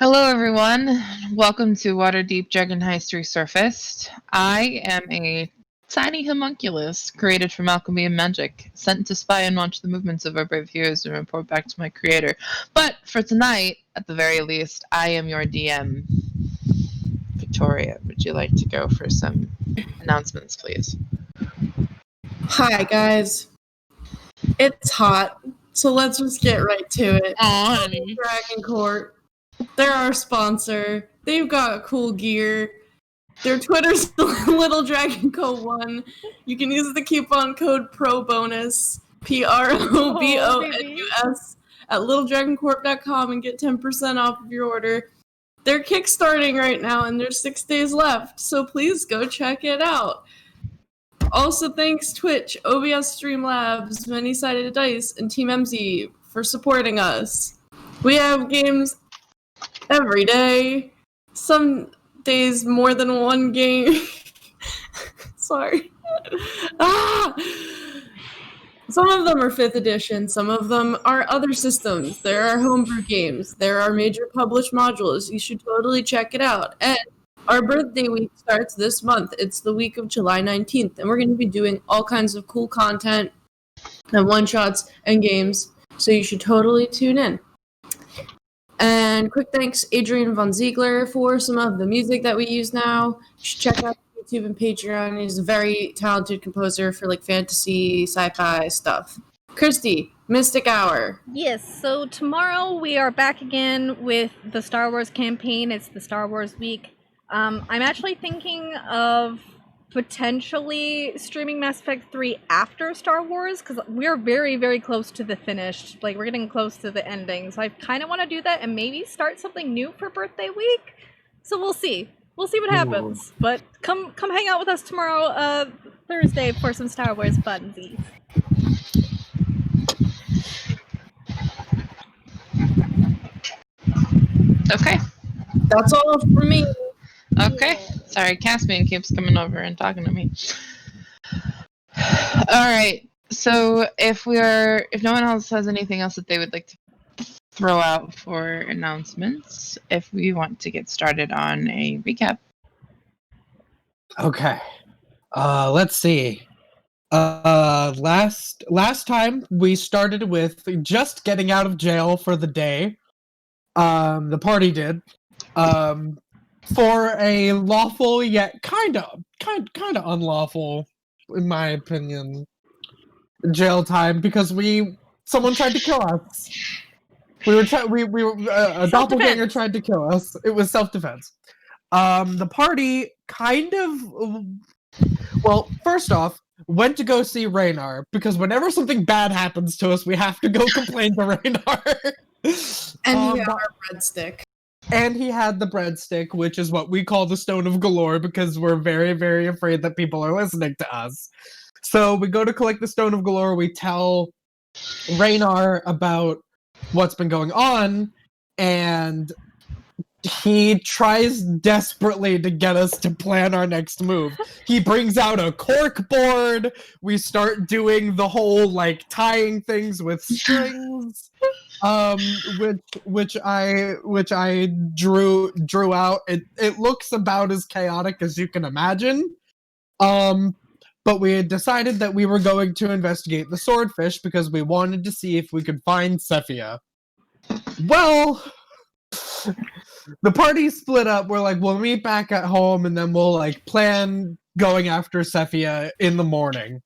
Hello, everyone. Welcome to Waterdeep Dragon Heist Resurfaced. I am a tiny homunculus created from alchemy and magic, sent to spy and watch the movements of our brave heroes and report back to my creator. But for tonight, at the very least, I am your DM. Victoria, would you like to go for some announcements, please? Hi, guys. It's hot, so let's just get right to it. honey. Dragon Court. They're our sponsor. They've got cool gear. Their Twitter's Little Dragon Co 1. You can use the coupon code PROBONUS, PROBONUS, at littledragoncorp.com and get 10% off of your order. They're kickstarting right now, and there's 6 days left, so please go check it out. Also, thanks Twitch, OBS Streamlabs, Many-Sided Dice, and Team MZ for supporting us. We have games every day. Some days more than one game. Sorry. Some of them are 5th edition, some of them are other systems. There are homebrew games. There are major published modules. You should totally check it out. And our birthday week starts this month. It's the week of July 19th, and we're going to be doing all kinds of cool content and one-shots and games, so you should totally tune in. And quick thanks, Adrian Von Ziegler, for some of the music that we use now. You should check out YouTube and Patreon. He's a very talented composer for fantasy, sci-fi stuff. Christy, Mystic Hour. Yes, so tomorrow we are back again with the Star Wars campaign. It's the Star Wars week. I'm actually thinking of potentially streaming Mass Effect 3 after Star Wars, because we're very, very close to the finished. We're getting close to the ending, so I kind of want to do that and maybe start something new for birthday week. So we'll see. We'll see what happens. But come hang out with us tomorrow, Thursday, for some Star Wars funsies. Okay. That's all for me. Okay. Sorry, Caspian keeps coming over and talking to me. Alright. So if no one else has anything else that they would like to throw out for announcements, if we want to get started on a recap. Okay. Let's see. Last time we started with just getting out of jail for the day. The party did. For a lawful yet kind of unlawful, in my opinion, jail time, because someone tried to kill us. A doppelganger tried to kill us. It was self-defense. The party first off, went to go see Raynar, because whenever something bad happens to us, we have to go complain to Raynar. And he had our breadstick. And he had the breadstick, which is what we call the Stone of Galore, because we're very, very afraid that people are listening to us. So we go to collect the Stone of Galore, we tell Raynar about what's been going on, and he tries desperately to get us to plan our next move. He brings out a cork board, we start doing the whole, tying things with strings. Which I drew out. It looks about as chaotic as you can imagine. But we had decided that we were going to investigate the swordfish because we wanted to see if we could find Sephia. Well, the party split up. We're like, we'll meet back at home and then we'll plan going after Sephia in the morning.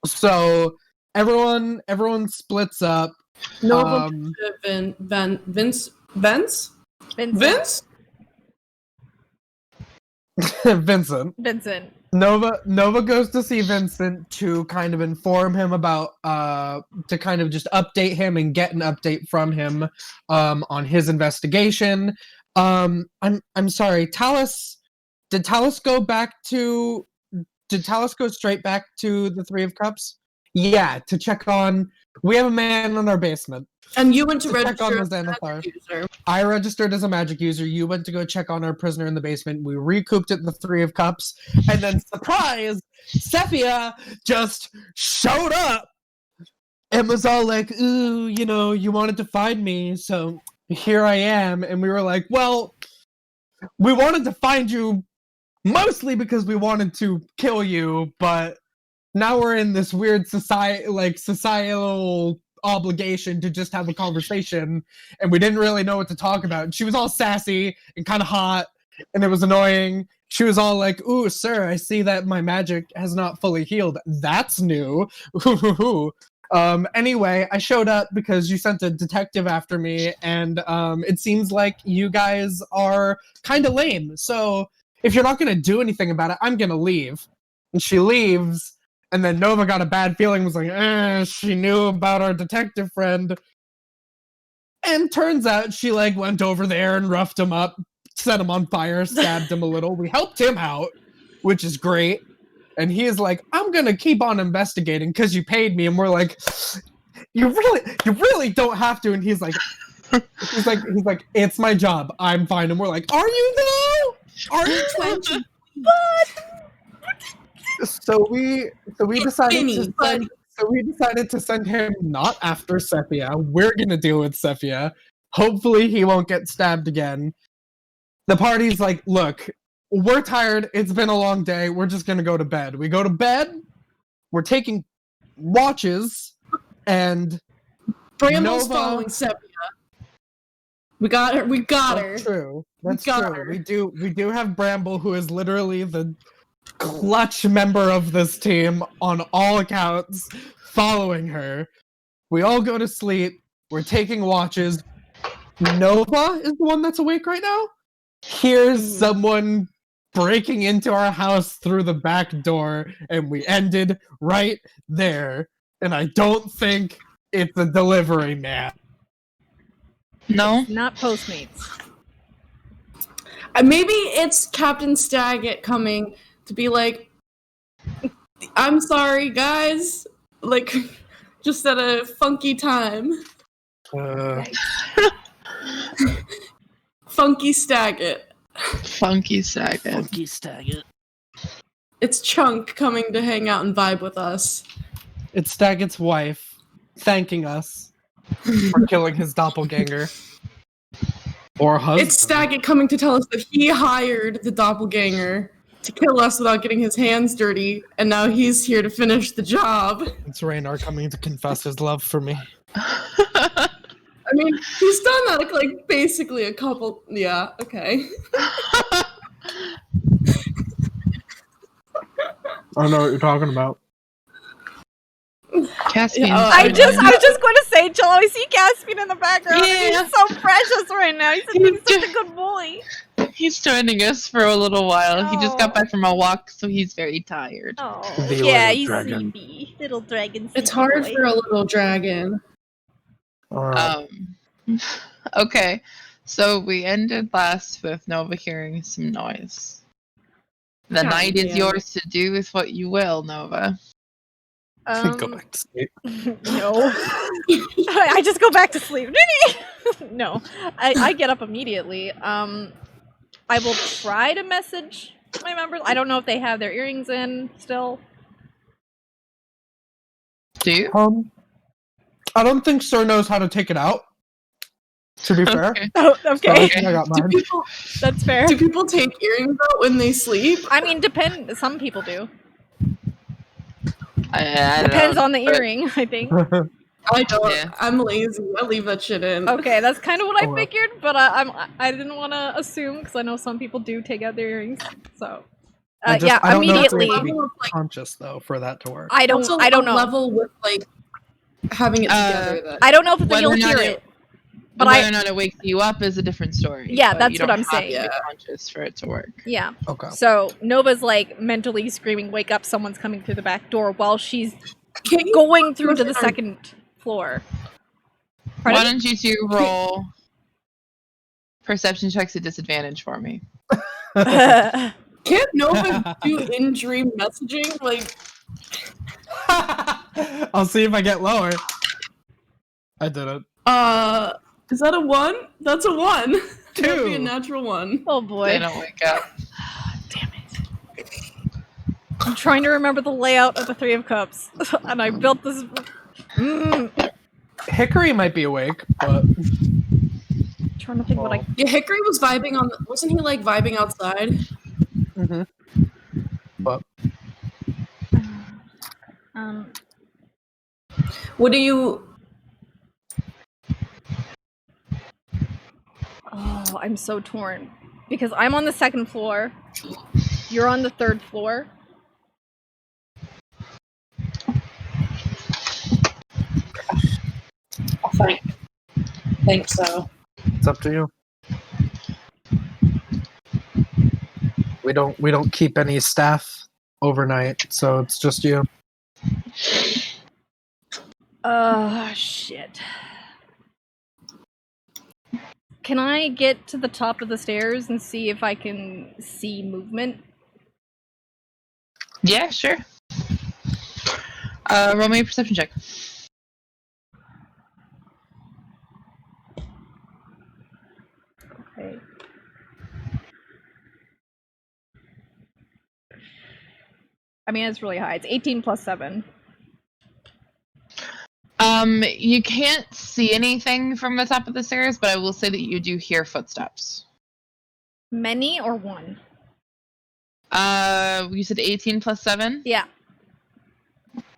So everyone splits up. Nova Vince? Vincent. Nova goes to see Vincent to kind of inform him about to kind of just update him and get an update from him on his investigation. I'm sorry, Talus, did Talus go straight back to the Three of Cups? Yeah, to check on. We have a man in our basement. And you went to register as a magic user. I registered as a magic user. You went to go check on our prisoner in the basement. We recouped at the Three of Cups. And then, surprise, Sephia just showed up and was all like, ooh, you wanted to find me. So here I am. And we were like, well, we wanted to find you mostly because we wanted to kill you, but now we're in this weird societal obligation to just have a conversation, and we didn't really know what to talk about. And she was all sassy and kind of hot, and it was annoying. She was all like, ooh, sir, I see that my magic has not fully healed. That's new. Anyway, I showed up because you sent a detective after me, and it seems like you guys are kind of lame. So if you're not going to do anything about it, I'm going to leave. And she leaves, and then Nova got a bad feeling, was like, she knew about our detective friend. And turns out she went over there and roughed him up, set him on fire, stabbed him a little. We helped him out, which is great. And he is like, I'm gonna keep on investigating because you paid me. And we're like, you really don't have to. And he's like, it's my job. I'm fine. And we're like, are you though? Are you 20? So we decided to send him not after Sephia. We're gonna deal with Sephia. Hopefully he won't get stabbed again. The party's like, look, we're tired. It's been a long day. We're just gonna go to bed. We go to bed. We're taking watches, and Bramble's Nova... following Sephia. We got her. That's true. That's true. We do have Bramble, who is literally the clutch member of this team on all accounts, following her. We all go to sleep. We're taking watches. Nova is the one that's awake right now. Here's someone breaking into our house through the back door, and we ended right there. And I don't think it's a delivery man. No? Not Postmates. Maybe it's Captain Staggett coming to be like, I'm sorry, guys. Just at a funky time. Funky Staggett. Funky Saget. It's Chunk coming to hang out and vibe with us. It's Staggett's wife thanking us for killing his doppelganger. Or husband. It's Staggett coming to tell us that he hired the doppelganger to kill us without getting his hands dirty, and now he's here to finish the job. It's Raynar coming to confess his love for me. I mean, he's done that basically a couple... Yeah, okay. I don't know what you're talking about. Caspian. Yeah, I was just going to say, Jill, I see Caspian in the background. Yeah. He's so precious right now. He's such a good boy. He's joining us for a little while. He just got Oh. back from a walk, so he's very tired. Oh, The yeah, little he's dragon. sleepy. Little dragon. It's sleepy hard boy. for a little dragon. Okay, so we ended last with Nova hearing some noise. The God night is damn yours to do with what you will, Nova. Go back to sleep. No. I just go back to sleep. No. I get up immediately. I will try to message my members. I don't know if they have their earrings in still. Do you? I don't think Sir knows how to take it out. To be fair. Okay. Oh, So I okay. think I got Do mine. people, That's fair. do people take earrings out when they sleep? I mean, some people do. I don't Depends know, on the but- earring, I think. I don't. Yeah. I'm lazy. I leave that shit in. Okay, that's kind of what I Oh, well. figured, but I didn't want to assume because I know some people do take out their earrings. So, I don't know if immediately. we have to be Level of, conscious though for that to work. I don't know. Level with having it together. That I don't know if Whether you'll or not hear it- it. But whether or not it wakes you up is a different story. Yeah, but that's you what don't I'm have saying. to be conscious for it to work. Yeah. Okay. So Nova's mentally screaming, "Wake up! Someone's coming through the back door!" while she's Can you- going through to the second floor. Why Pardon? don't you two roll perception checks at disadvantage for me? Can't Nova do in-dream messaging? I'll see if I get lower. I did it. Is that a 1? That's a 1. That'd be a 2. natural 1. Oh They boy! don't wake up. Damn it! I'm trying to remember the layout of the Three of Cups, and I built this. Hickory might be awake, but trying to think what I. Yeah, Hickory was vibing on. Wasn't he like vibing outside? Mm-hmm. But What do you? Oh, I'm so torn because I'm on the second floor. You're on the third floor. I think so. it's up to you. We don't keep any staff overnight, so it's just you. Shit. Can I get to the top of the stairs and see if I can see movement? Yeah, sure. Roll me a perception check. Okay. I mean, it's really high. It's 18 plus 7. You can't see anything from the top of the stairs, but I will say that you do hear footsteps. Many or one? You said 18 plus 7? Yeah.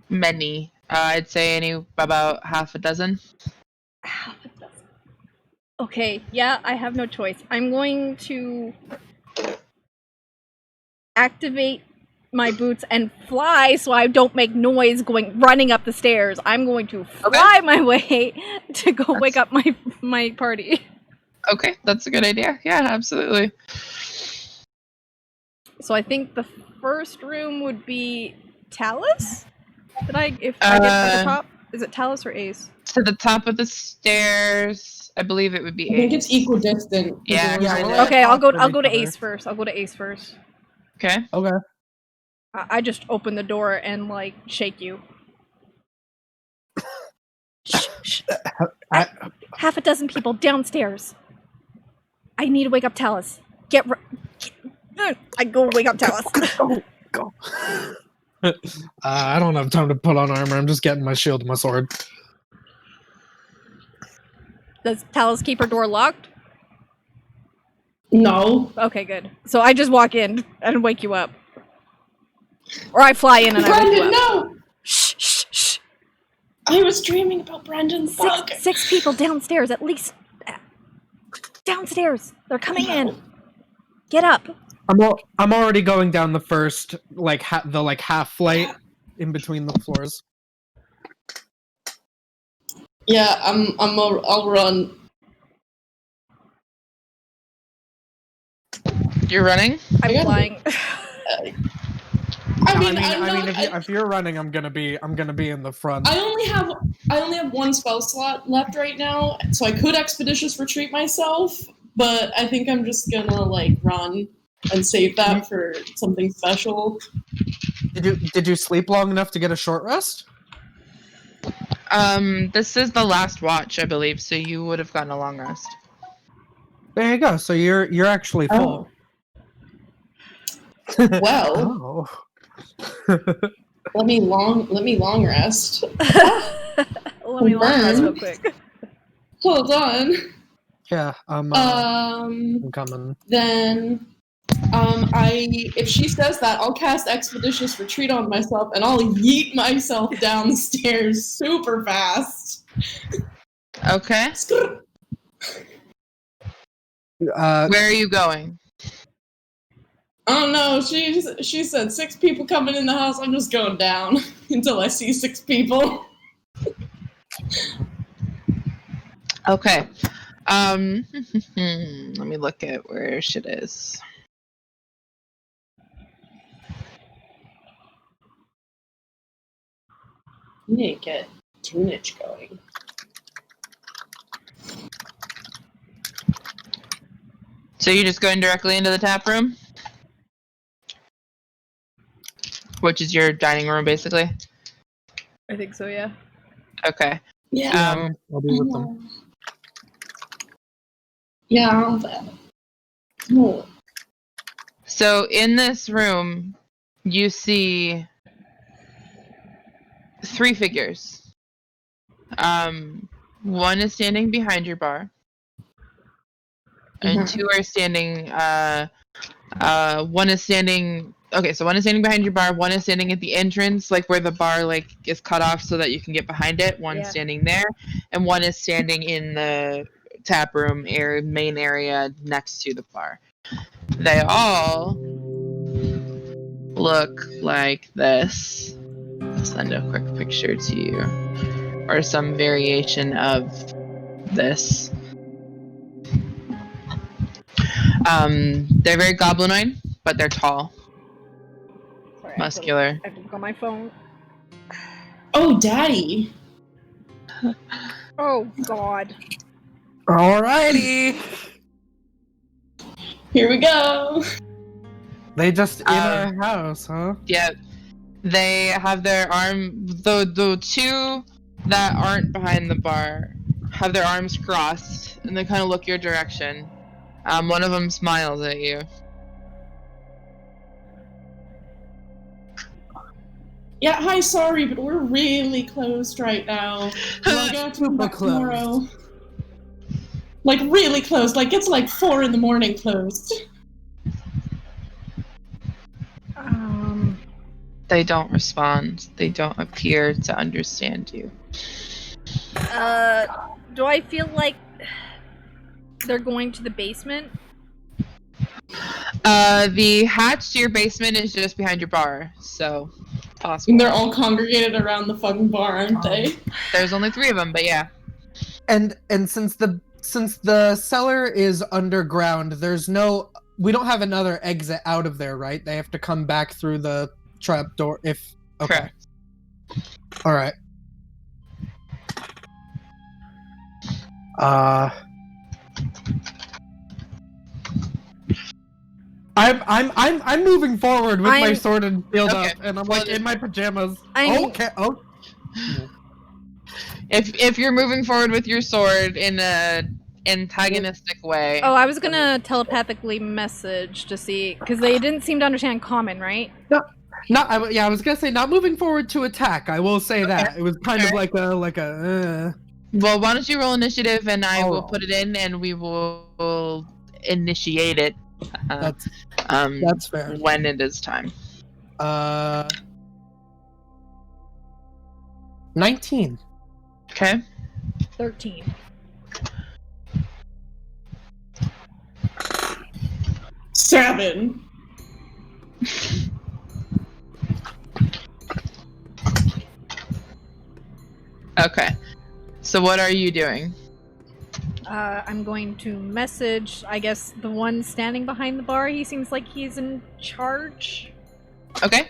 Many. I'd say about half a dozen. Half a dozen. Okay, yeah, I have no choice. I'm going to activate my boots and fly so I don't make noise running up the stairs. I'm going to fly my way to go wake up my party. Okay, that's a good idea. Yeah, absolutely. So I think the first room would be Talus? If I get to the top? Is it Talus or Ace? To the top of the stairs, I believe it would be I think Ace. it's equidistant. Yeah. Okay, I'll go to Ace first. I'll go to Ace first. Okay. Okay. I just open the door and like shake you. Shh, shh. Half a dozen people downstairs. I need to wake up Talus. I go wake up Talus. Go. I don't have time to put on armor. I'm just getting my shield and my sword. Does Talus keep her door locked? No. Okay, good. So I just walk in and wake you up. Or I fly in and I wake you Brendan, up. no! Shh, shh, shh. I was dreaming about Brendan's bug. Six people downstairs, at least. Downstairs. They're coming in. Get up. I'm already going down the first half flight in between the floors. Yeah, I'll run. You're running? I'm flying. If you're running, I'm gonna be in the front. I only have one spell slot left right now, so I could expeditious retreat myself, but I think I'm just gonna run and save that for something special. Did you sleep long enough to get a short rest? This is the last watch, I believe, so you would have gotten a long rest. There you go. So you're actually full. Well, let me long rest. Let me long rest real quick. Hold on. Yeah, I'm coming. Then, if she says that, I'll cast Expeditious Retreat on myself, and I'll yeet myself down the stairs super fast. Okay. Where are you going? I don't know. She said 6 people coming in the house. I'm just going down until I see 6 people. Okay. Let me look at where shit is. You need to get tunage going. So you're just going directly into the tap room? Which is your dining room, basically? I think so, yeah. Okay. Yeah. I'll be with them. Yeah, I'll bet. Oh. So in this room, you see 3 figures. One is standing behind your bar. and two are standing. One is standing. Okay, so one is standing behind your bar. One is standing at the entrance, like where the bar like is cut off, so that you can get behind it. One's standing there, and one is standing in the tap room main area next to the bar. They all look like this. I'll send a quick picture to you, or some variation of this. They're very goblinoid, but they're tall. Sorry, Muscular. I have to look on my phone. Oh, daddy. Oh, God. Alrighty. Here we go. They just in our house, huh? Yeah. They have their the two that aren't behind the bar have their arms crossed, and they kind of look your direction. One of them smiles at you. Yeah, hi, sorry, but we're really closed right now. We'll go to Super tomorrow. Like, really closed. Like, it's like 4 a.m. closed. They don't respond. They don't appear to understand you. Do I feel like they're going to the basement? The hatch to your basement is just behind your bar, so possible. And they're all congregated around the fucking bar, aren't they? There's only 3 of them, but yeah. And since the cellar is underground, we don't have another exit out of there, right? They have to come back through the trap door if okay. Correct. All right. I'm moving forward with my sword and shield up, and I'm like in my pajamas. Okay. Oh. If you're moving forward with your sword in a antagonistic way. Oh, I was gonna telepathically message to see, because they didn't seem to understand common, right? I was gonna say not moving forward to attack. I will say that it was kind of like a. Well, why don't you roll initiative, and I will put it in, and we will initiate it. That's fair. When it is time. 19. Okay. 13. 7. Okay. So what are you doing? I'm going to message, I guess, the one standing behind the bar. He seems like he's in charge. Okay.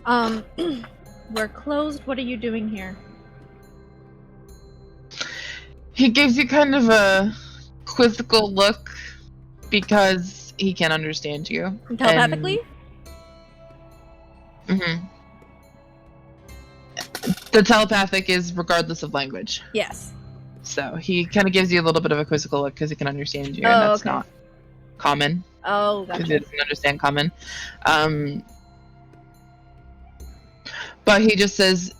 We're closed. What are you doing here? He gives you kind of a quizzical look because he can't understand you. Telepathically? The telepathic is regardless of language. Yes. So he kind of gives you a little bit of a quizzical look because he can understand you, and that's not common. Oh, Because gotcha. he doesn't understand common. But he just says,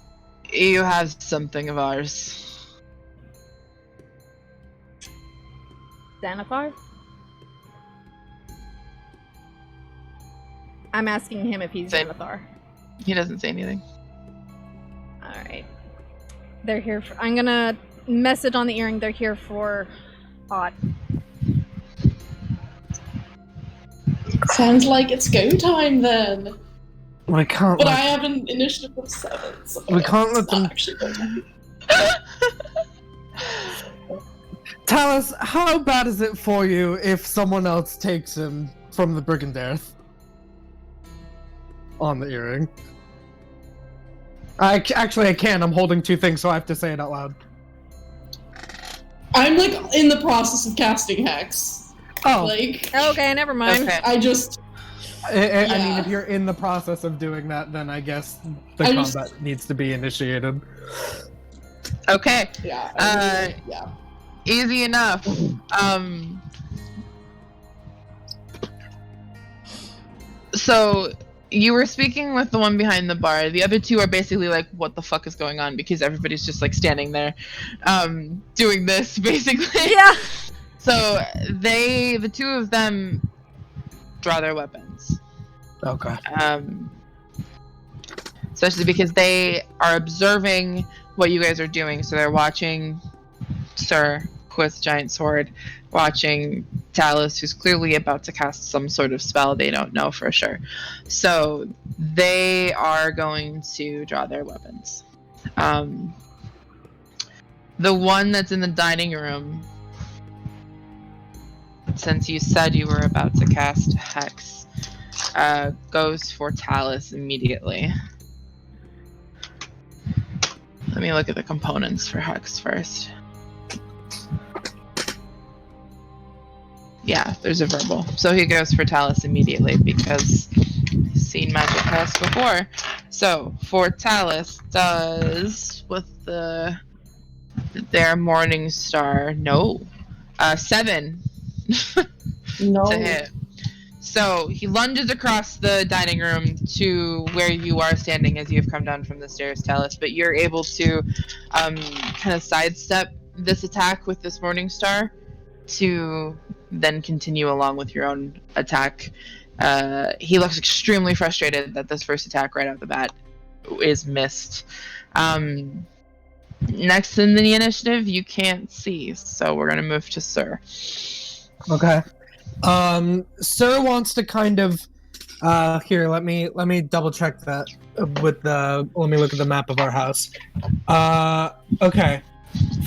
"You have something of ours." Xanathar? I'm asking him if he's Xanathar. He doesn't say anything. Alright. They're here for... I'm gonna message on the earring. They're here for... Odd. Sounds like it's go time then. We can't. But I have an initiative of 7. So we can't let them. Actually go time. Tell us, how bad is it for you if someone else takes him from the Brigandaire? On the earring. I can't. I'm holding 2 things, so I have to say it out loud. I'm like in the process of casting Hex. Oh. Like. Okay, never mind. Okay. I just. I mean, if you're in the process of doing that, then I guess the combat needs to be initiated. Okay. Yeah. Yeah. Easy enough. So you were speaking with the one behind the bar. The other 2 are basically like, what the fuck is going on? Because everybody's just like standing there, doing this basically. Yeah. So the two of them draw their weapons. Okay. Especially because they are observing what you guys are doing. So they're watching Sir, who has a giant sword, watching Talus, who's clearly about to cast some sort of spell. They don't know for sure. So they are going to draw their weapons. The one that's in the dining room, since you said you were about to cast Hex, goes for Talus immediately. Let me look at the components for Hex first. Yeah, there's a verbal. So he goes for Talus immediately because he's seen magic cast before. So for Talus does with their Morning Star, no. 7 No. to hit. So he lunges across the dining room to where you are standing as you've come down from the stairs, Talus, but you're able to kind of sidestep this attack with this Morning Star to then continue along with your own attack. He looks extremely frustrated that this first attack right out the bat is missed. Next in the initiative, you can't see, so we're going to move to Sir. Okay. Sir wants to kind of here, let me double check that with let me look at the map of our house. Okay.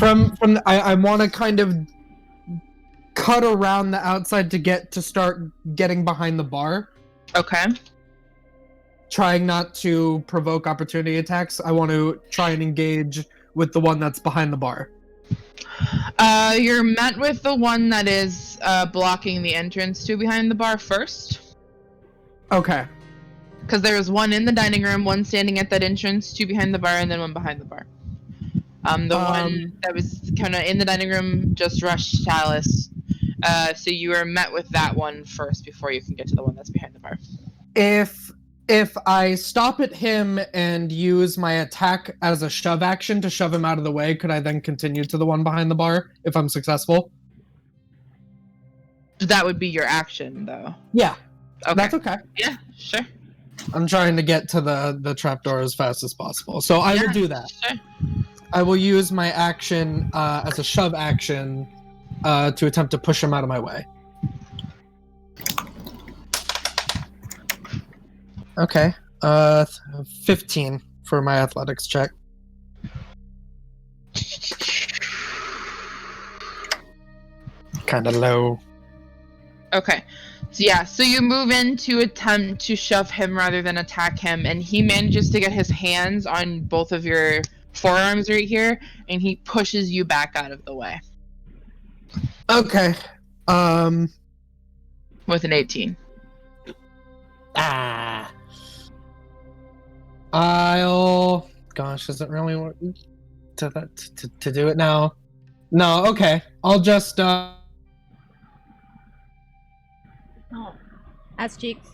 I want to kind of cut around the outside to start getting behind the bar. Okay. Trying not to provoke opportunity attacks. I want to try and engage with the one that's behind the bar. You're met with the one that is blocking the entrance to behind the bar first. Okay. Because there's one in the dining room, one standing at that entrance to behind the bar, and then one behind the bar. The one that was kind of in the dining room just rushed Talus. So you are met with that one first before you can get to the one that's behind the bar. If I stop at him and use my attack as a shove action to shove him out of the way, could I then continue to the one behind the bar if I'm successful? That would be your action, though. Yeah. Okay. That's okay. Yeah, sure. I'm trying to get to the trapdoor as fast as possible. So I will do that. Sure. I will use my action as a shove action to attempt to push him out of my way. Okay. 15 for my athletics check. Kind of low. Okay. So you move in to attempt to shove him rather than attack him, and he manages to get his hands on both of your forearms right here, and he pushes you back out of the way. Okay. With an 18. Gosh, does it really work to do it now? No, okay. I'll just Oh, that's cheeks.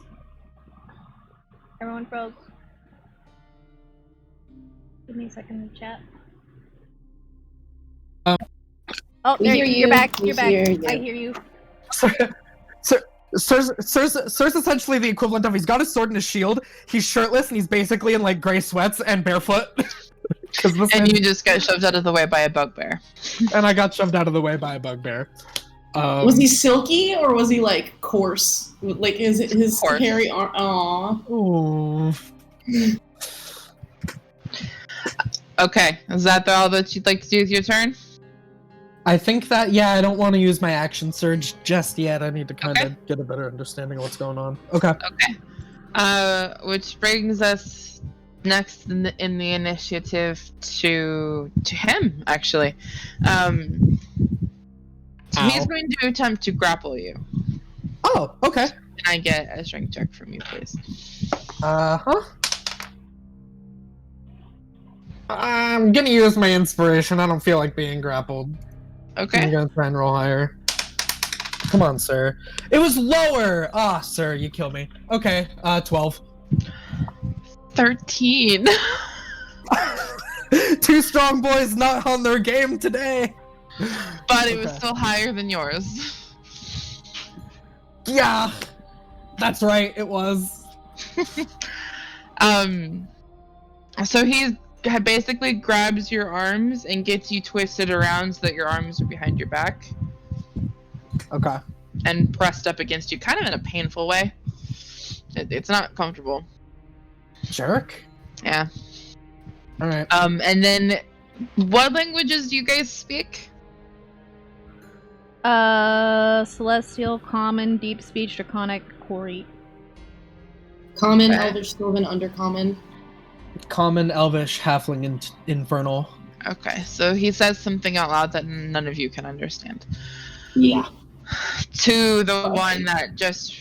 Everyone froze. Give me a second to chat. Oh, We there hear you're you. back. We You're back. hear you. I hear you. Sir's essentially the equivalent of he's got his sword and his shield, he's shirtless, and he's basically in like gray sweats and barefoot. And you just get shoved out of the way by a bugbear. And I got shoved out of the way by a bugbear. Was he silky or was he like coarse? Like his Coarse. hairy arm? Aww. Ooh. Okay, is that all that you'd like to do with your turn? I think that, yeah, I don't want to use my action surge just yet. I need to kind of Okay. get a better understanding of what's going on. Okay. Okay. Which brings us next in the initiative to him, actually. So he's Ow. going to attempt to grapple you. Oh, okay. Can I get a strength check from you, please? Uh-huh. I'm gonna use my inspiration. I don't feel like being grappled. I'm Okay. gonna try and roll higher. Come on, sir. It was lower! Ah, sir, you killed me. Okay, 12. 13. Two strong boys not on their game today. But it was Okay. still higher than yours. Yeah, that's right. It was. So he basically grabs your arms and gets you twisted around so that your arms are behind your back Okay. and pressed up against you, kind of in a painful way. It's not comfortable. Jerk. Yeah. All right. And then, what languages do you guys speak? Celestial, Common, Deep Speech, Draconic, Kori. Common, Okay. Elvish, Sylvan, Undercommon. Common, Elvish, Halfling, and Infernal. Okay, so he says something out loud that none of you can understand. Yeah. To the one that just,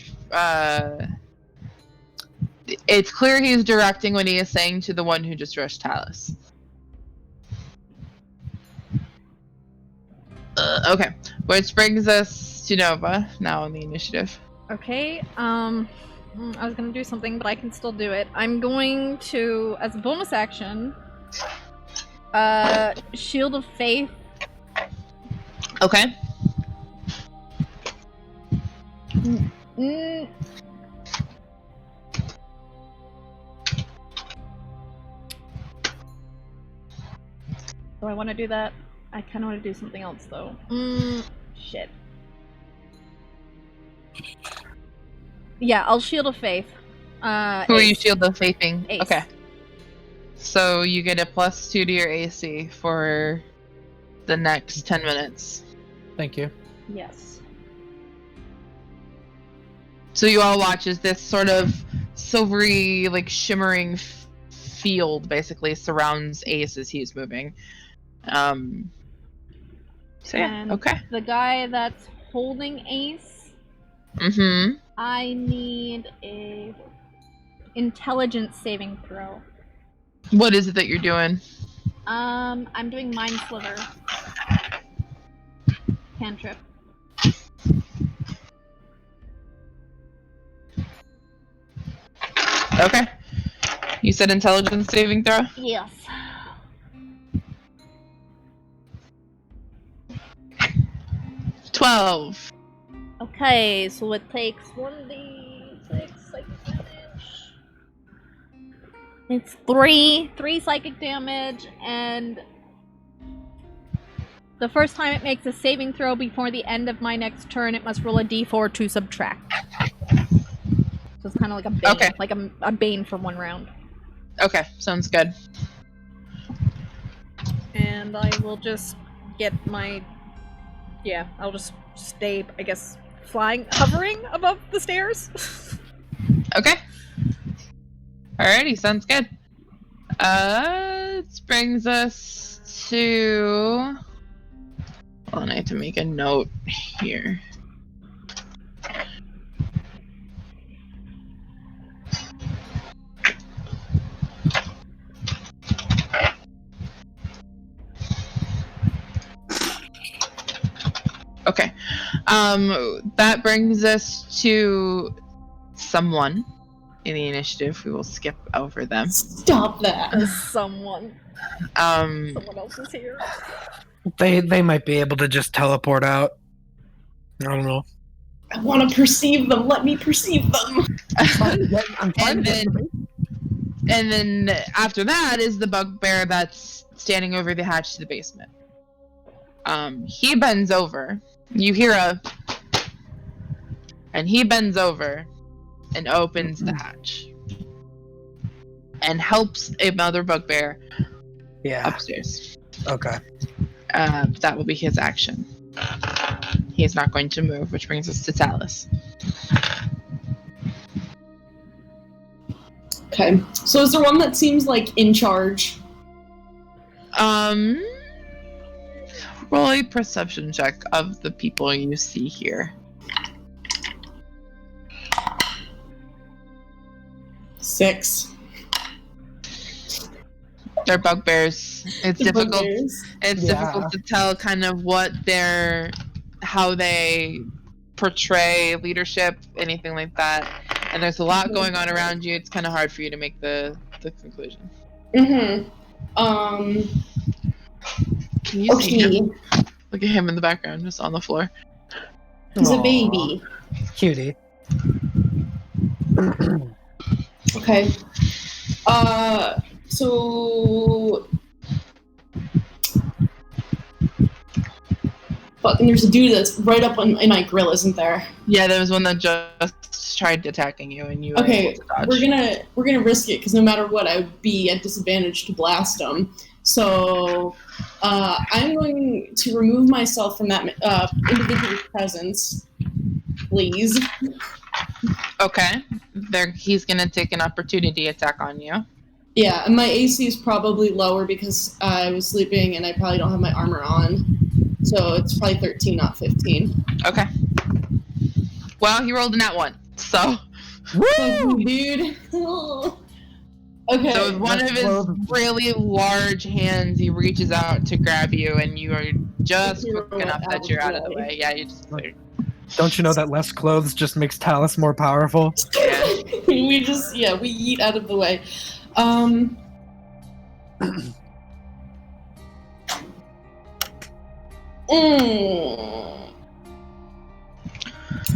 it's clear he's directing what he is saying to the one who just rushed Talus. Okay, which brings us to Nova, now on the initiative. Okay, I was gonna do something, but I can still do it. I'm going to, as a bonus action, Shield of Faith. Okay. Mm. Do I want to do that? I kind of want to do something else, though. Shit. Yeah, I'll Shield of Faith. Who are you Ace. Shield of Faithing? Ace. Okay. So you get a +2 to your AC for the next 10 minutes. Thank you. Yes. So you all watch as this sort of silvery, like shimmering field basically surrounds Ace as he's moving. So yeah, And okay. the guy that's holding Ace, Mm-hmm. I need a intelligence saving throw. What is it that you're doing? I'm doing Mind Sliver. Cantrip. Okay. You said intelligence saving throw? Yes. $12. Okay, so it takes 1d6 psychic damage. It's 3 psychic damage, and the first time it makes a saving throw before the end of my next turn, it must roll a d4 to subtract. So it's kind of like a bane, Okay. like a bane for 1 round. Okay, sounds good. And I will just get my... Yeah, I'll just stay, I guess, hovering above the stairs. Okay. Alrighty, sounds good. This brings us to... Hold on, I have to make a note here. Okay. That brings us to someone in the initiative. We will skip over them. Stop that. Someone Um, else is here. They might be able to just teleport out. I don't know. I want to perceive them. Let me perceive them. I'm trying to get and then after that is the bugbear that's standing over the hatch to the basement. He bends over. You hear and he bends over and opens the hatch and helps another bugbear Yeah. upstairs. Okay. That will be his action. He's not going to move, which brings us to Talus. Okay. So is there one that seems like in charge? Roll a perception check of the people you see here. 6. They're bugbears. It's difficult. Bugbears. It's Yeah. difficult to tell kind of how they portray leadership, anything like that. And there's a lot going on around you. It's kind of hard for you to make the conclusion. Mm-hmm. Can you see him? Look at him in the background, just on the floor. He's a Aw, baby. Cutie. Okay. So. Fuck, and there's a dude that's right up in my grill, isn't there? Yeah, there was one that just tried attacking you, and you were Okay, able to dodge. we're gonna risk it because no matter what, I would be at disadvantage to blast him. So, I'm going to remove myself from that individual's presence, please. Okay. He's gonna take an opportunity attack on you. Yeah, and my AC is probably lower because I was sleeping and I probably don't have my armor on. So it's probably 13, not 15. Okay. Well, he rolled a nat 1, so. Woo! Dude. Okay. So with one of his really large hands, he reaches out to grab you, and you are just quick enough that you're out of the way. Yeah, you just cleared. Don't you know that less clothes just makes Talus more powerful? Yeah. we yeet out of the way.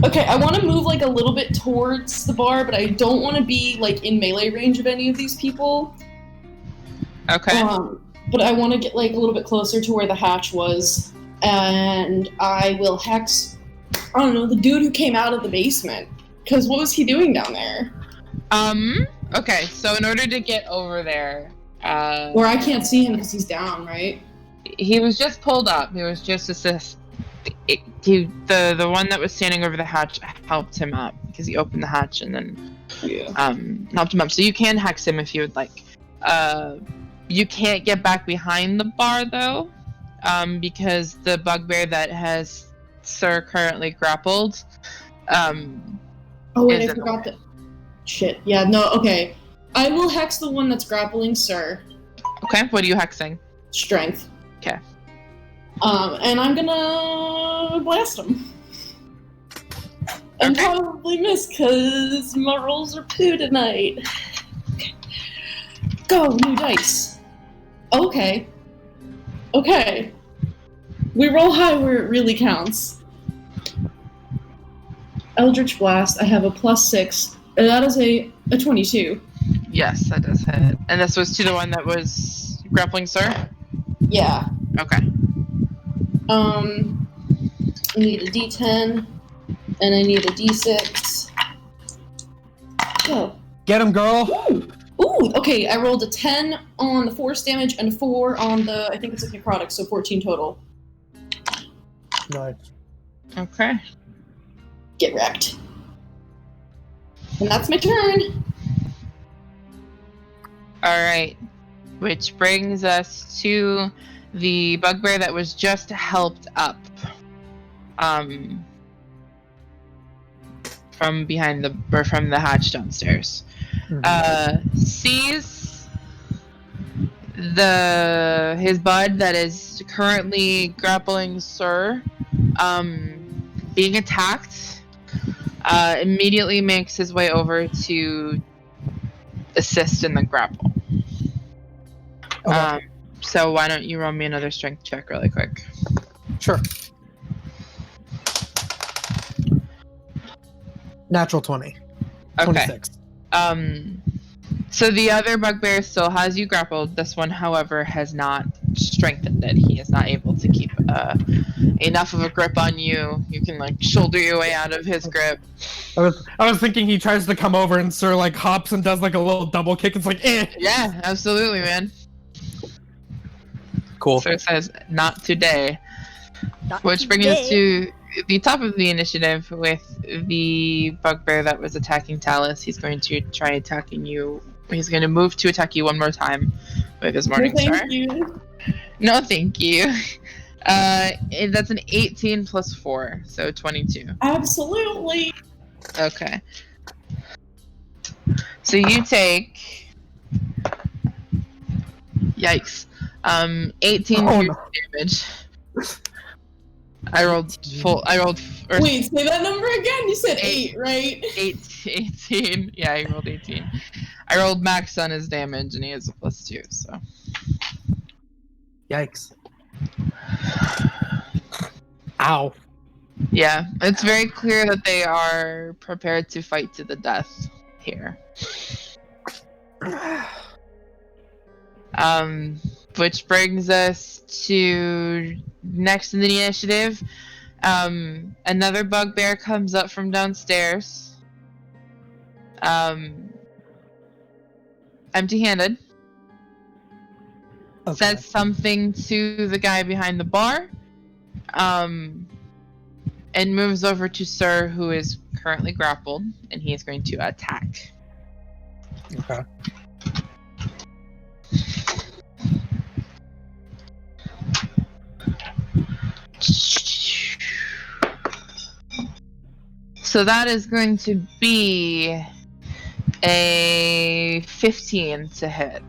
Okay, I want to move like a little bit towards the bar, but I don't want to be like in melee range of any of these people. Okay. But I want to get like a little bit closer to where the hatch was, and I will hex. I don't know, the dude who came out of the basement. Because what was he doing down there? Okay, so in order to get over there, Or I can't see him because he's down, right? he was just pulled up. He was just the one that was standing over the hatch helped him up because he opened the hatch and then helped him up. So you can hex him if you would like. You can't get back behind the bar though, because the bugbear that has Sir currently grappled. Oh wait, I forgot that. Shit. Yeah. No. Okay. I will hex the one that's grappling Sir. Okay. What are you hexing? Strength. Okay. And I'm gonna blast him. And probably miss because my rolls are poo tonight. Okay. Go, new dice. Okay. Okay. We roll high where it really counts. Eldritch Blast, I have a +6. And that is a 22. Yes, that does hit. And this was to the one that was grappling Sir? Yeah. Okay. I need a D10, and I need a D6. Go. Get him, girl! Ooh, okay, I rolled a 10 on the force damage and a 4 on the, I think it's a necrotic, so 14 total. Nice. Okay. Get wrecked. And that's my turn. Alright. Which brings us to the bugbear that was just helped up. From behind from the hatch downstairs. Sees his bud that is currently grappling Sir being attacked. Immediately makes his way over to assist in the grapple. Okay. So why don't you roll me another strength check really quick? Sure. Natural 20. Okay. 26. So the other bugbear still has you grappled. This one, however, has not strengthened it. He is not able to keep enough of a grip on you. You can like shoulder your way out of his grip. I was thinking he tries to come over and Sir like hops and does like a little double kick. It's like, eh. Yeah, absolutely, man. Cool. Sir says, not today. Not Which brings us today. to the top of the initiative with the bugbear that was attacking Talus. He's going to try attacking you. He's going to move to attack you one more time with his Morning Star. Thank you. No, thank you. That's an 18 plus 4, so 22. Absolutely. Okay. So you take... Yikes. 18 piercing damage. I rolled full. Wait, say that number again. You said 8, right? 18. Yeah, I rolled 18. I rolled max on his damage, and he has a +2. So. Yikes. Wow. Yeah, it's very clear that they are prepared to fight to the death here. Which brings us to next in the initiative. Another bugbear comes up from downstairs. Empty-handed. Okay. Says something to the guy behind the bar. And moves over to Sir, who is currently grappled, and he is going to attack. Okay. So that is going to be a 15 to hit.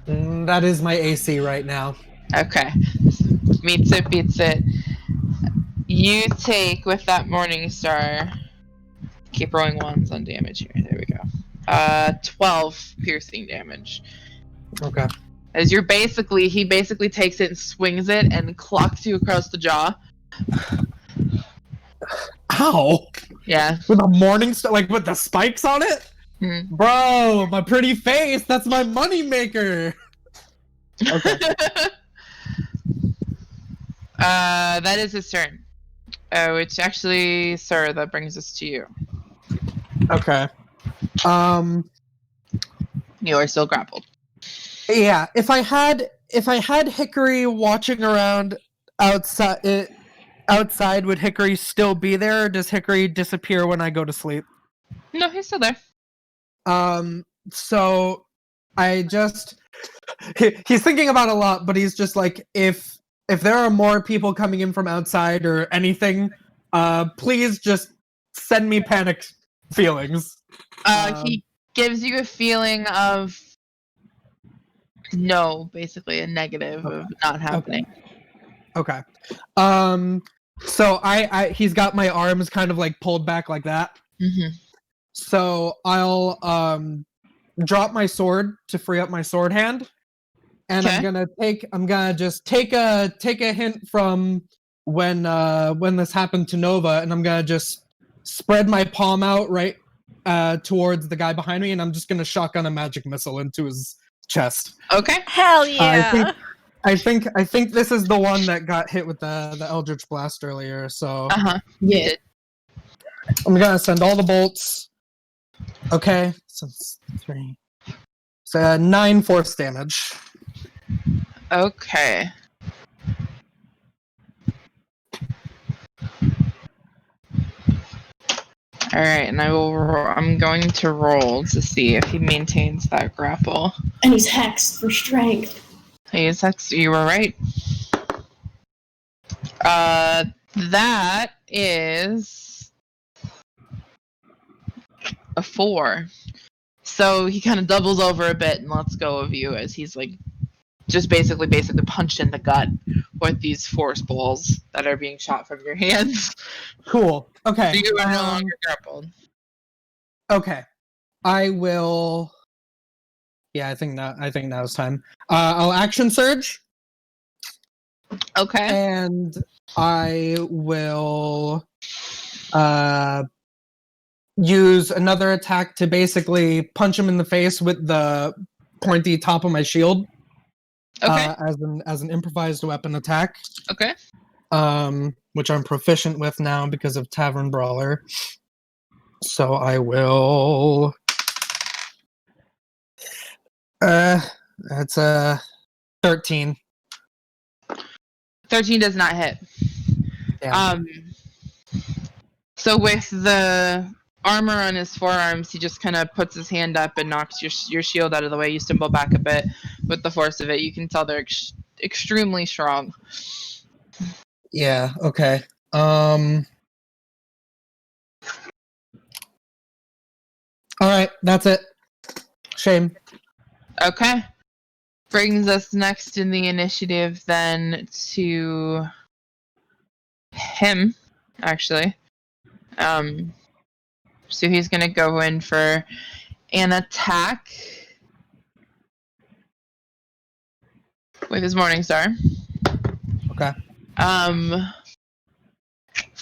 That is my AC right now. Okay. Meets it, beats it. You take, with that Morning Star, keep rolling ones on damage here. There we go. 12 piercing damage. Okay. As he basically takes it and swings it and clocks you across the jaw. Ow! Yeah. With a Morning Star, like with the spikes on it? Bro, my pretty face, that's my money maker. Okay. That is his turn. Which actually, Sir, that brings us to you. Okay. You are still grappled. Yeah, if I had Hickory watching around outside, would Hickory still be there, or does Hickory disappear when I go to sleep? No, he's still there. So I just he's thinking about it a lot, but he's just like, if there are more people coming in from outside or anything, please just send me panic feelings. He gives you a feeling of no, basically a negative of not happening. Okay. So he's got my arms kind of like pulled back like that. Mm-hmm. So I'll drop my sword to free up my sword hand, and Okay. I'm gonna just take a hint from when this happened to Nova, and I'm gonna just spread my palm out right towards the guy behind me, and I'm just gonna shotgun a magic missile into his chest. Okay. Hell yeah! I think this is the one that got hit with the Eldritch Blast earlier. So Yeah. I'm gonna send all the bolts. Okay, so it's 3. So 9 force damage. Okay. All right, and I'm going to roll to see if he maintains that grapple. And he's hexed for strength. You were right. That is a 4. So he kind of doubles over a bit and lets go of you as he's like just basically punched in the gut with these force balls that are being shot from your hands. Cool. Okay. So you are no longer grappled. Okay. I will. Yeah, I think that was time. I'll action surge. Okay. And I will use another attack to basically punch him in the face with the pointy top of my shield. Okay. As an improvised weapon attack. Okay. Which I'm proficient with now because of Tavern Brawler. So I will. That's a 13. 13 does not hit. Yeah. So with the armor on his forearms, he just kind of puts his hand up and knocks your shield out of the way. You stumble back a bit with the force of it. You can tell they're extremely strong. Yeah, okay. Alright, that's it. Shame. Okay. Brings us next in the initiative then to him, actually. So he's going to go in for an attack with his Morning Star. Okay.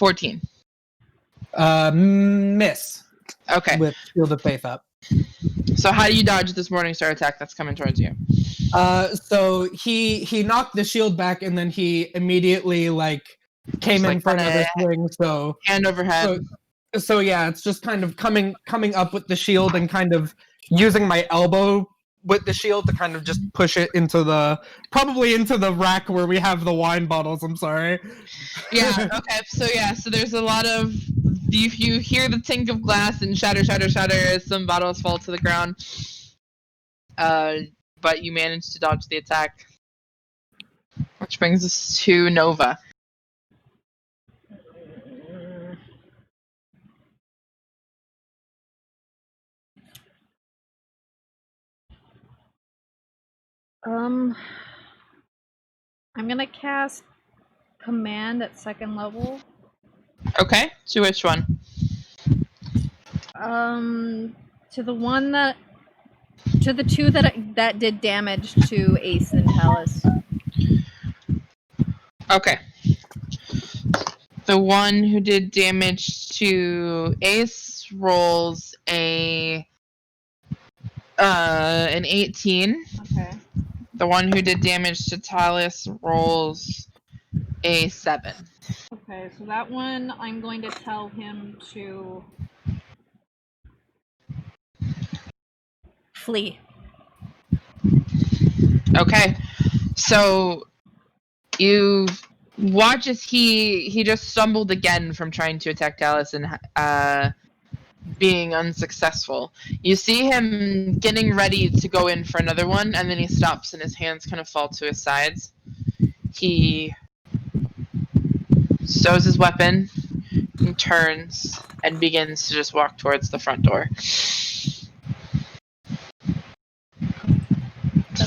14. Miss. Okay. With Shield of Faith up. So how do you dodge this Morningstar attack that's coming towards you? So he knocked the shield back, and then he immediately came in for another swing. So hand over head. So yeah, it's just kind of coming up with the shield and kind of using my elbow with the shield to kind of just push it into the rack where we have the wine bottles. I'm sorry. Yeah. Okay. So there's a lot of you hear the tink of glass and shatter as some bottles fall to the ground. But you manage to dodge the attack, which brings us to Nova. I'm gonna cast Command at 2nd level. Okay. To which one? To the two that did damage to Ace and Talus. Okay. The one who did damage to Ace rolls an 18. Okay. The one who did damage to Talus rolls a 7. Okay, so that one I'm going to tell him to flee. Okay. So you watch as he just stumbled again from trying to attack Talus and being unsuccessful. You see him getting ready to go in for another one, and then he stops and his hands kind of fall to his sides. He stows his weapon and turns and begins to just walk towards the front door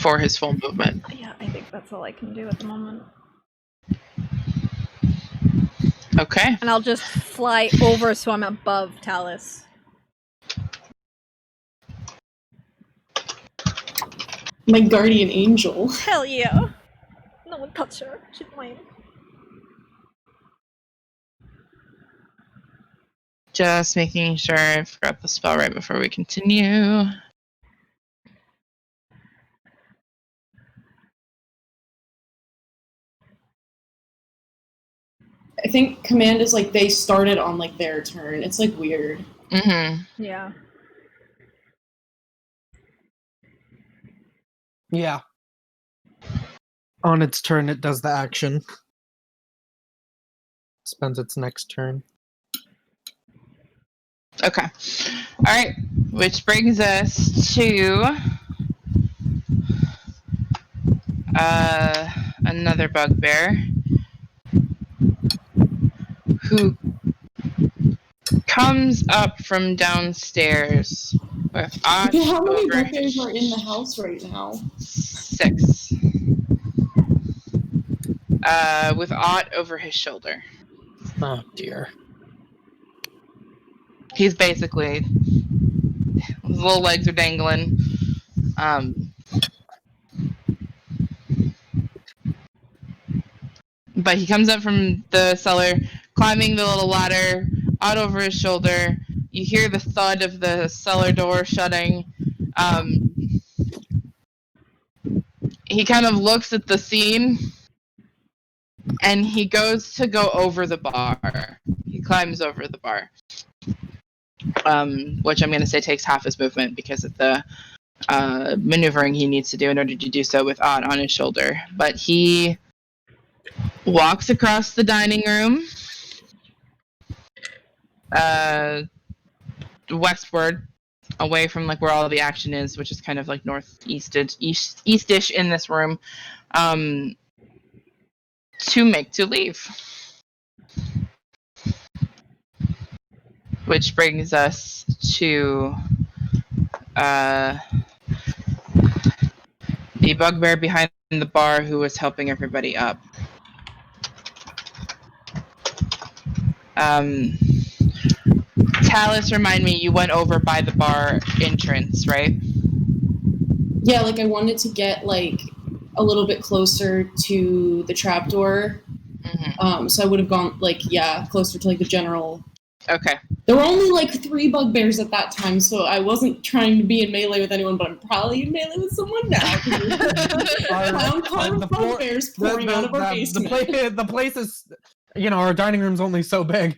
for his full movement. Yeah, I think that's all I can do at the moment. Okay. And I'll just fly over so I'm above Talus. My guardian angel. Hell yeah! No one touch her. She's mine. Just making sure I forgot the spell right before we continue. I think command is they started on their turn. It's weird. Mm-hmm. Yeah. Yeah. On its turn, it does the action. Spends its next turn. Okay. Alright. Which brings us to another bugbear who comes up from downstairs with Osh. Look at how many bugbears are in the house right now. 6. With Ott over his shoulder. Oh dear. He's basically, his little legs are dangling. But he comes up from the cellar, climbing the little ladder, out over his shoulder. You hear the thud of the cellar door shutting. He kind of looks at the scene, and he goes to go over the bar. He climbs over the bar. Which I'm going to say takes half his movement because of the maneuvering he needs to do in order to do so with Odd on his shoulder. But he walks across the dining room, westward, away from where all the action is, which is kind of eastish in this room, to leave. Which brings us to the bugbear behind the bar who was helping everybody up. Talus, remind me, you went over by the bar entrance, right? Yeah, I wanted to get a little bit closer to the trapdoor Mhm. So I would have gone closer to like the general. Okay. There were only like 3 bugbears at that time, so I wasn't trying to be in melee with anyone, but I'm probably in melee with someone now. Clown car with bugbears pouring out of our basement. The place is, our dining room's only so big.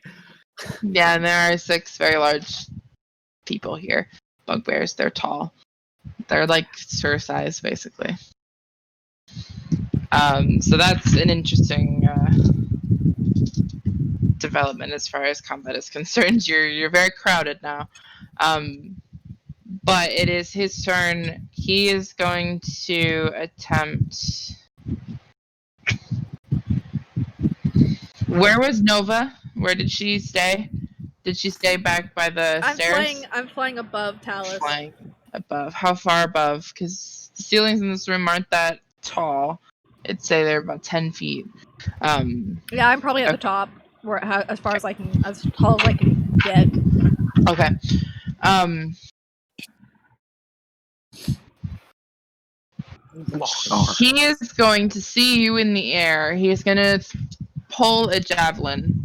Yeah, and there are 6 very large people here. Bugbears, they're tall. They're like stir size, basically. So that's an interesting development as far as combat is concerned. You're very crowded now. But it is his turn. He is going to attempt. Where was Nova? Where did she stay? Did she stay back by the stairs? I'm flying above Talus. Flying above. How far above? Because the ceilings in this room aren't that tall. I'd say they're about 10 feet. Yeah, I'm probably at the top, as tall as I can get. Okay. He is going to see you in the air. He's going to pull a javelin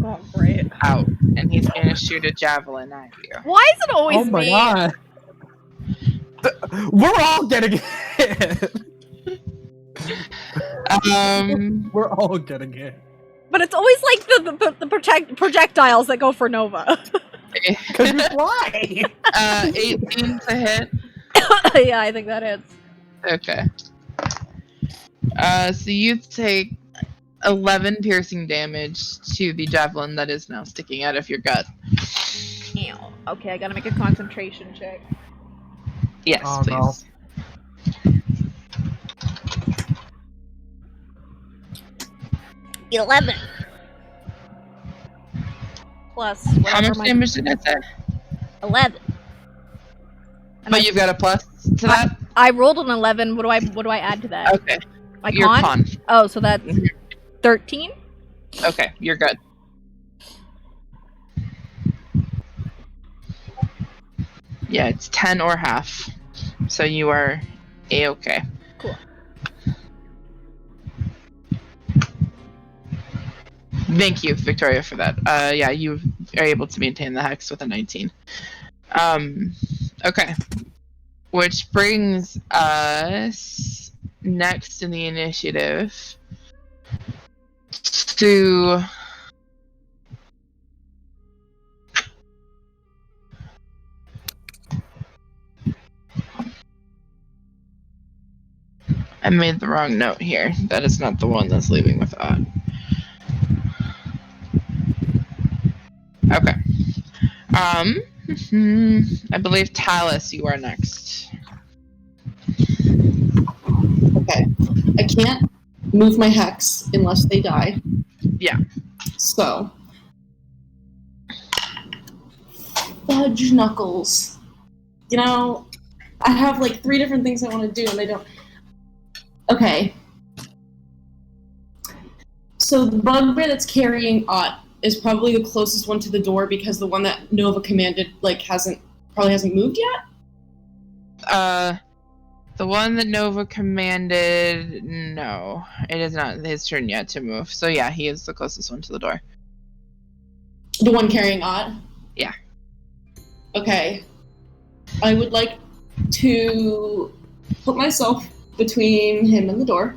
out, and he's going to shoot a javelin at you. Why is it always me? God. We're all getting hit. We're all getting hit. But it's always like the projectiles that go for Nova. Because you fly. 18 to hit. Yeah, I think that is. Okay. So you take 11 piercing damage to the javelin that is now sticking out of your gut. Ew. Okay, I gotta make a concentration check. Yes, Oh, please. No. 11. Plus How much damage did I say? 11. But you've got a plus to that? I rolled an 11. What do I add to that? Okay. My Your con. Oh, so that's 13? Okay, you're good. Yeah, it's 10 or half. So you are A-okay. Cool. Thank you, Victoria, for that. Yeah, you are able to maintain the hex with a 19. Okay. Which brings us next in the initiative to I made the wrong note here. That is not the one that's leaving with odd. Okay. I believe Talus, you are next. Okay. I can't move my hex unless they die. Yeah. So. Fudge knuckles. I have like 3 different things I want to do and I don't. Okay. So the bugbear that's carrying Ott is probably the closest one to the door because the one that Nova commanded probably hasn't moved yet? The one that Nova commanded, no. It is not his turn yet to move. So yeah, he is the closest one to the door. The one carrying Ott? Yeah. Okay. I would like to put myself between him and the door.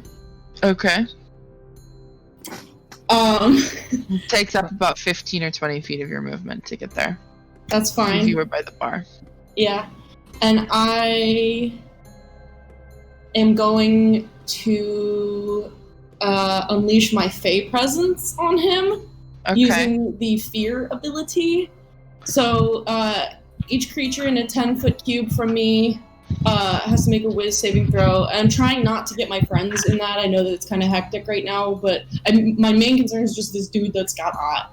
Okay. It takes up about 15 or 20 feet of your movement to get there. That's fine. If you were by the bar. Yeah. And I am going to unleash my Fey presence on him using the fear ability. So each creature in a 10-foot cube from me has to make a Wiz saving throw. And I'm trying not to get my friends in that. I know that it's kind of hectic right now, but my main concern is just this dude that's got Ott.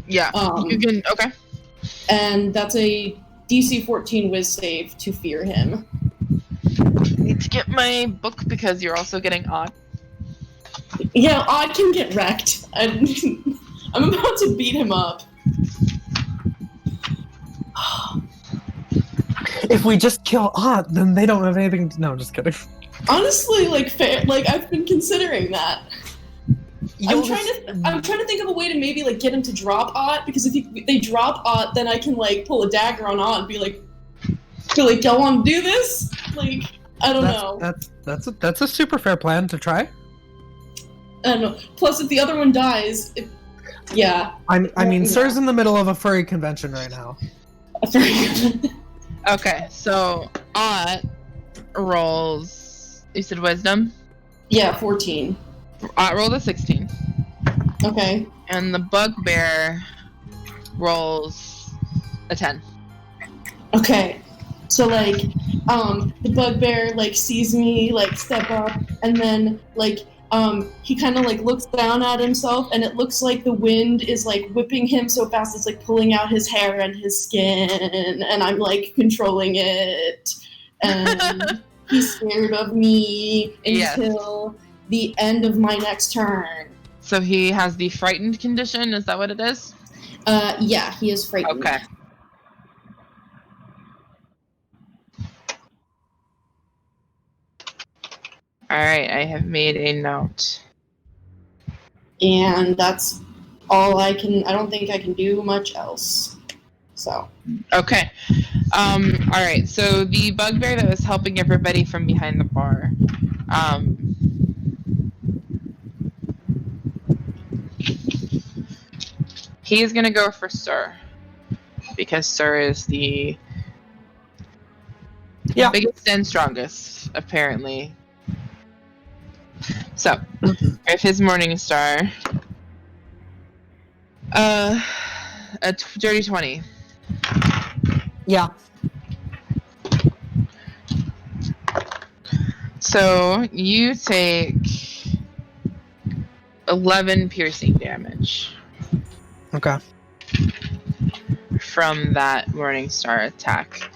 Yeah, you can, okay. And that's a DC 14 Wiz save to fear him. I need to get my book because you're also getting Ott. Yeah, Ott can get wrecked. I'm about to beat him up. If we just kill Ott, then they don't have anything to... No, just kidding. Honestly, I've been considering that. I'm trying to think of a way to maybe like get him to drop Ott, because if they drop Ott, then I can like pull a dagger on Ott and be like, y'all want to do this? Like, I don't know. That's a super fair plan to try. I don't know. Plus, if the other one dies, yeah. I mean, Sir's in the middle of a furry convention right now. Okay, so Ott rolls. You said wisdom? Yeah, 14. Ott rolled a 16. Okay. And the bugbear rolls a 10. Okay. So like, the bugbear like sees me like step up, and then like he kind of like looks down at himself, and it looks like the wind is like whipping him so fast it's like pulling out his hair and his skin, and I'm like controlling it, and he's scared of me until the end of my next turn. So he has the frightened condition, is that what it is? Yeah, he is frightened. Okay. Alright, I have made a note. And that's all I don't think I can do much else. So. Okay. Alright, so the bugbear that was helping everybody from behind the bar, he is gonna go for Sir. Because Sir is the biggest and strongest, apparently. So, if his morning star, a dirty 20. Yeah. So you take 11 piercing damage. Okay. From that morning star attack.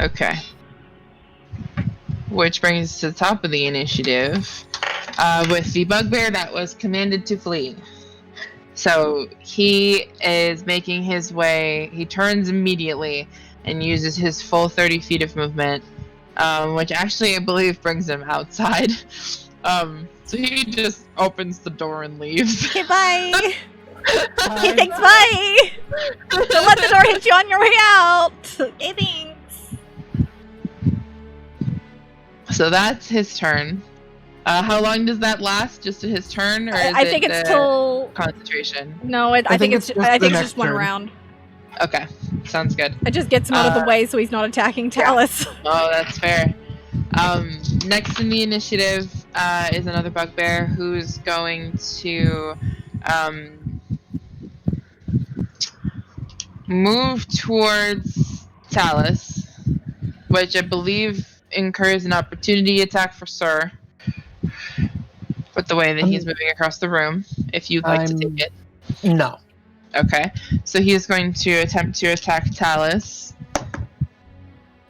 Okay. Which brings us to the top of the initiative, with the bugbear that was commanded to flee. So he is making his way, he turns immediately and uses his full 30 feet of movement, which actually I believe brings him outside. So he just opens the door and leaves. Okay, bye! Okay, thanks, bye! Don't let the door hit you on your way out! Okay, thanks. So that's his turn. How long does that last? Just to his turn, or is I think it's till concentration? No, I think it's just one turn. Round. Okay, sounds good. It just gets him out of the way so he's not attacking Talus. Oh, that's fair. Next in the initiative is another bugbear who's going to move towards Talus, which I believe incurs an opportunity attack for Sir. With the way that he's moving across the room, if you'd like to take it. No. Okay, so he is going to attempt to attack Talus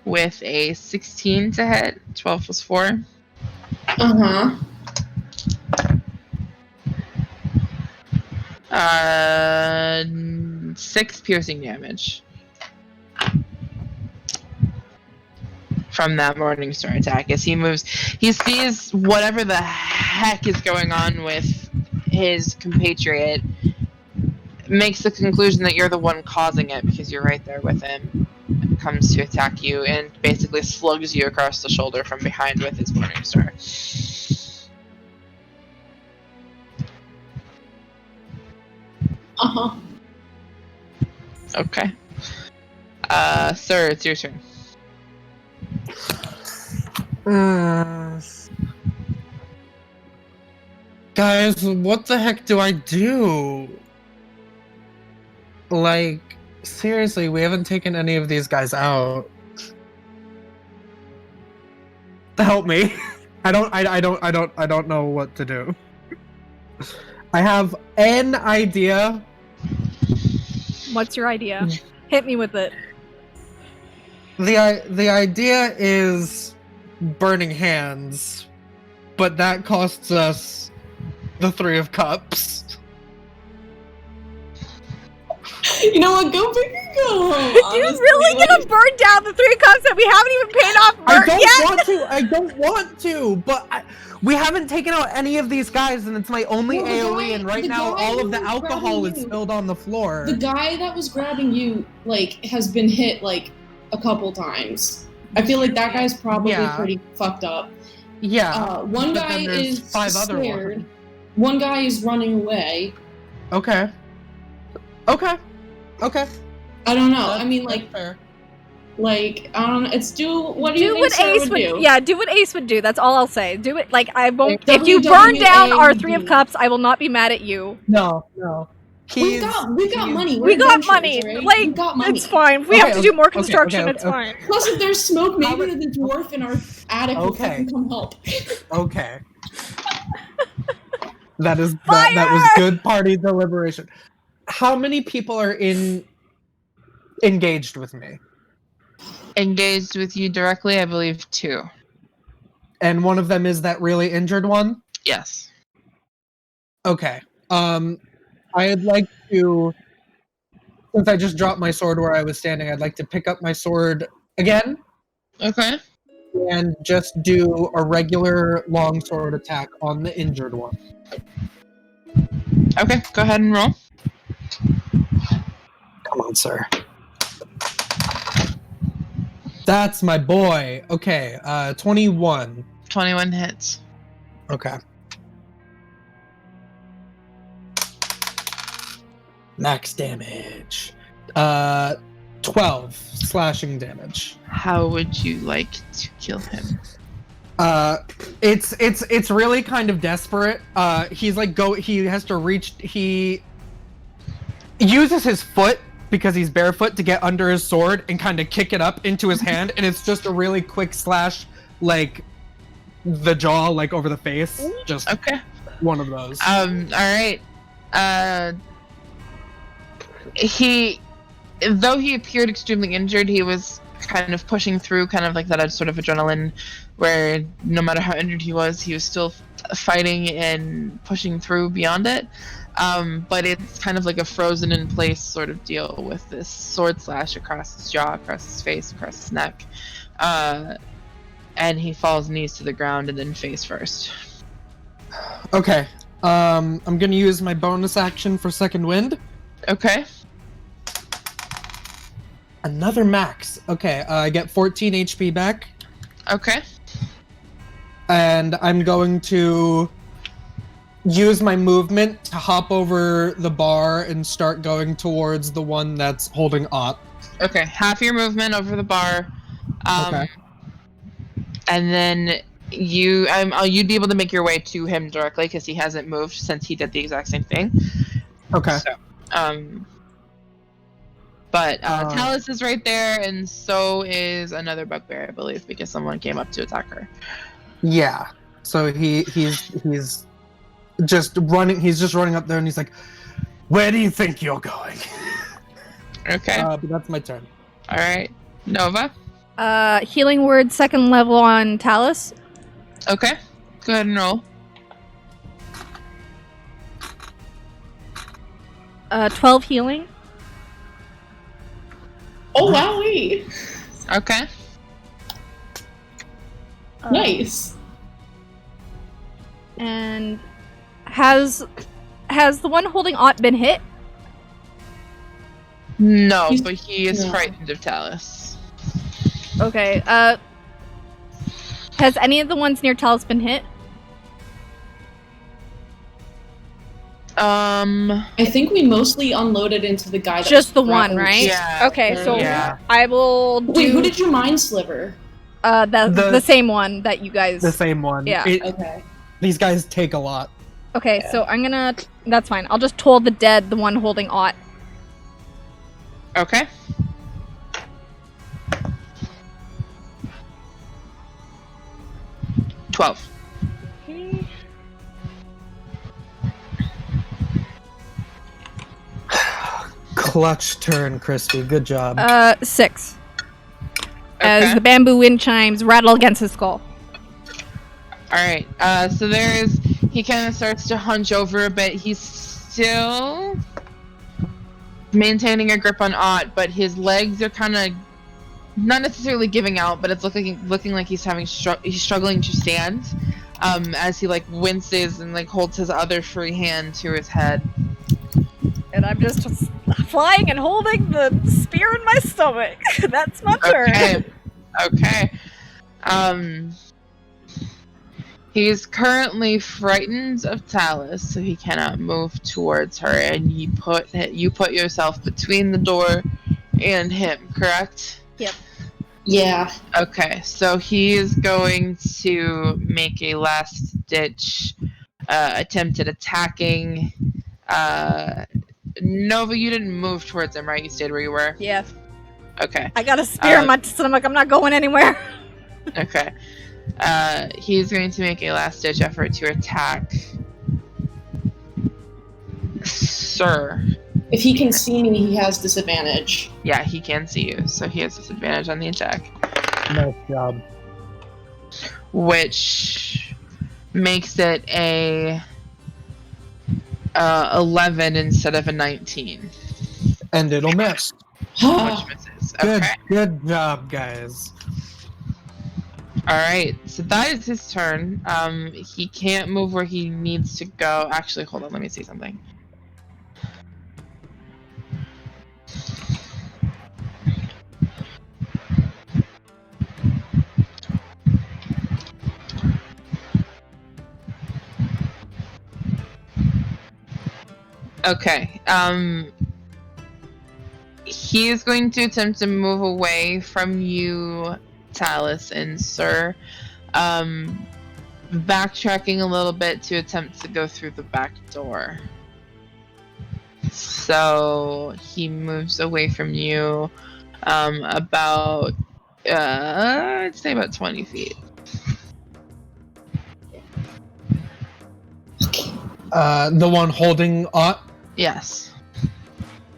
with a 16 to hit, 12 plus 4. Uh-huh. 6 piercing damage from that Morningstar attack as he moves. He sees whatever the heck is going on with his compatriot, makes the conclusion that you're the one causing it because you're right there with him, comes to attack you and basically slugs you across the shoulder from behind with his Morningstar. Uh-huh. Okay. Sir, it's your turn. Guys, what the heck do I do? Like, seriously, we haven't taken any of these guys out. Help me. I don't know what to do. I have an idea. What's your idea? Hit me with it. The idea is burning hands, but that costs us the 3 of Cups. You know what? Go big or go home. really gonna burn down the 3 cups that we haven't even paid off I don't want to, but we haven't taken out any of these guys, and it's my only AoE, and right now all of the alcohol is spilled on the floor. The guy that was grabbing you, like, has been hit, like, a couple times. I feel like that guy's probably pretty fucked up. Yeah. One guy is 5 other scared. ones. One guy is running away. Okay. I don't know. I mean, like, fair. Like, I don't know. It's what do do you what think Ace Sarah would do? Yeah, do what Ace would do. That's all I'll say. Do it. Like, I won't. Like, if you burn down our WWAD. 3 of cups, I will not be mad at you. No. We got money. We got money. Right? Like, we got money. it's fine. If we have to do more construction, it's okay. fine. Plus, if there's smoke, maybe the dwarf in our attic will Okay. fucking come help. Okay. that was good party deliberation. How many people are engaged with me? Engaged with you directly, I believe 2. And one of them is that really injured one? Yes. Okay. I'd like to, since I just dropped my sword where I was standing, I'd like to pick up my sword again. Okay. And just do a regular longsword attack on the injured one. Okay, go ahead and roll. Come on, sir. That's my boy. Okay, 21. 21 hits. Okay. Max damage. 12 slashing damage. How would you like to kill him? It's really kind of desperate. He's like he has to reach, he uses his foot because he's barefoot to get under his sword and kind of kick it up into his hand, and it's just a really quick slash, like the jaw, like over the face. Just okay. One of those. All right. Though he appeared extremely injured, he was kind of pushing through, kind of like that sort of adrenaline, where no matter how injured he was still fighting and pushing through beyond it. But it's kind of like a frozen in place sort of deal with this sword slash across his jaw, across his face, across his neck. And he falls knees to the ground and then face first. Okay. I'm gonna use my bonus action for second wind. Okay. Another max. Okay, I get 14 HP back. Okay. And I'm going to use my movement to hop over the bar and start going towards the one that's holding Ott. Okay, half your movement over the bar. Okay. And then you'd be able to make your way to him directly because he hasn't moved since he did the exact same thing. Okay. So, but Talus is right there, and so is another bugbear, I believe, because someone came up to attack her. Yeah. So he's just running. He's just running up there, and he's like, "Where do you think you're going?" Okay. But that's my turn. All right, Nova. Healing word 2nd level on Talus. Okay. Go ahead and roll. 12 healing. Oh, wowee! Okay. Nice. And has the one holding Ott been hit? No, but he is frightened of Talus. Okay. Has any of the ones near Talus been hit? I think we mostly unloaded into the guy that Just was the one, grappled. right? Yeah. Okay, so Yeah. I will do... Wait, who did you mind Sliver? The same one that you guys... The same one. Yeah. Okay. These guys take a lot. Okay, so I'm gonna... That's fine. I'll just toll the dead, the one holding Ott. Okay. $12. Okay. Clutch turn, Crispy. Good job. 6. As the bamboo wind chimes rattle against his skull. Alright, so he kind of starts to hunch over a bit. He's still maintaining a grip on Ott, but his legs are kind of not necessarily giving out, but it's looking like he's he's struggling to stand. As he like winces and like holds his other free hand to his head. And I'm just flying and holding the spear in my stomach. That's my turn. Okay. He's currently frightened of Talus, so he cannot move towards her, and you put yourself between the door and him, correct? Yep. Yeah. Okay, so he is going to make a last-ditch attempt at attacking. Nova, you didn't move towards him, right? You stayed where you were? Yeah. Okay. I got a spear in my stomach. I'm not going anywhere. Okay. He's going to make a last-ditch effort to attack Sir. If he can see me, he has disadvantage. Yeah, he can see you, so he has disadvantage on the attack. Nice job. Which makes it a 11 instead of a 19. And it'll miss. Which misses. Okay. Good job, guys. Alright, so that is his turn. He can't move where he needs to go. Actually, hold on, let me see something. Okay, he is going to attempt to move away from you, Talus and Sir, backtracking a little bit to attempt to go through the back door. So he moves away from you about, I'd say about 20 feet. The one holding Ott? Yes.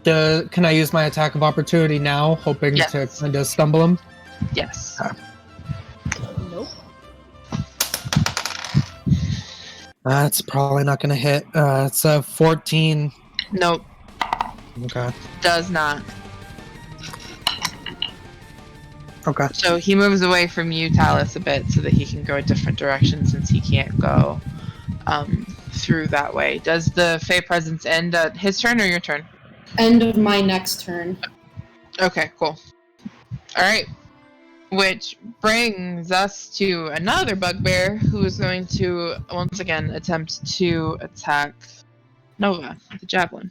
Can I use my attack of opportunity now, hoping Yes. to kind of stumble him? Yes. Nope. That's probably not going to hit. It's a 14. Nope. Okay. Does not. Okay. So he moves away from you, Talus, a bit so that he can go a different direction since he can't go through that way. Does the Fey presence end at his turn or your turn? End of my next turn. Okay, cool. Alright. Which brings us to another bugbear who is going to once again attempt to attack Nova with a javelin.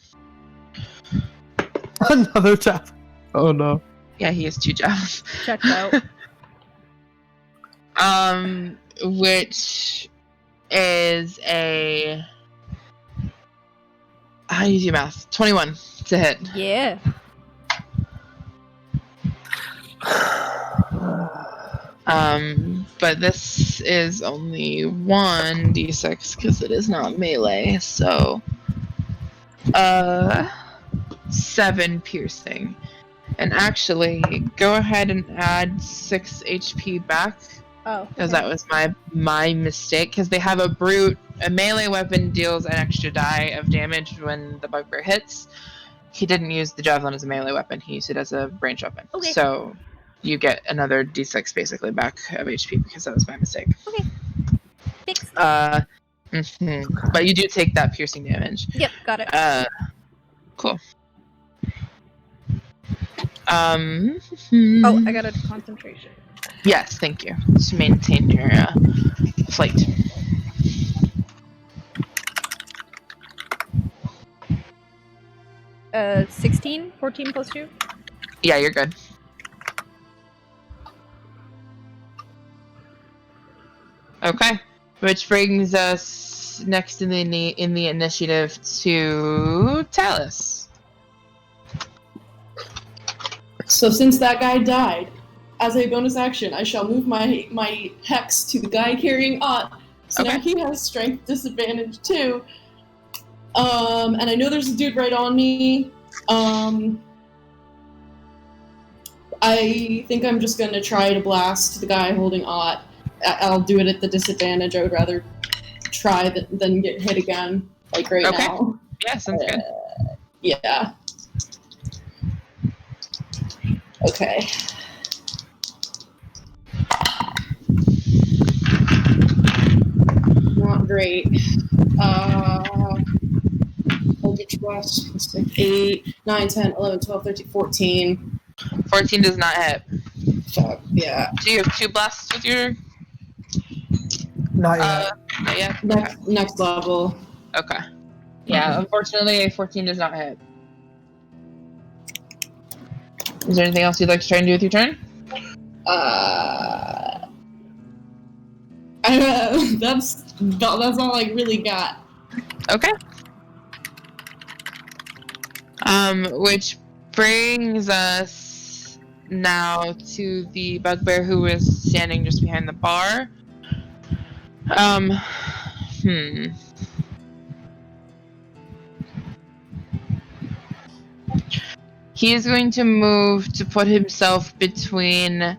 Another tap. Oh no. Yeah, he has 2 javelins. Checked out. Which is a... How do you do math? 21 to hit. Yeah. But this is only 1d6 because it is not melee, so 7 piercing. And actually, go ahead and add 6 HP back. Oh. Because that was my mistake. Because they have a melee weapon deals an extra die of damage when the bugbear hits. He didn't use the javelin as a melee weapon. He used it as a ranged weapon. Okay. So you get another d6 basically back of HP because that was my mistake. Okay. Thanks. But you do take that piercing damage. Yep, got it. Cool. Oh, I got a concentration. Yes, thank you. To maintain your flight. Uh, 16? 14 plus 2? Yeah, you're good. Okay, which brings us next in the initiative to Talus. So since that guy died, as a bonus action, I shall move my hex to the guy carrying Ott. So now he has strength disadvantage too. And I know there's a dude right on me. I think I'm just gonna try to blast the guy holding Ott. I'll do it at the disadvantage. I would rather try than get hit again, like right now. Yeah, sounds good. Yeah. Okay. Not great. Eldritch Blast, 8, 9, 10, 11, 12, 13, 14. 14 does not hit. Fuck, yeah. Do you have 2 blasts with your... Not yet. Not yet? Next level. Okay. Yeah, unfortunately, a 14 does not hit. Is there anything else you'd like to try and do with your turn? That's all I really got. Okay. Which brings us now to the bugbear who is standing just behind the bar. He is going to move to put himself between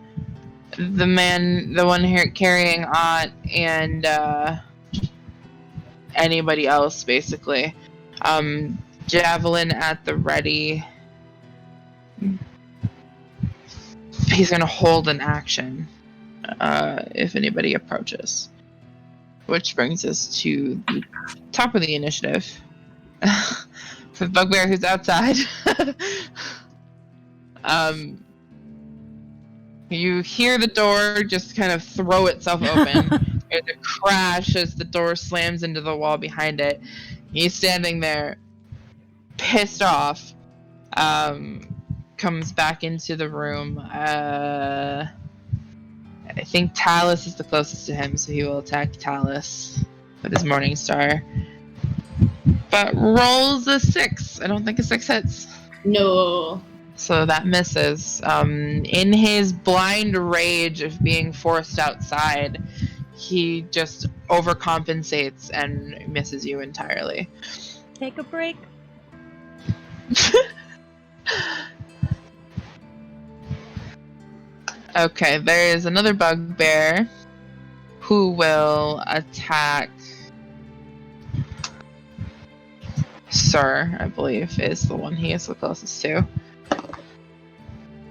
the one here carrying Ott, and anybody else, basically. Javelin at the ready. He's going to hold an action if anybody approaches. Which brings us to the top of the initiative. For the bugbear who's outside. You hear the door just kind of throw itself open. There's a crash as the door slams into the wall behind it. He's standing there, pissed off. Comes back into the room. I think Talus is the closest to him, so he will attack Talus with his Morning Star. But rolls a 6. I don't think a 6 hits. No. So that misses. In his blind rage of being forced outside, he just overcompensates and misses you entirely. Take a break. Okay, there is another bugbear who will attack Sir, I believe, is the one he is the closest to.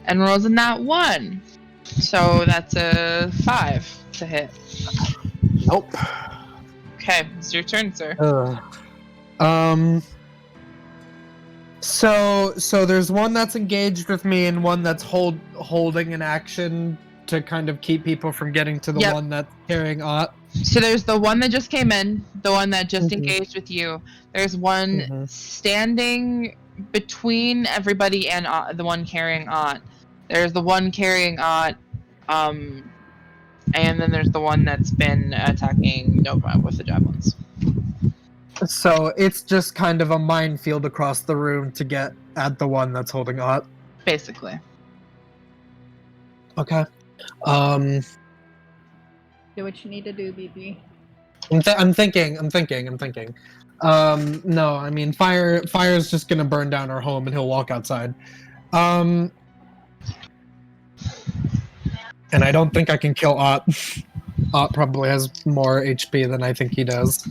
And rolls a nat 1. So that's a 5 to hit. Nope. Okay, it's your turn, sir. So there's one that's engaged with me and one that's holding an action to kind of keep people from getting to the one that's carrying Ott. So there's the one that just came in, the one that just engaged with you. There's one standing between everybody and the one carrying Ott. There's the one carrying Ott, and then there's the one that's been attacking Nova with the javelins. So it's just kind of a minefield across the room to get at the one that's holding Ott. Basically. Okay. Do what you need to do, BB. I'm thinking. No, I mean, fire's just gonna burn down our home and he'll walk outside. And I don't think I can kill Ott. Ott probably has more HP than I think he does.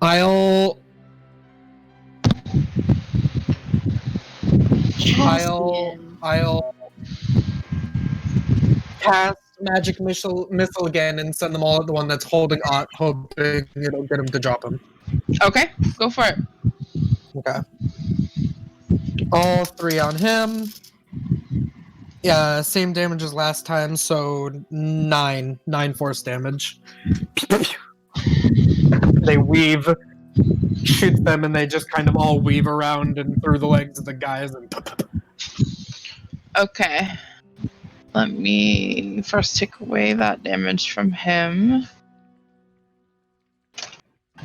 I'll cast magic missile again and send them all at the one that's holding Ott, hoping it'll get him to drop him. Okay, go for it. Okay. All 3 on him. Yeah, same damage as last time, so 9 force damage. They weave, shoot them, and they just kind of all weave around and through the legs of the guys. And Okay. Let me first take away that damage from him.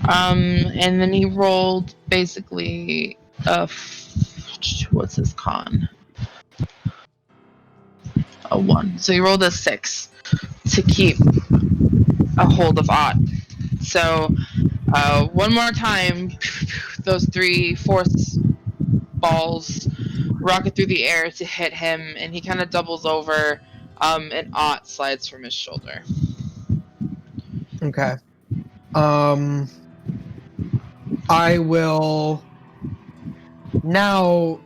And then he rolled basically what's his con? A 1. So he rolled a 6 to keep a hold of Ott. So one more time, those 3 force balls rocket through the air to hit him, and he kind of doubles over, and Ott slides from his shoulder. Okay. I will now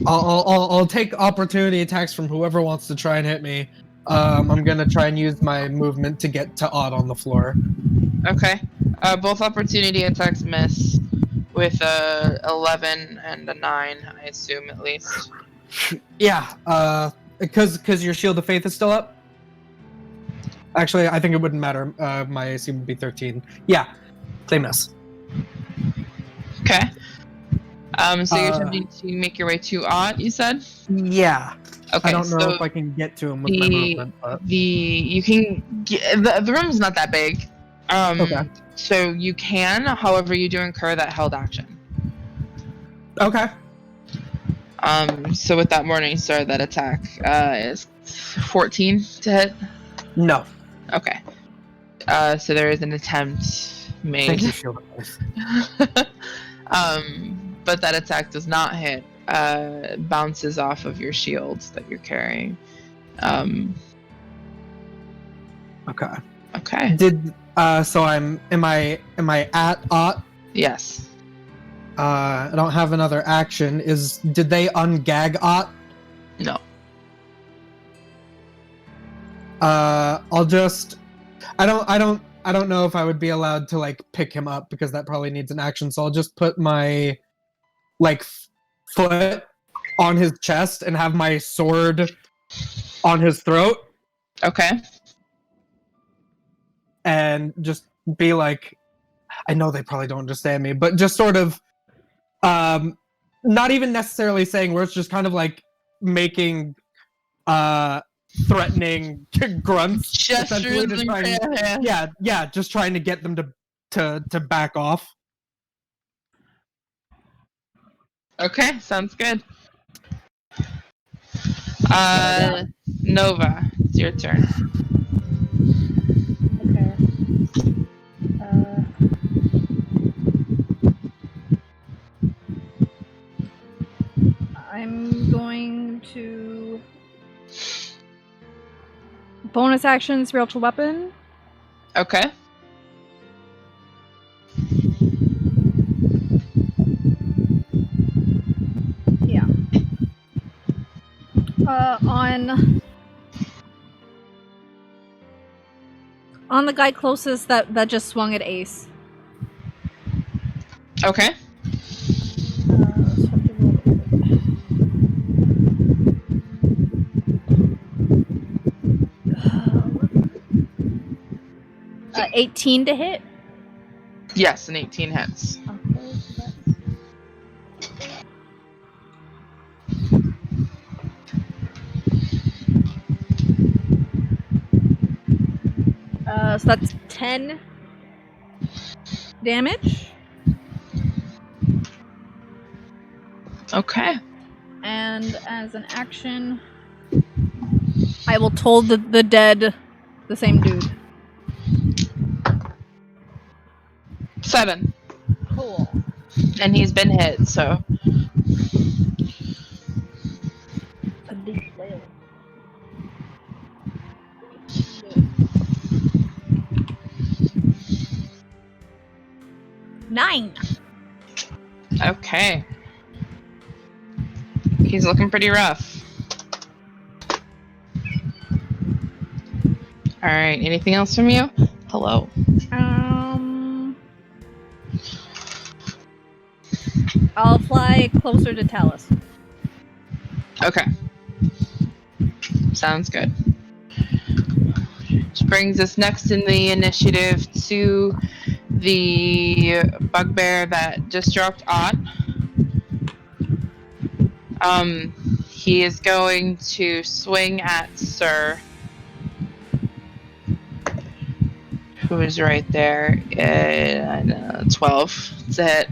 I'll take opportunity attacks from whoever wants to try and hit me. I'm gonna try and use my movement to get to Odd on the floor. Okay. Both opportunity attacks miss with a 11 and a 9, I assume at least. Yeah. Because your Shield of Faith is still up. Actually, I think it wouldn't matter. My AC would be 13. Yeah, they miss. Okay. So you're attempting to make your way to Odd, you said? Yeah. Okay. I don't know if I can get to him with my movement, but you can get, the room's not that big. Okay. So you can, however, you do incur that held action. Okay. So with that Morning Star, that attack is 14 to hit. No. Okay. So there is an attempt made. Thank you, Shield of Faith. But that attack does not hit. Bounces off of your shields that you're carrying. Okay. Okay. So am I at Ot? Yes. I don't have another action. Did they ungag Ot? No. I'll just I don't know if I would be allowed to like pick him up because that probably needs an action, so I'll just put my like foot on his chest and have my sword on his throat Okay. and just be like, I know they probably don't understand me, but just sort of not even necessarily saying words, just kind of like making threatening grunts, Gestures just and trying, yeah, just trying to get them to back off. Okay, sounds good. Nova, it's your turn. I'm going to bonus action spiritual weapon. Okay. Yeah. On the guy closest that just swung at Ace. Okay. Let's have to roll it. 18 to hit. Yes, an 18 hits. So that's 10 damage. Okay. And as an action, I will toll the dead, the same dude. 7. Cool. And he's been hit, so. A deep flail. 9. Okay. He's looking pretty rough. Alright, anything else from you? Hello. I'll fly closer to Talus. Okay. Sounds good. Which brings us next in the initiative to the bugbear that just dropped on. He is going to swing at Sir, who is right there. 12 to hit.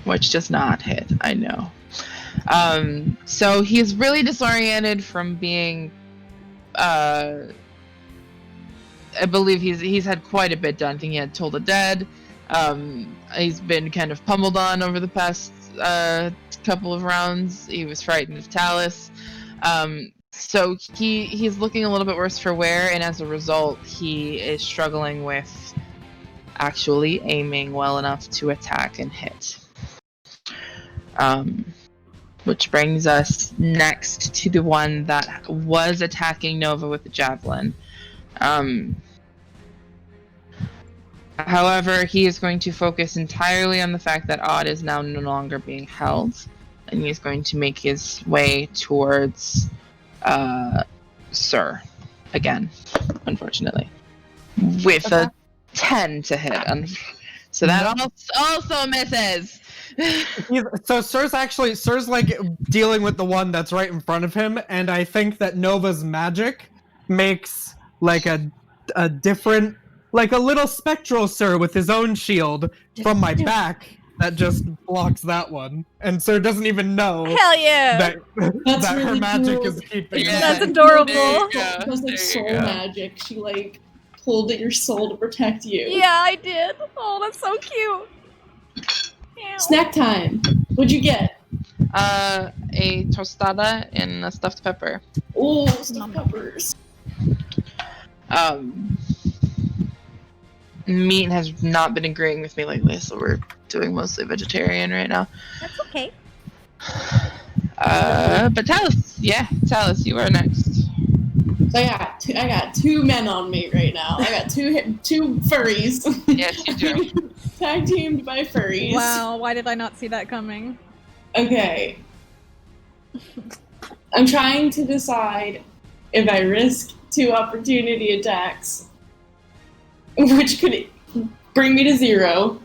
Which does not hit, I know. So he's really disoriented from being, I believe he's had quite a bit done. I think he had Toll the Dead. He's been kind of pummeled on over the past couple of rounds. He was frightened of Talus. So he's looking a little bit worse for wear, and as a result, he is struggling with actually aiming well enough to attack and hit. Which brings us next to the one that was attacking Nova with the javelin. However, he is going to focus entirely on the fact that Odd is now no longer being held, and he's going to make his way towards Sir again, unfortunately, with a 10 to hit. So that also misses. So Sir's like dealing with the one that's right in front of him, and I think that Nova's magic makes like a different, like a little spectral Sir with his own shield from my back that just blocks that one, and Sir doesn't even know. Hell yeah! that Really her magic cool. is keeping. Yeah. That's adorable. It was like soul magic. She like pulled at your soul to protect you. Yeah, I did. Oh, that's so cute. Ew. Snack time. What'd you get? A tostada and a stuffed pepper. Oh, stuffed peppers. Meat has not been agreeing with me lately, so we're doing mostly vegetarian right now. That's okay. But Talus, you are next. So I got two men on me right now. I got two furries. Yes, you do. Tag teamed by furries. Wow, why did I not see that coming? Okay. I'm trying to decide if I risk 2 opportunity attacks, which could bring me to 0,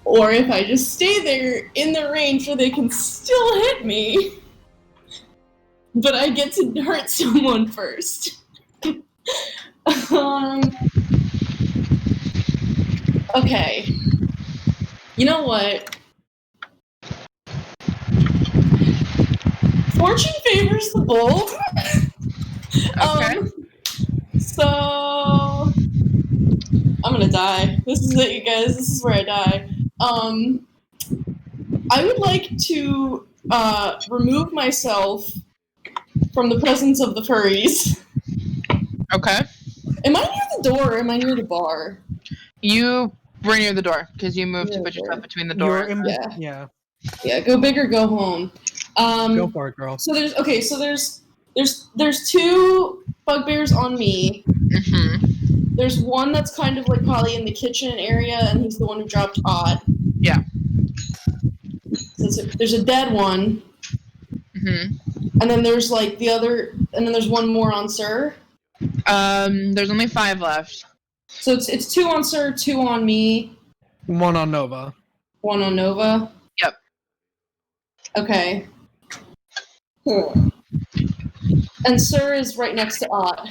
or if I just stay there in the range where they can still hit me, but I get to hurt someone first. Okay. You know what? Fortune favors the bold. Okay. So I'm gonna die. This is it, you guys. This is where I die. I would like to remove myself from the presence of the furries. Okay. Am I near the door or am I near the bar? You were near the door because you moved to put yourself between the door. Yeah, go big or go home. Go for it, girl. So there's 2 bugbears on me. Mm-hmm. There's one that's kind of like probably in the kitchen area, and he's the one who dropped Odd. Yeah. So there's a dead one. Mm-hmm. And then there's like and then there's one more on Sir. There's only 5 left. So it's 2 on Sir, 2 on me. 1 on Nova. 1 on Nova. Yep. Okay. And Sir is right next to Odd.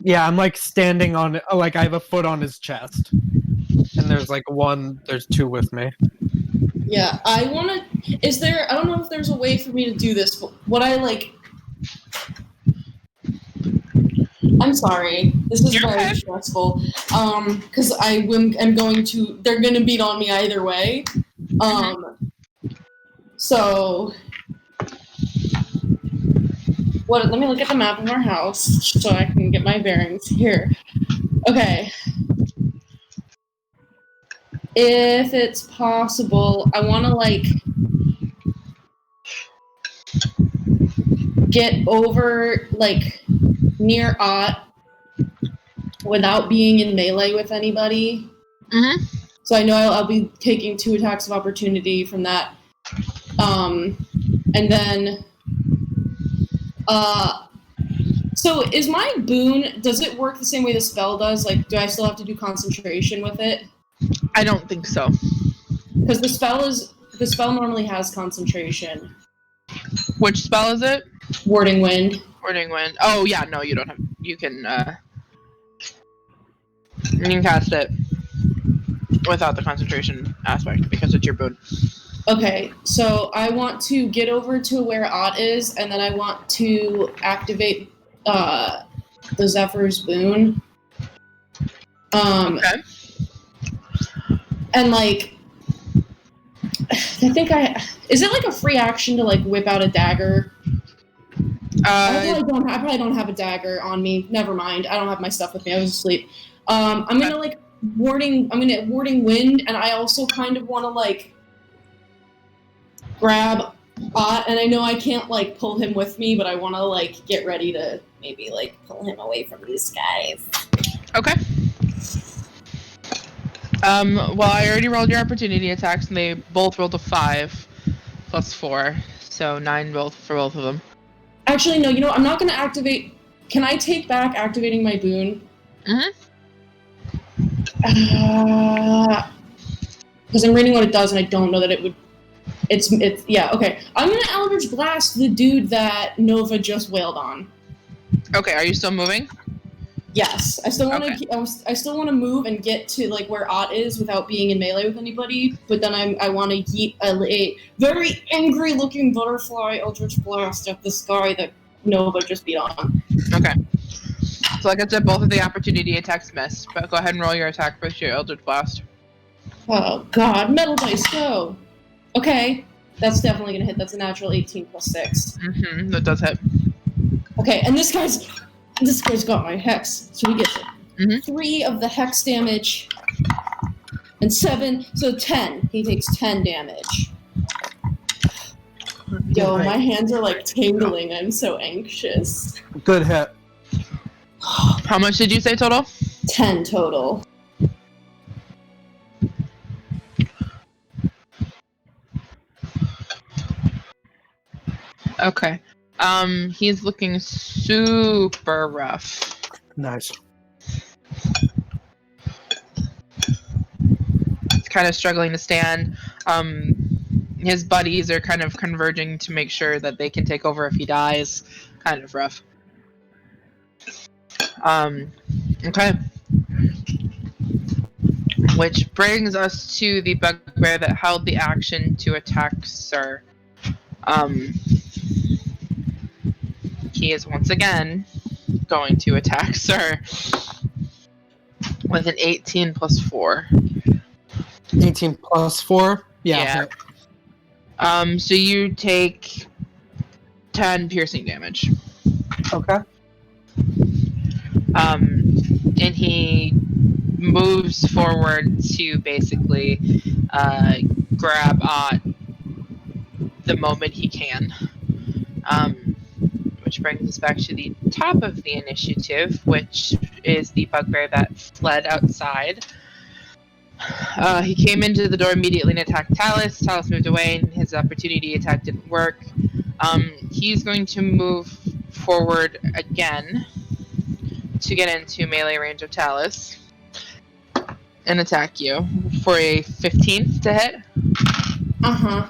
Yeah, I'm like standing on it. Like I have a foot on his chest, and there's 2 with me. Yeah, I don't know if there's a way for me to do this, but I'm sorry. This is very stressful. Because they're gonna beat on me either way. So let me look at the map of our house so I can get my bearings here. Okay. If it's possible, I want to get over near Ott without being in melee with anybody. Mm-hmm. So I know I'll be taking 2 attacks of opportunity from that. And then so is my boon, does it work the same way the spell does? Do I still have to do concentration with it? I don't think so. Because the spell normally has concentration. Which spell is it? Warding Wind. Warding Wind. Oh yeah, no, you don't have. You can cast it without the concentration aspect because it's your boon. Okay, so I want to get over to where Ott is, and then I want to activate the Zephyr's boon. Okay. And I think is it a free action to whip out a dagger? I probably don't have a dagger on me. Never mind. I don't have my stuff with me. I was asleep. I'm gonna warding Wind, and I also kind of want to grab and I know I can't like pull him with me, but I want to like get ready to maybe like pull him away from these guys. Okay. Well, I already rolled your opportunity attacks, and they both rolled a 5 plus 4, so 9 both for both of them. Actually, no. You know, I'm not going to activate. Can I take back activating my boon? Mm-hmm. Because I'm reading what it does, and I don't know that it would. It's yeah. Okay, I'm gonna Eldritch Blast the dude that Nova just wailed on. Okay, are you still moving? Yes, I still want to. Okay. I still want to move and get to like where Ott is without being in melee with anybody. But then I want to yeet a very angry-looking butterfly Eldritch Blast at this guy that Nova just beat on. Okay. So like I said, both of the opportunity attacks missed, but go ahead and roll your attack with your Eldritch Blast. Oh God, metal dice, go! Okay, that's definitely gonna hit. That's a natural 18 plus 6. Mm-hmm, that does hit. Okay, and this guy's got my hex, so he gets 3 of the hex damage, and 7, so 10. He takes 10 damage. Yo, my hands are like tingling. I'm so anxious. Good hit. How much did you say total? 10 total. Okay. He's looking super rough. Nice. He's kind of struggling to stand. His buddies are kind of converging to make sure that they can take over if he dies. Kind of rough. Okay. Which brings us to the bugbear that held the action to attack Sir. He is once again going to attack Sir with an 18 plus 4. 18 plus 4? Yeah. So you take 10 piercing damage. Okay. And he moves forward to basically grab Ott the moment he can. Which brings us back to the top of the initiative, which is the bugbear that fled outside. He came into the door immediately and attacked Talus. Talus moved away and his opportunity attack didn't work. He's going to move forward again to get into melee range of Talus and attack you for a 15 to hit. Uh-huh.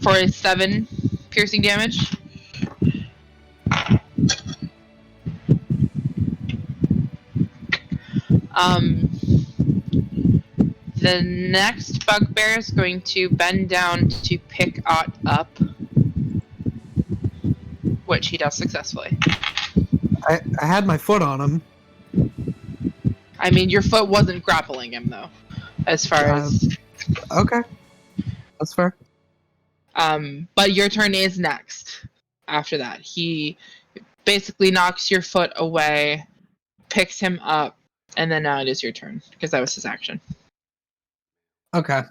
For a 7 piercing damage. The next bugbear is going to bend down to pick Ott up, which he does successfully. I had my foot on him. I mean, your foot wasn't grappling him, though, as far as... Okay. That's fair. But your turn is next after that. He basically knocks your foot away, picks him up, and then now it is your turn, because that was his action. Okay.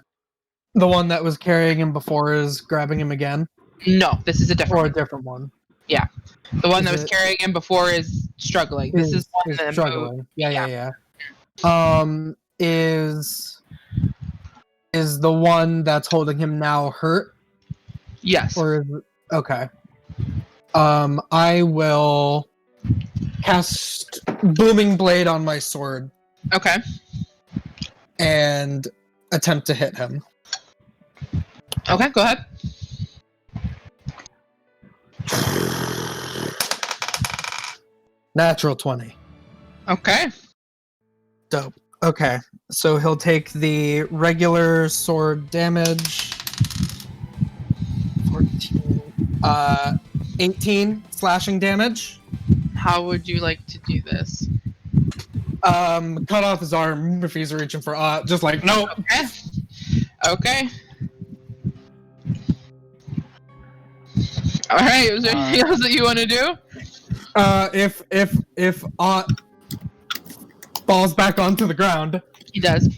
The one that was carrying him before is grabbing him again? No, this is a different Or a one. different one? Yeah. The one Is that was it- carrying him before is struggling. This is one that struggling. moved. Yeah. Is the one that's holding him now hurt? Yes. Or is it... Okay. I will cast Booming Blade on my sword Okay. and attempt to hit him. Okay, go ahead. Natural 20. Okay. Dope. Okay, so he'll take the regular sword damage. 14. 18 slashing damage. How would you like to do this? Cut off his arm if he's reaching for just like nope. Okay. Okay. All right. Is there anything else that you want to do? If falls back onto the ground. He does.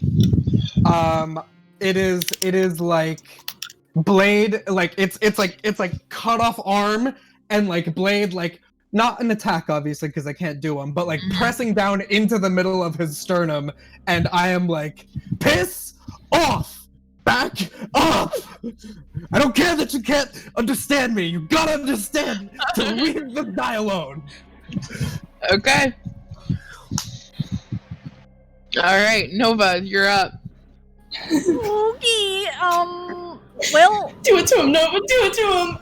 It is like blade, like it's like cut off arm and like blade, like not an attack obviously because I can't do them, but like pressing down into the middle of his sternum, and I am like, piss off, back off. I don't care that you can't understand me. You gotta understand to leave the guy alone. Okay. All right, Nova, you're up. Okay. Well. Do it to him, Nova. Do it to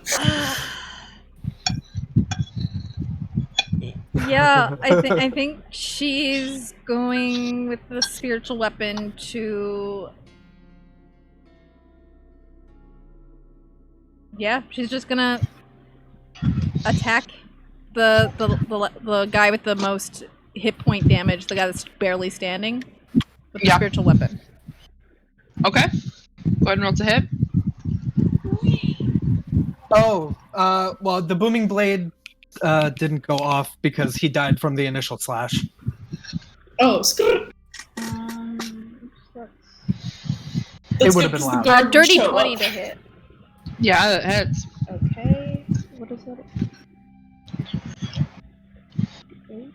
him. Yeah, I think she's going with the spiritual weapon to. Yeah, she's just gonna attack the guy with the most hit point damage, the guy that's barely standing, with the spiritual weapon. Okay. Go ahead and roll to hit. Oh, well, the booming blade didn't go off because he died from the initial slash. Oh, Scott. It would have been loud. A dirty 20 to hit. Yeah, that hits. Okay. What is that? 8.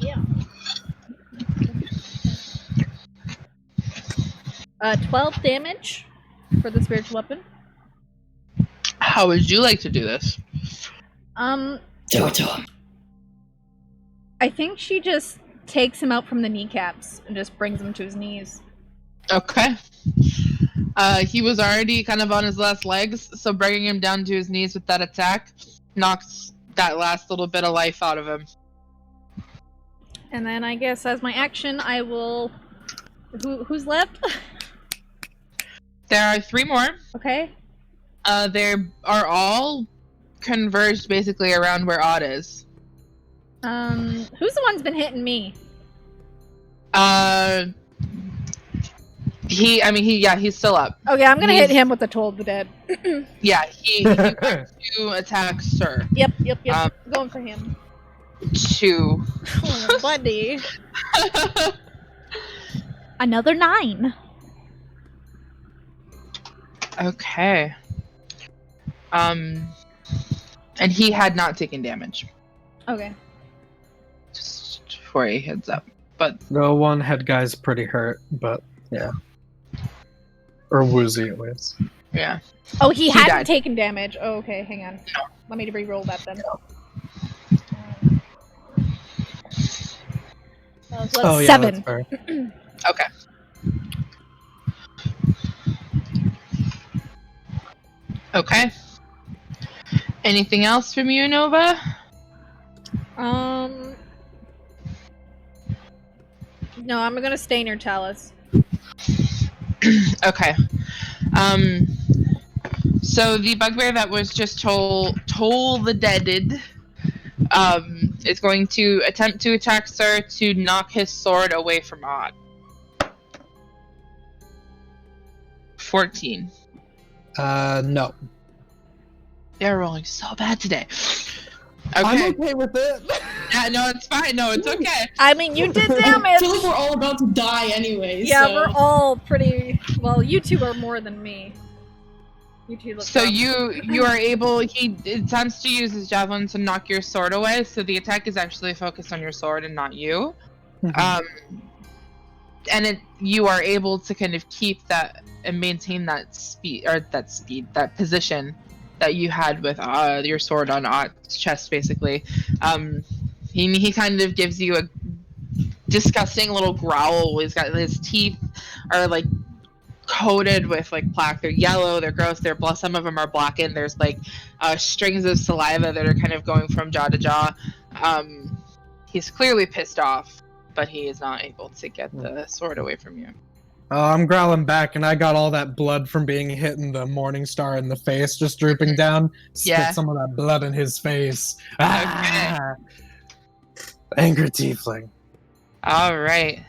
Yeah. 12 damage for the spiritual weapon. How would you like to do this? Do it to him. I think she just takes him out from the kneecaps and just brings him to his knees. Okay. He was already kind of on his last legs, so bringing him down to his knees with that attack knocks that last little bit of life out of him. And then I guess as my action, I will... Who's left? There are 3 more. Okay. They are all converged basically around where Odd is. Who's the one's been hitting me? He's still up. Okay, I'm gonna hit him with the Toll of the Dead. Yeah, he got to attack Sir. Yep. Going for him. 2. Oh, buddy. Another 9. Okay. And he had not taken damage. Okay. Just for a heads up. But The one head guy's pretty hurt, but yeah. Or woozy at least. yeah. Oh, he hadn't died. taken damage. Oh, okay, hang on. Let me re-roll that then. So that's 7. That's fair. Okay. Okay. Anything else from you, Nova? No, I'm gonna stay near Talus. Okay. So the bugbear that was just Toll the Deaded, is going to attempt to attack Sir to knock his sword away from Odd. 14. No. They're rolling so bad today. Okay. I'm okay with it. Yeah, no, it's fine. No, it's okay. I mean, you did I damage! feel like we're all about to die anyway. Yeah, so. we're all pretty... Well, you two are more than me. You two look So dumb. you are able. He attempts to use his javelin to knock your sword away. So the attack is actually focused on your sword and not you. And you are able to kind of keep that and maintain that that position that you had with your sword on Ott's chest, basically. He kind of gives you a disgusting little growl. He's got his teeth are like coated with like plaque. They're yellow. They're gross. Some of them are blackened. There's like strings of saliva that are kind of going from jaw to jaw. He's clearly pissed off, but he is not able to get the sword away from you. I'm growling back, and I got all that blood from being hit in the Morning Star in the face just drooping down. Yeah. Spit some of that blood in his face. Ah! Angry tiefling. All right.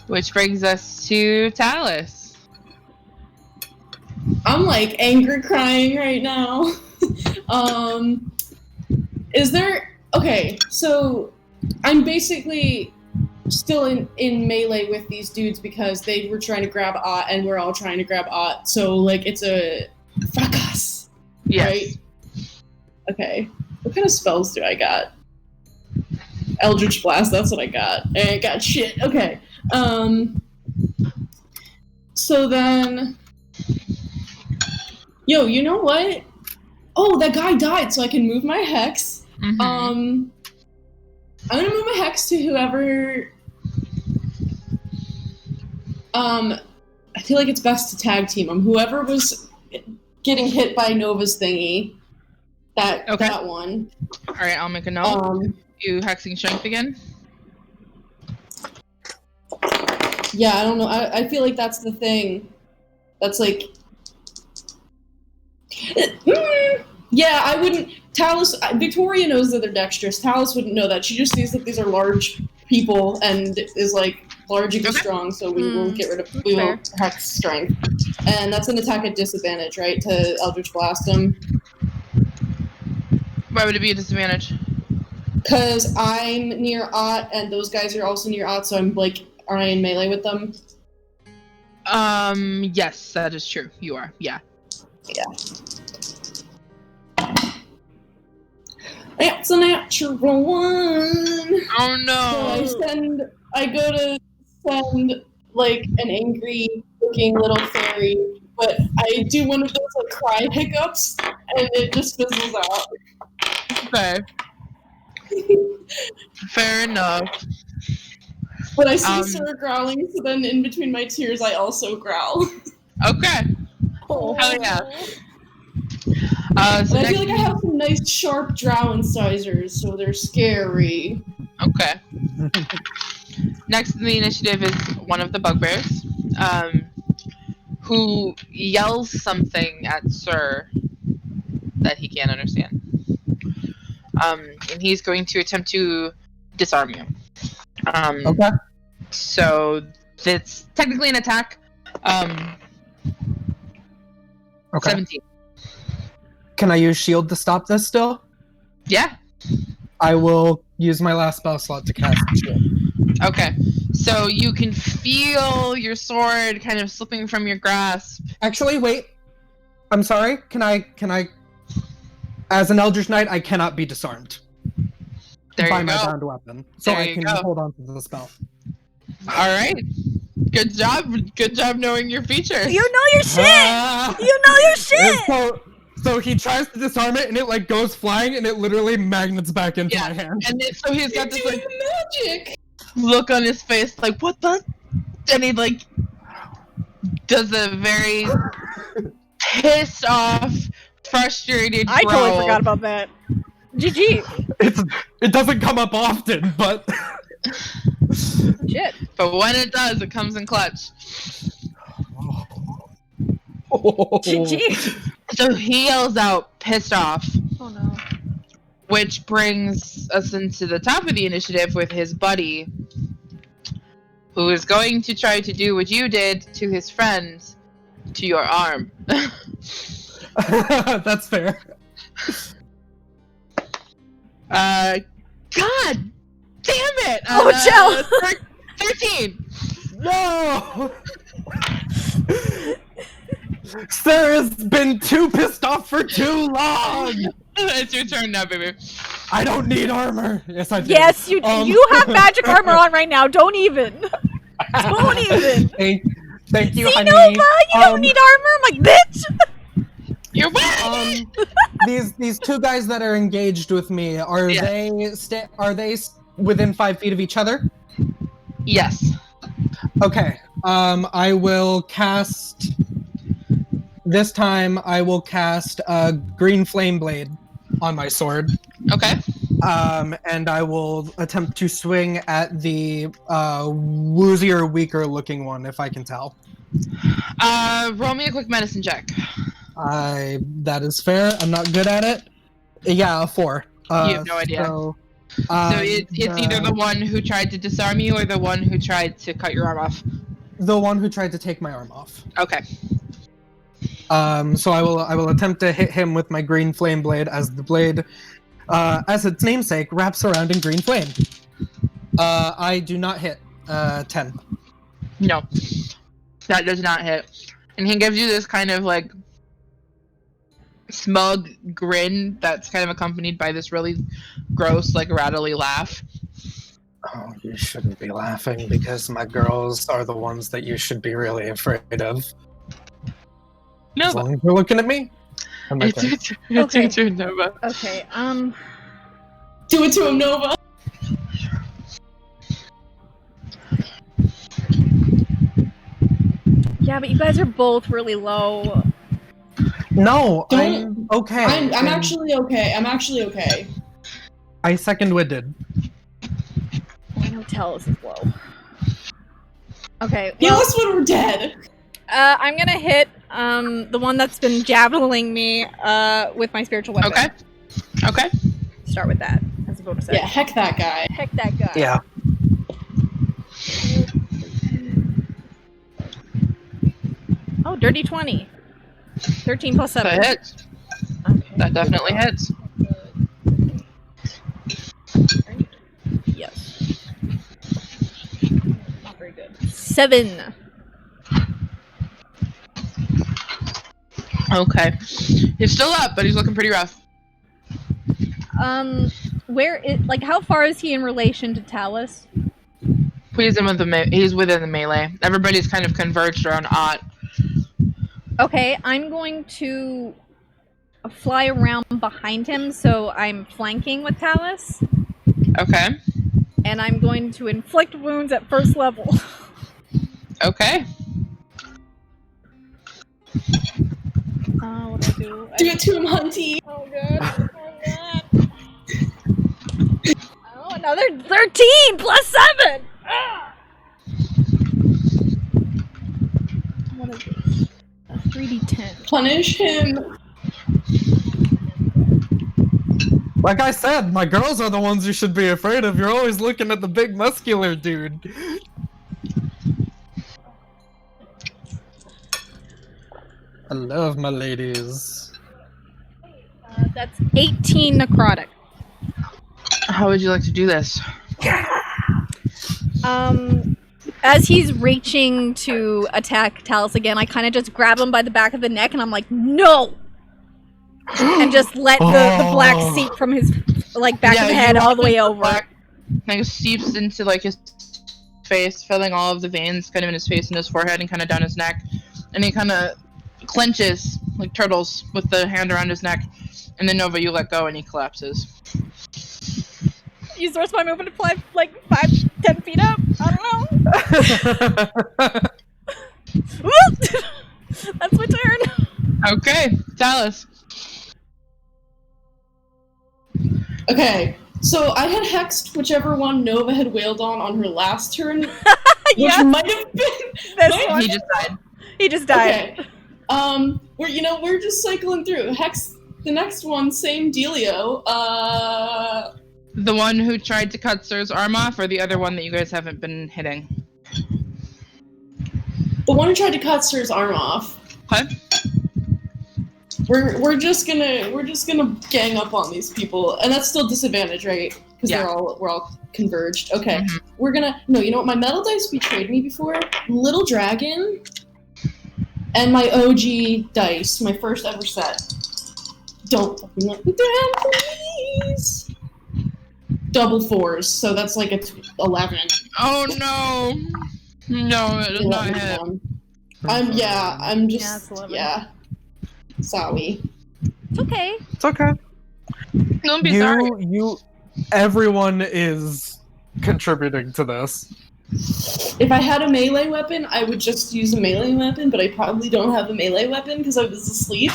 Which brings us to Talus. I'm like angry crying right now. Is there... Okay, so I'm basically still in melee with these dudes because they were trying to grab Ott and we're all trying to grab Ott. So, like, it's a fracas. Yes. Right? Okay. What kind of spells do I got? Eldritch Blast, that's what I got. I ain't got shit. Okay. So then... Yo, you know what? Oh, that guy died, so I can move my Hex. Mhm. I'm gonna move my Hex to whoever... I feel like it's best to tag team them. Whoever was getting hit by Nova's thingy. That one. Alright, I'll make a note. You hexing strength again? Yeah, I don't know. I feel like that's the thing. That's like... Yeah, I wouldn't... Talus... Victoria knows that they're dexterous. Talus wouldn't know that. She just sees that these are large people and is like large and strong, so we will get rid of... We will hex strength. And that's an attack at disadvantage, right? To Eldritch Blast him. Why would it be a disadvantage? Because I'm near Ott, and those guys are also near Ott, so I'm like, are I in melee with them? Yes, that is true. You are, yeah. Yeah. It's a natural one! Oh no! So I go to send, like, an angry-looking little fairy, but I do one of those, like, cry hiccups, and it just fizzles out. Okay. Fair enough. But I see Sir growling, so then in between my tears, I also growl. Okay. Oh. Hell yeah. So and I feel like I have some nice sharp drow incisors, so they're scary. Okay. Next in the initiative is one of the bugbears, who yells something at Sir that he can't understand. And he's going to attempt to disarm you. Okay. So that's technically an attack. Okay. 17. Can I use shield to stop this still? Yeah. I will use my last spell slot to cast shield. Okay. So you can feel your sword kind of slipping from your grasp. Actually, wait. I'm sorry. Can I... As an Eldritch Knight, I cannot be disarmed. There by you my go. bound weapon. So There I you can go. hold on to the spell. Alright. Good job. Good job knowing your features. You know your shit! Ah! You know your shit! So he tries to disarm it, and it like goes flying, and it literally magnets back into my hand. And so he's got this like magic! look on his face, like, what the? And he like does a very pissed off, frustrated I growl. totally forgot about that. GG. It doesn't come up often, but Shit. But when it does, it comes in clutch. GG. So he yells out, pissed off. Oh no. Which brings us into the top of the initiative with his buddy, who is going to try to do what you did to his friend, to your arm. That's fair. God damn it! Oh, Joe! 13! No! Sir has been too pissed off for too long! It's your turn now, baby. I don't need armor! Yes, I do. Yes, you have magic armor on right now. Don't even. Don't even. Thank you, See, honey. Nova, you don't need armor. I'm like, bitch! You're wearing it! These two guys that are engaged with me, are they within 5 feet of each other? Yes. Okay. I will cast. This time, I will cast a green flame blade on my sword. Okay. And I will attempt to swing at the woozier, weaker looking one, if I can tell. Roll me a quick medicine check. That is fair. I'm not good at it. Yeah, a 4. You have no idea. So it's either the one who tried to disarm you or the one who tried to cut your arm off. The one who tried to take my arm off. Okay. So I will attempt to hit him with my green flame blade as the blade, as its namesake, wraps around in green flame. I do not hit. 10. No, that does not hit. And he gives you this kind of like smug grin that's kind of accompanied by this really gross, like rattly laugh. Oh, you shouldn't be laughing because my girls are the ones that you should be really afraid of. No, As long as you're looking at me. it's your turn, Nova. Okay, Do it to him, Nova. yeah, but you guys are both really low. No, I'm okay. I'm actually okay. I'm actually okay. I second-winded. I know Talos is low. Okay, Heal well, us when we're dead. I'm gonna hit the one that's been javeling me with my spiritual weapon. Okay. Start with that as a bonus Yeah, action. heck that guy. Heck that guy. Yeah. Oh, dirty 20. 13 plus 7. That hits. Okay. That definitely hits. Yes. Not very good. 7. Okay. He's still up, but he's looking pretty rough. How far is he in relation to Talos? He's within the melee. Everybody's kind of converged around Ott. Okay, I'm going to fly around behind him, so I'm flanking with Talos. Okay. And I'm going to inflict wounds at first level. Okay. What do I do? Do it to him, Hunty. Oh god. Oh, another 13 plus 7! Ah! What is this? A 3d10. Punish him. Like I said, my girls are the ones you should be afraid of. You're always looking at the big muscular dude. I love my ladies. That's 18 necrotic. How would you like to do this? As he's reaching to attack Talos again, I kind of just grab him by the back of the neck and I'm like, no! And just let the black seep from his back of the head all the way over. Black kind of seeps into his face, filling all of the veins kind of in his face and his forehead and kind of down his neck. And he kind of clenches like turtles with the hand around his neck. And then Nova, you let go and he collapses. Use the rest of my movement to fly 5-10 feet up? I don't know. That's my turn. Okay, Talos. Okay, so I had hexed whichever one Nova had wailed on her last turn, which Yes. might have been This one. He just died. He just died. Okay. We're just cycling through. Hex the next one, same dealio. The one who tried to cut Sir's arm off, or the other one that you guys haven't been hitting? The one who tried to cut Sir's arm off. Okay. We're just gonna gang up on these people, and that's still disadvantage, right? Because Yeah. we're all converged. Okay, Mhm. we're gonna you know what? My metal dice betrayed me before. Little Dragon, and my OG dice, my first ever set. Don't fucking let me down, please. Double 4s, so that's like 11. Oh no! No, it does not hit. I'm Yeah, just it's 11. yeah. Sorry. It's okay. It's okay. Don't be sorry. Everyone is contributing to this. If I had a melee weapon, I would just use a melee weapon, but I probably don't have a melee weapon because I was asleep.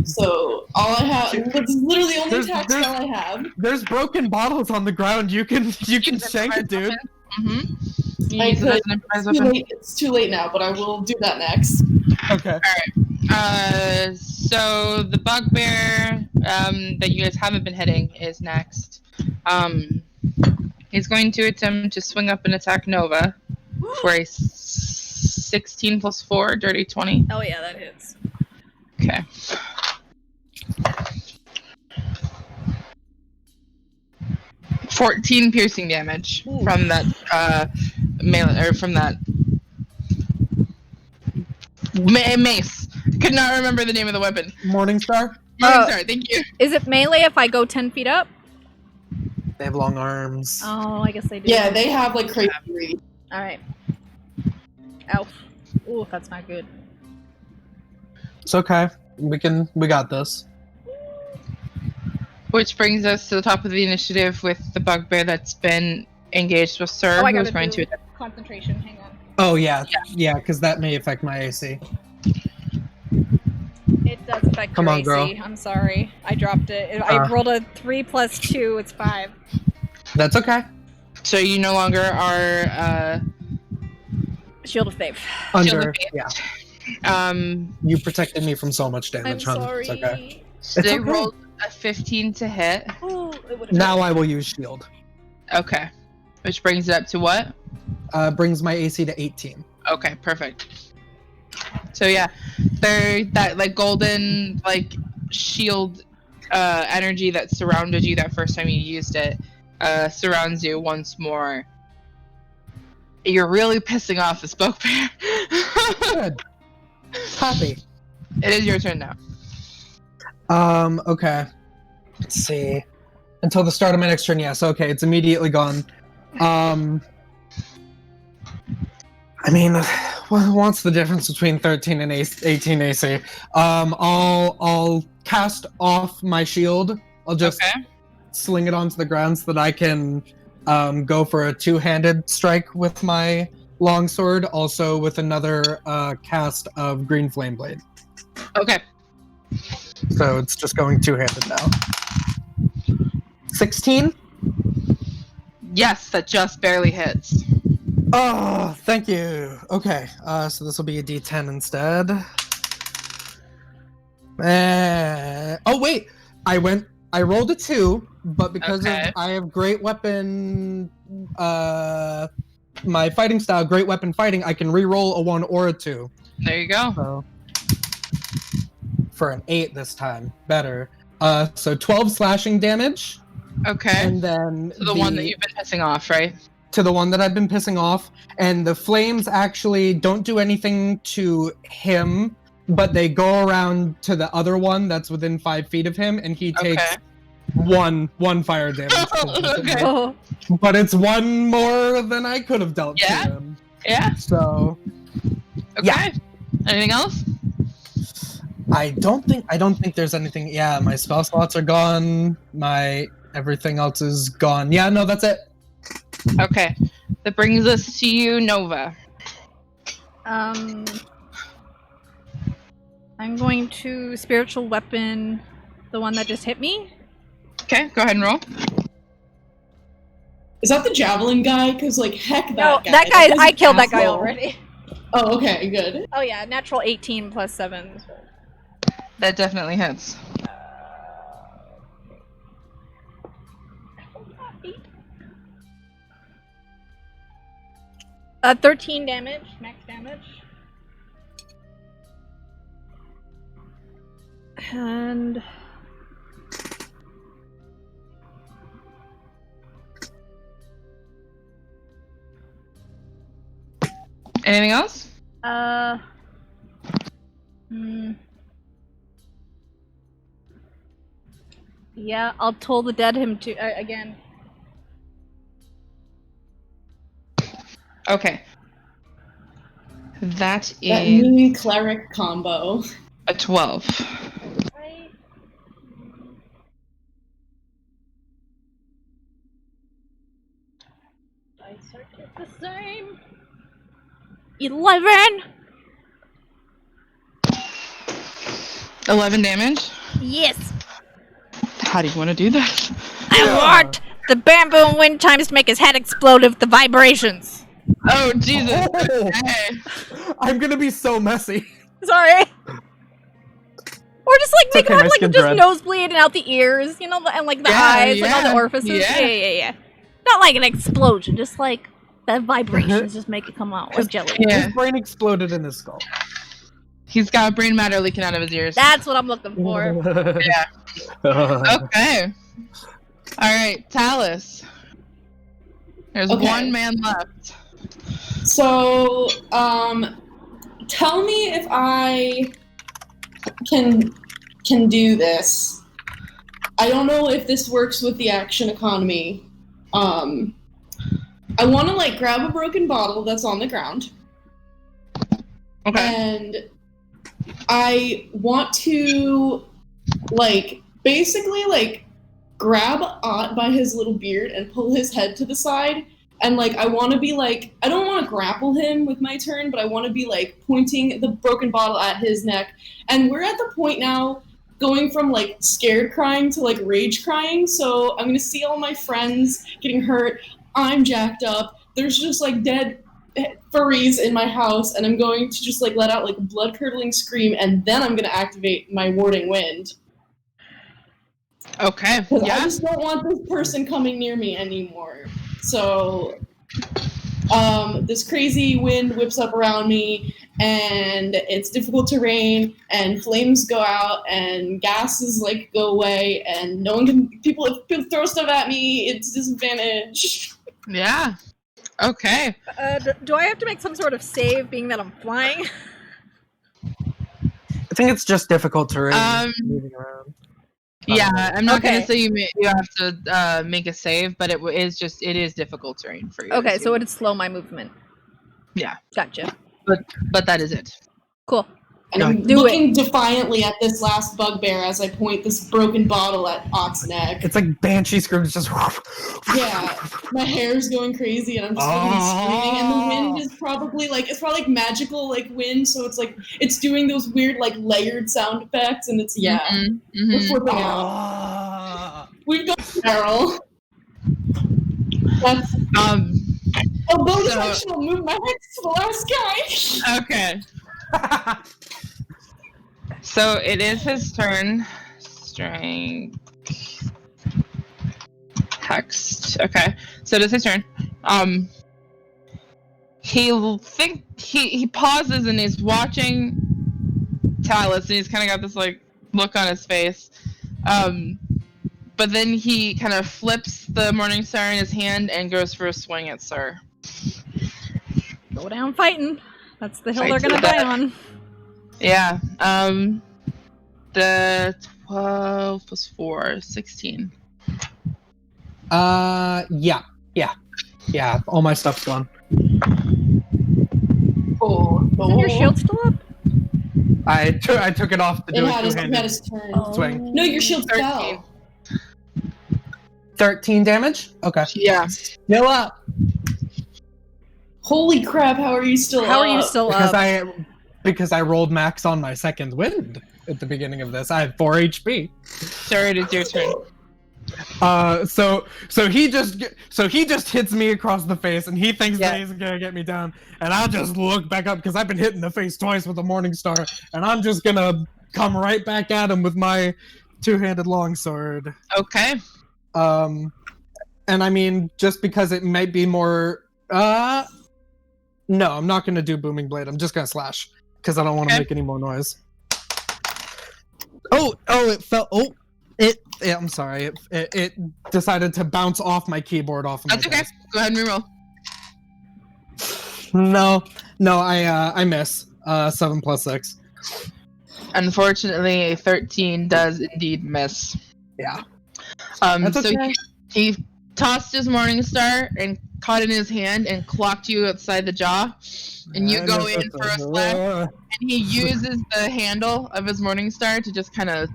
So all I have, that's literally the only attack spell I have. There's broken bottles on the ground. You can shank it, dude. Mm-hmm. I could. Improvise weapon. It's too late now, but I will do that next. Okay. So the bugbear that you guys haven't been hitting is next. He's going to attempt to swing up and attack Nova for a 16 plus 4, dirty 20. Oh yeah, that hits. Okay. $14 piercing damage from that melee, or from that mace. Could not remember the name of the weapon. Morningstar. Morningstar, thank you. Is it melee if I go 10 feet up? They have long arms. Oh, I guess they do. Yeah, they have like crazy reach. Alright. Ow. Ooh, that's not good. It's okay. We got this. Which brings us to the top of the initiative with the bugbear that's been engaged with Sir, Oh, I who's gotta going do to. concentration. Hang on. Oh yeah, because that may affect my AC. It does affect Come your on, AC. girl. I'm sorry. I dropped it. I rolled a 3 plus 2. It's 5. That's okay. So you no longer are Shield of Faith. Under, Faith. yeah. um. You protected me from so much I'm damage, hon. sorry. It's okay. So It's they okay. rolled a 15 to hit. Ooh, it would've Now hit. I will use shield. Okay. Which brings it up to what? Brings my AC to 18. Okay, perfect. So yeah, they're that like golden like shield energy that surrounded you that first time you used it surrounds you once more. You're really pissing off this bugbear. Good. Happy. It is your turn now. Okay. Let's see. Until the start of my next turn, yes. Okay, it's immediately gone. I mean, what's the difference between 13 and 18 AC? I'll cast off my shield. I'll just Okay. sling it onto the ground so that I can go for a two-handed strike with my longsword, also with another cast of Green Flame Blade. Okay. So it's just going two-handed now. 16? Yes, that just barely hits. Oh, thank you. Okay, so this will be a D10 instead. Oh wait, I rolled a 2, but because Okay. I have great weapon, my fighting style, great weapon fighting, I can re-roll a 1 or a 2. There you go. So for an 8 this time, better. So 12 slashing damage, Okay. and then So the one that you've been pissing off, right? to the one that I've been pissing off, and the flames actually don't do anything to him, but they go around to the other one that's within 5 feet of him, and he takes Okay. one fire damage. Okay. Oh. But it's one more than I could have dealt Yeah? to him. Yeah. So Okay. Yeah. Anything else? I don't think there's anything. Yeah, my spell slots are gone. My everything else is gone. Yeah, no, that's it. Okay. That brings us to you, Nova. I'm going to spiritual weapon the one that just hit me. Okay, go ahead and roll. Is that the javelin guy? Because like heck that No, guy. that guy. guy's I an killed that guy asshole. already. Oh, okay, good. Oh yeah, natural 18 plus 7. That definitely hits. 13 damage, max damage. And Anything else? Yeah, I'll toll the dead him to again. Okay. That That is mean cleric combo. a 12. Right. I search it the same. 11. 11 damage? Yes. How do you want to do that? I want the bamboo and wind chimes to make his head explode with the vibrations. Oh, Jesus. Oh. Okay. I'm gonna be so messy. Sorry. Or just like make okay, him my have like skin's just red. nosebleed and out the ears, you know, and like the Yeah, eyes, like all the yeah, orifices. yeah. Yeah. Not like an explosion, just like the vibrations just make it come out like jelly. Yeah. His brain exploded in his skull. He's got brain matter leaking out of his ears. That's what I'm looking for. Yeah. Okay. All right, Talus. There's Okay. one man left. So, tell me if I can do this. I don't know if this works with the action economy. I want to like grab a broken bottle that's on the ground. Okay. And I want to like basically like grab Ott by his little beard and pull his head to the side. And like I want to be like, I don't want to grapple him with my turn, but I want to be like pointing the broken bottle at his neck. And we're at the point now going from like scared crying to like rage crying. So I'm gonna see all my friends getting hurt. I'm jacked up. There's just like dead furries in my house, and I'm going to just like let out like a blood curdling scream, and then I'm gonna activate my warding wind. Okay. Because I Yeah. just don't want this person coming near me anymore. So, this crazy wind whips up around me, and it's difficult terrain, and flames go out, and gases like go away, and no one can. People if people throw stuff at me, it's disadvantage. Yeah. Okay. Do I have to make some sort of save, being that I'm flying? I think it's just difficult terrain. Moving around. Yeah, I'm not Okay. gonna say you have to make a save, but it is difficult terrain for you. Okay, so it'd slow my movement. Yeah. Gotcha. But that is it. Cool. And I'm Do looking defiantly at this last bugbear as I point this broken bottle at Ott's neck. It's like Banshee screams, just. Yeah, my hair's going crazy, and I'm just looking and screaming. And the wind is probably like magical like wind, so it's like it's doing those weird like layered sound effects, and it's Mhm, we're mhm. flipping out. We've got Daryl. That's a bonus so- action. I'll move my head to the last guy. Okay. So it is his turn. Strength. Text. Okay. So it is his turn. He pauses and he's watching Talus, and he's kind of got this like look on his face. But then he kind of flips the Morning Star in his hand and goes for a swing at Sir. Go down fighting. That's the hill Fight they're to gonna the die death. on. Yeah. The 12 plus 4, 16. Yeah. All my stuff's gone. Oh, Isn't your shield still up? I took it off to It do had a his two-handed turn. swing. No, your shield 13. fell. 13 damage. Okay. Yeah. Still up. Holy crap! How are you still? How are you up? still Because up? because I rolled max on my second wind at the beginning of this. I had 4 HP. Sir, it is your turn. So he just hits me across the face, and he thinks that he's gonna get me down, and I'll just look back up because I've been hit in the face twice with a Morning Star, and I'm just gonna come right back at him with my two-handed longsword. Okay. And I mean, just because it might be more, no, I'm not gonna do Booming Blade. I'm just gonna slash because I don't want to make any more noise. Oh, it fell. Oh. Yeah, I'm sorry. It decided to bounce off my keyboard off of That's my okay. desk. Go ahead and reroll. No, I miss. 7 plus 6. Unfortunately, a 13 does indeed miss. Yeah. So okay. he tossed his Morning Star and caught it in his hand and clocked you outside the jaw. And you go in for a slash, and he uses the handle of his Morning Star to just kind of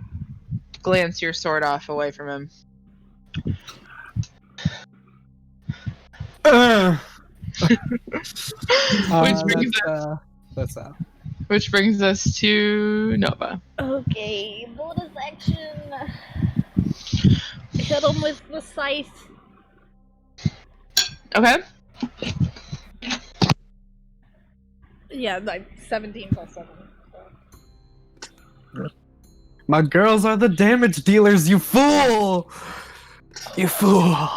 glance your sword off away from him. Which brings us to Nova. Okay, bonus action. Hit him with the scythe. Okay. Yeah, like 17 plus 7. So. My girls are the damage dealers, you fool! You fool!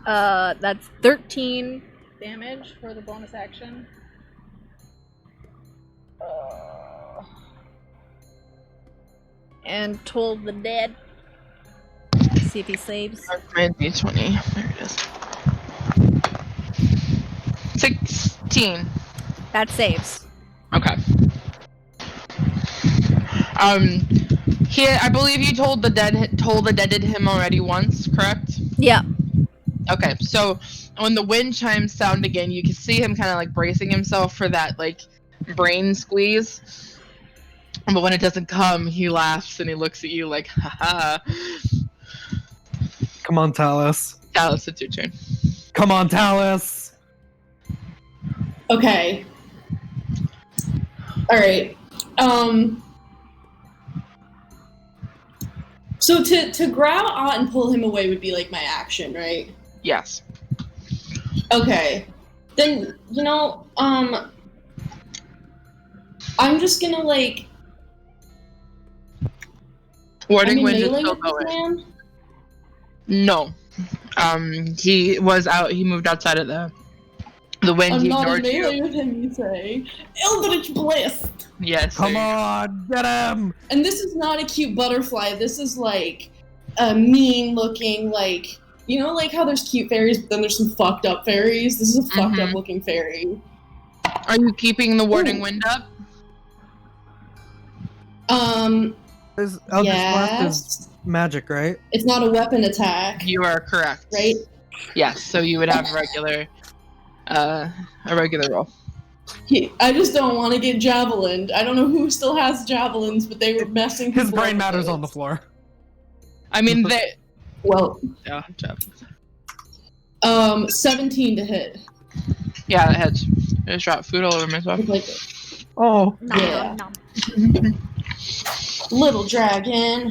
That's 13 damage, for the bonus action. and told the dead. See if he saves. That's my D20. There it is. 16. That saves. Okay. I believe you told the dead him already once, correct? Yeah. Okay, so when the wind chimes sound again, you can see him kind of like bracing himself for that like brain squeeze. But when it doesn't come, he laughs and he looks at you like, haha. Come on, Talus. Alice, it's your turn. Come on, Talus. Okay. All right. So to grab Ott and pull him away would be like my action, right? Yes. Okay. Then I'm just gonna like. Warding wind is melee still with this going. man? No. He was out. He moved outside of the wind. I'm He not in ignored melee you. with him, you say? Eldritch Blast! Yes. Come there you go. on, get him. And this is not a cute butterfly. This is like a mean-looking, like like how there's cute fairies, but then there's some fucked up fairies. This is a fucked up looking fairy. Are you keeping the warding Ooh. wind up? Eldritch Blast is Yes. magic, right? It's not a weapon attack, You are correct. right? Yes. So you would have a regular roll. I just don't want to get javelined. I don't know who still has javelins, but they were messing. His people brain up matters with on the it. floor. I mean, they. Well, Yeah. 17 to hit. Yeah, that hits. I just dropped food all over myself. Like, Oh. Nom, Yeah. nom, nom. little dragon.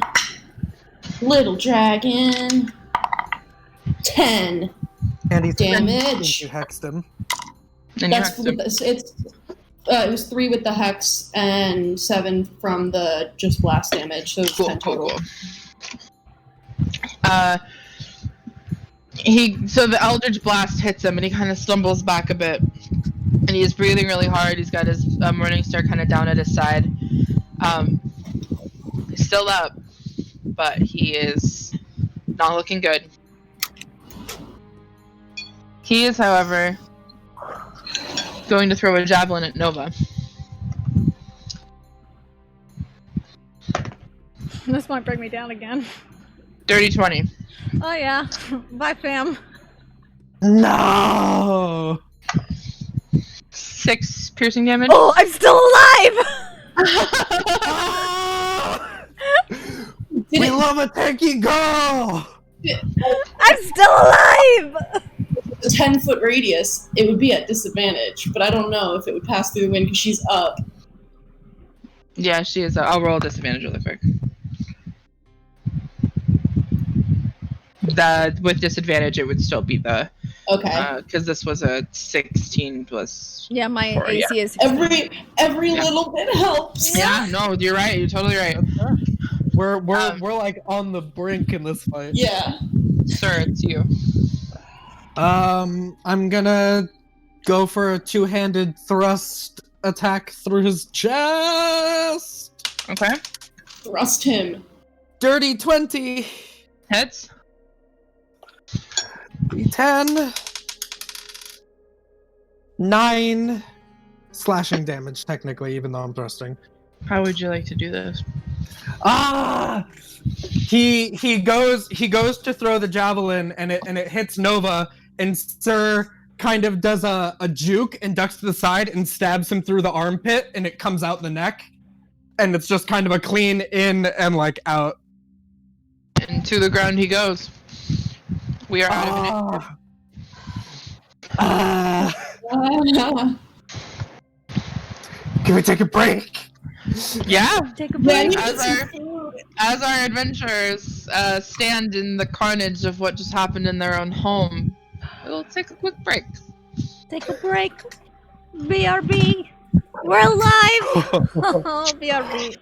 Little dragon. 10 And he's damage. You hexed him. And you That's hexed him. it was 3 with the hex and 7 from the just blast damage, so it's 10 total. Cool. So the Eldritch Blast hits him, and he kind of stumbles back a bit, and he's breathing really hard. He's got his Morning Star kind of down at his side. He's still up, but he is not looking good. He is, however, going to throw a javelin at Nova. This might bring me down again. Dirty 20. Oh yeah. Bye, fam. No. 6 piercing damage. Oh, I'm still alive! We love a tanky girl. I'm still alive! A 10-foot radius, it would be at disadvantage, but I don't know if it would pass through the wind because she's up. Yeah, she is. I'll roll a disadvantage really quick. With disadvantage, it would still be the Okay. because this was a 16 plus. Yeah, my 4, AC yeah. is 16. Every Yeah. little bit helps. Yeah, no, you're right. You're totally right, We're like on the brink in this fight. Yeah. sir. It's you. I'm gonna go for a 2-handed thrust attack through his chest. Okay. Thrust him. Dirty 20. Heads. D10. 9 slashing damage, technically, even though I'm thrusting. How would you like to do this? Ah! He goes to throw the javelin and it hits Nova, and Sir kind of does a juke and ducks to the side and stabs him through the armpit, and it comes out the neck. And it's just kind of a clean in and like out. And to the ground he goes. We are out of it. Can we take a break? Yeah. Take a Yeah, break. you As our adventurers stand in the carnage of what just happened in their own home, we'll take a quick break. Take a break. BRB. We're alive! Oh, BRB.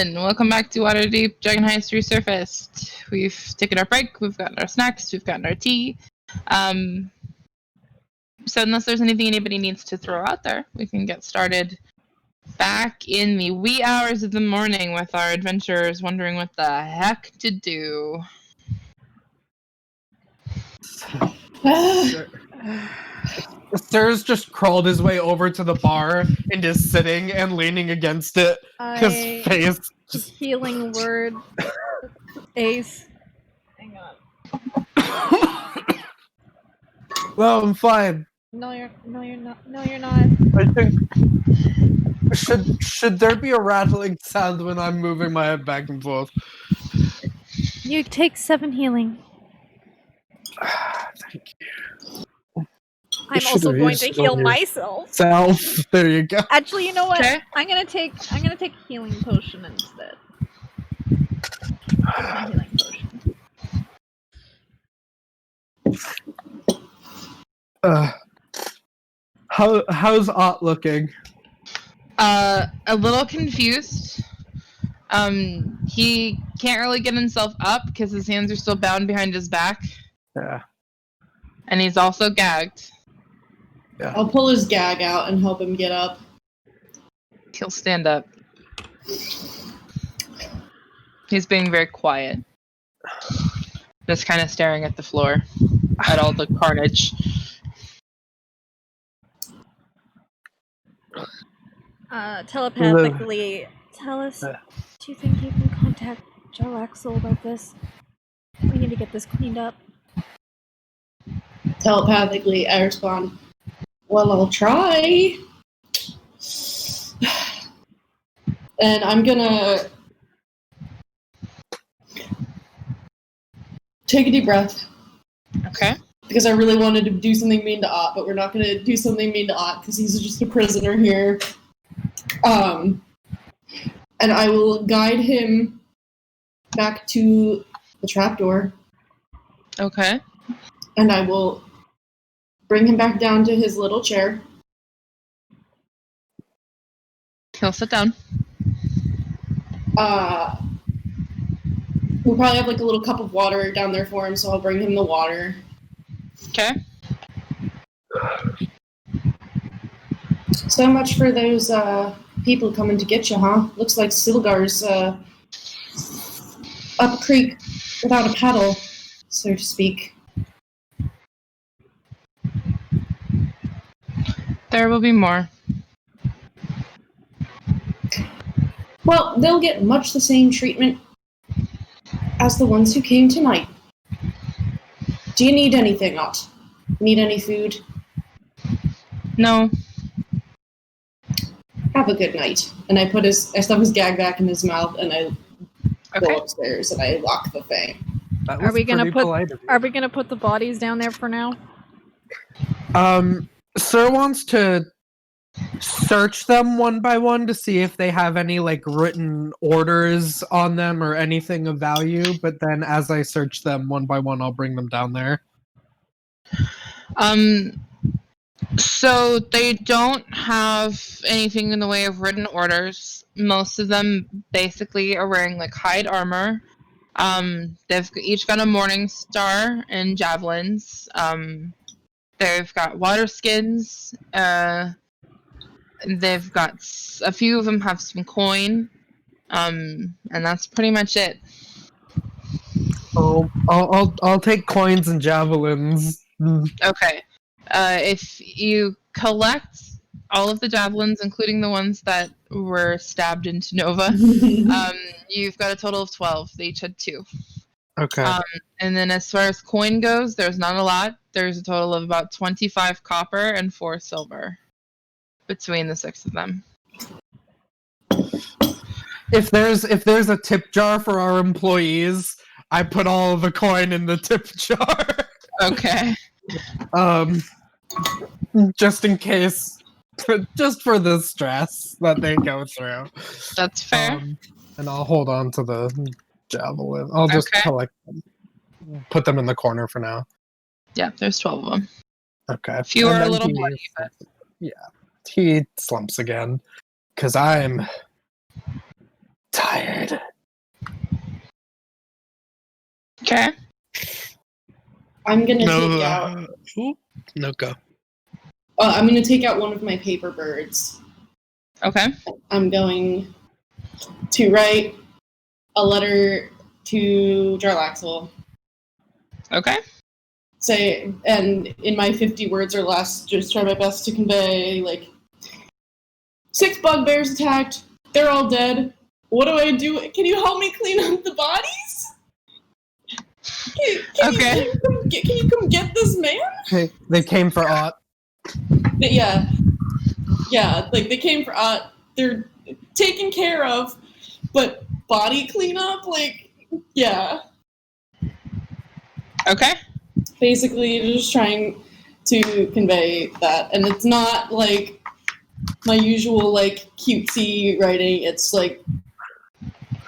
everyone! Welcome back to Waterdeep Dragon Heist Resurfaced. We've taken our break, we've gotten our snacks, we've gotten our tea. So unless there's anything anybody needs to throw out there, we can get started back in the wee hours of the morning with our adventurers wondering what the heck to do. Sir's just crawled his way over to the bar and is sitting and leaning against it. His face just... Healing word. Ace. Hang on. Well, I'm fine. No, you're not. I think should there be a rattling sound when I'm moving my head back and forth? You take 7 healing. Thank you. I'm also going to heal myself. There you go. Actually, you know what? Okay. I'm gonna take a healing potion instead. My healing potion. How's Ott looking? A little confused. He can't really get himself up because his hands are still bound behind his back. Yeah. And he's also gagged. Yeah. I'll pull his gag out and help him get up. He'll stand up. He's being very quiet. Just kind of staring at the floor. At all the carnage. Telepathically, tell us, do you think you can contact Jalaxel about this? We need to get this cleaned up. Telepathically, I respond, well, I'll try. And I'm gonna take a deep breath. Okay. Because I really wanted to do something mean to Ott, but we're not gonna do something mean to Ott because he's just a prisoner here. And I will guide him back to the trapdoor. Okay. And I will bring him back down to his little chair. He'll sit down. We'll probably have like a little cup of water down there for him, so I'll bring him the water. Okay. So much for those people coming to get you, huh? Looks like Silgar's up creek without a paddle, so to speak. There will be more. Well, they'll get much the same treatment as the ones who came tonight. Do you need anything, Ott? Need any food? No. Have a good night. And I stuff his gag back in his mouth, and I go upstairs and I lock the thing. Are we gonna put the bodies down there for now? Sir wants to search them one by one to see if they have any like written orders on them or anything of value, but then as I search them one by one, I'll bring them down there. So they don't have anything in the way of written orders. Most of them basically are wearing like hide armor. They've each got a morning star and javelins. They've got water skins. They've got a few of them have some coin. And that's pretty much it. Oh, I'll take coins and javelins. Okay. If you collect all of the javelins, including the ones that were stabbed into Nova, you've got a total of 12. They each had 2. Okay. And then as far as coin goes, there's not a lot. There's a total of about 25 copper and 4 silver between the 6 of them. If there's a tip jar for our employees, I put all of the coin in the tip jar. Okay. Just in case, just for the stress that they go through. That's fair. And I'll hold on to the javelin. I'll just collect them. Put them in the corner for now. Yeah, there's 12 of them. Okay. A few are a little bloody, but... Yeah. He slumps again. Because I'm tired. Okay. I'm gonna take out. No, go. I'm gonna take out one of my paper birds. Okay. I'm going to write a letter to Jarlaxle. Okay. Say, and in my 50 words or less, just try my best to convey, like, 6 bugbears attacked. They're all dead. What do I do? Can you help me clean up the bodies? Okay. Can you come get this man? They came for Ott. Yeah, like they came for they're taken care of, but body cleanup, like, yeah. Okay. Basically, just trying to convey that, and it's not like my usual like cutesy writing. It's like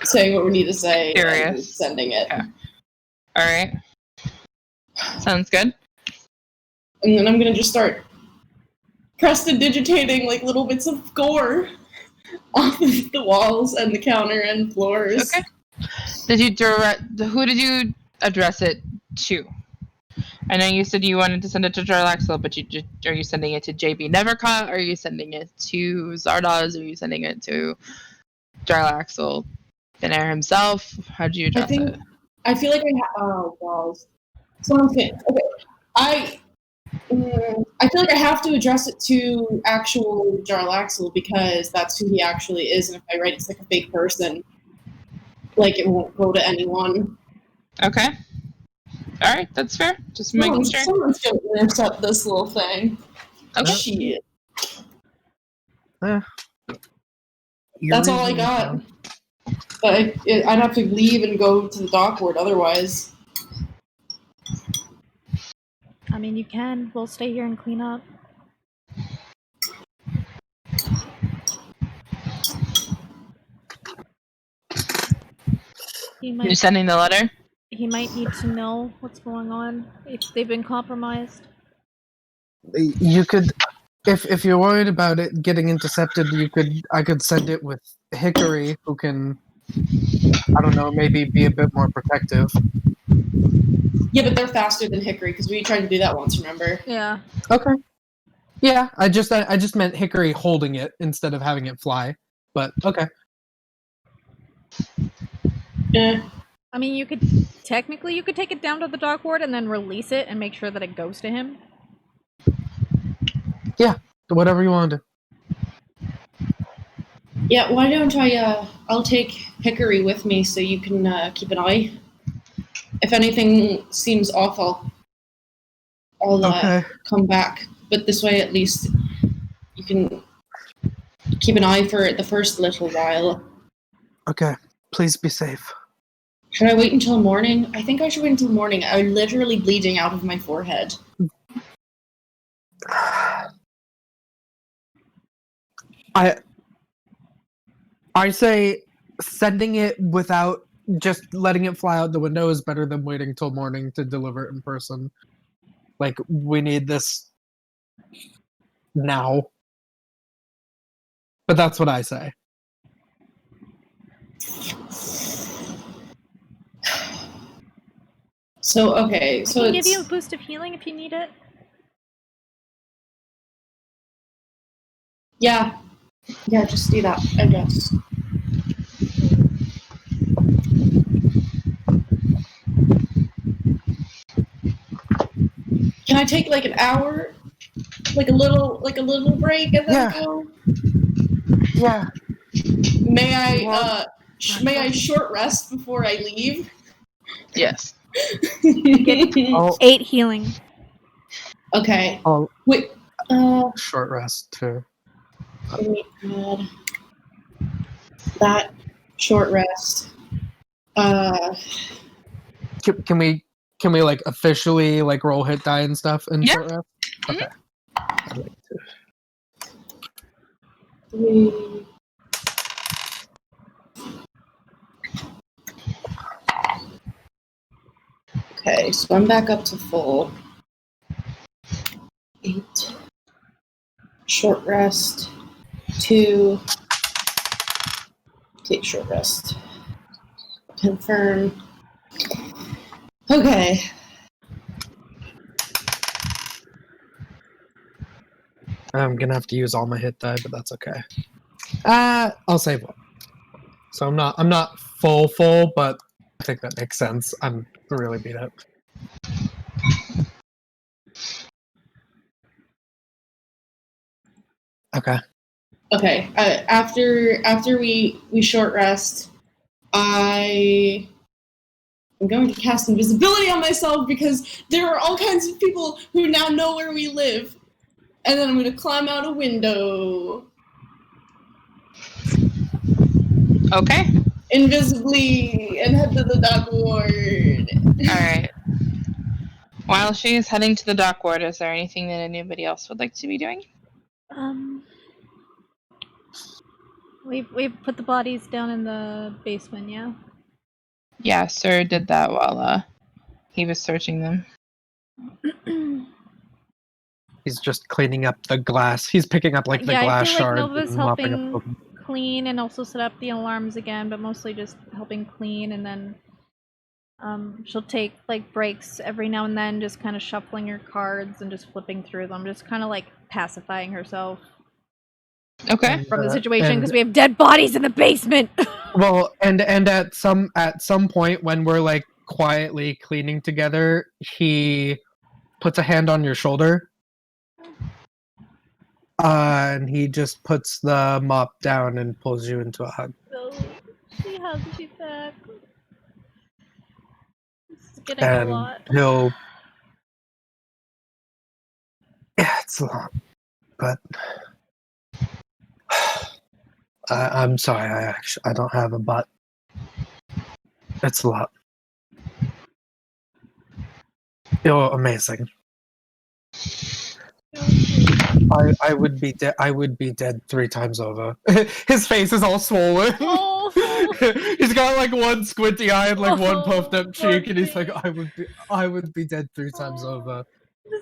saying what we need to say and Serious. sending it. Okay. All right. Sounds good. And then I'm gonna just start prestidigitating like little bits of gore off of the walls and the counter and floors. Okay. Who did you address it to? I know you said you wanted to send it to Jarlaxle, but are you sending it to JB Nevercott? Are you sending it to Zardoz? Are you sending it to Jarlaxle Benair himself? How do you address it? I feel like oh balls. Someone's getting okay. I feel like I have to address it to actual Jarlaxle because that's who he actually is, and if I write it's like a fake person, like it won't go to anyone. Okay. All right, that's fair. Just making sure. Someone's gonna intercept this little thing. Okay. Shit. You're That's all I reasonable, got. man. But I'd have to leave and go to the dockboard otherwise. I mean, you can. We'll stay here and clean up. You sending the letter? He might need to know what's going on if they've been compromised. You could, if you're worried about it getting intercepted, I could send it with Hickory, who can, I don't know, maybe be a bit more protective. Yeah, but they're faster than Hickory because we tried to do that once. Remember? Yeah. Okay. Yeah, I just meant Hickory holding it instead of having it fly. But okay. Yeah. I mean, you could take it down to the dockboard and then release it and make sure that it goes to him. Yeah, whatever you want to do. Yeah. Why don't I'll take Hickory with me so you can keep an eye. If anything seems off, I'll Okay. come back. But this way, at least you can keep an eye for it the first little while. Okay, please be safe. Should I wait until morning? I think I should wait until morning. I'm literally bleeding out of my forehead. I say sending it without just letting it fly out the window is better than waiting till morning to deliver it in person. Like, we need this now. But that's what I say. So, okay, so I can it's... give you a boost of healing if you need it. Yeah, just do that, I guess. Can I take like an hour, like a little break and then go? Yeah. May I short rest before I leave? Yes. I'll, 8 healing. Okay. I'll Wait. short rest too. Let me add that short rest. Can we like officially like roll hit die and stuff in Yeah. short rest? Okay. I'd like to. 3. Okay, so I'm back up to full. 8. Short rest. 2. Take short rest. Confirm. Okay. I'm gonna have to use all my hit die, but that's okay. I'll save one. So I'm not full, but I think that makes sense. I'm really beat up. Okay. Okay. After we short rest, I'm going to cast invisibility on myself because there are all kinds of people who now know where we live. And then I'm going to climb out a window. Okay. Invisibly and head to the dock ward. Alright. While she is heading to the dock ward, is there anything that anybody else would like to be doing? We've put the bodies down in the basement, yeah? Yeah, Sir did that while he was searching them. He's just cleaning up the glass. He's picking up the glass I feel shards like Nova's and mopping helping up. clean and also set up the alarms again, but mostly just helping clean, and then she'll take breaks every now and then, just kind of shuffling her cards and just flipping through them, just kind of pacifying herself Okay. from the situation because we have dead bodies in the basement. Well, and at some point when we're quietly cleaning together, he puts a hand on your shoulder. And he just puts the mop down and pulls you into a hug. So she hugs you back. This is getting a lot. He'll... Yeah, it's a lot. But... I'm sorry, I don't have a butt. It's a lot. You're amazing. I would be dead. I would be dead 3 times over. His face is all swollen. Oh. He's got one squinty eye and one puffed up cheek, and he's me. I would be dead 3 times over.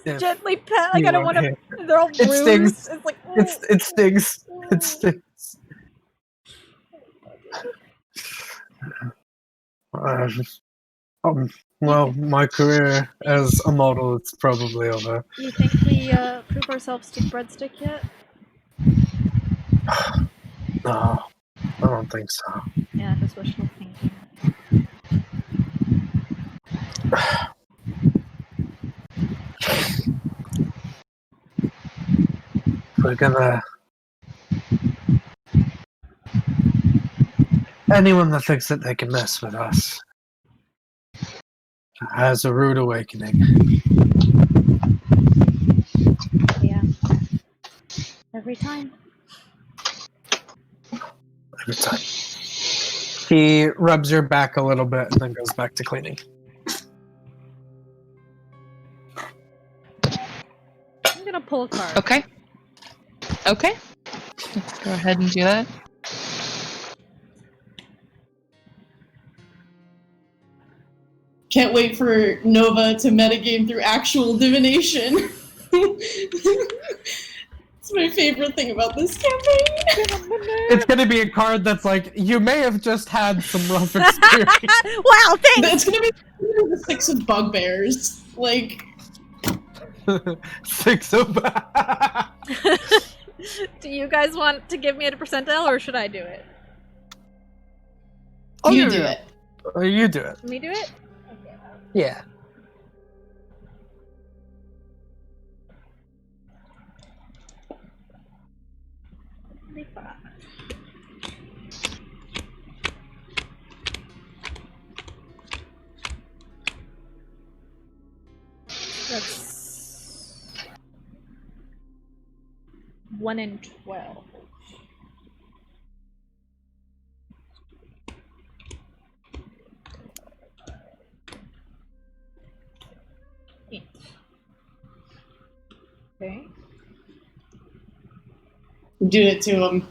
Just gently pat. I don't want to. They're all bruised. It stings. It's like It stings. It stings. Well, my career as a model is probably over. Do you think we prove ourselves to breadstick yet? No, I don't think so. Yeah, just wishful thinking. We're gonna... Anyone that thinks that they can mess with us has a rude awakening. Yeah. Every time. Every time. He rubs your back a little bit and then goes back to cleaning. I'm gonna pull a card. Okay. Okay. Let's go ahead and do that. Can't wait for Nova to metagame through actual divination. It's my favorite thing about this campaign. It's gonna be a card that's you may have just had some rough experience. Wow, thanks! It's gonna be the 6 of bugbears. 6 of... Do you guys want to give me a percentile, or should I do it? You do it. You do it. Me do it? Okay. Yeah. That's 1 in 12. Okay. Do it to him.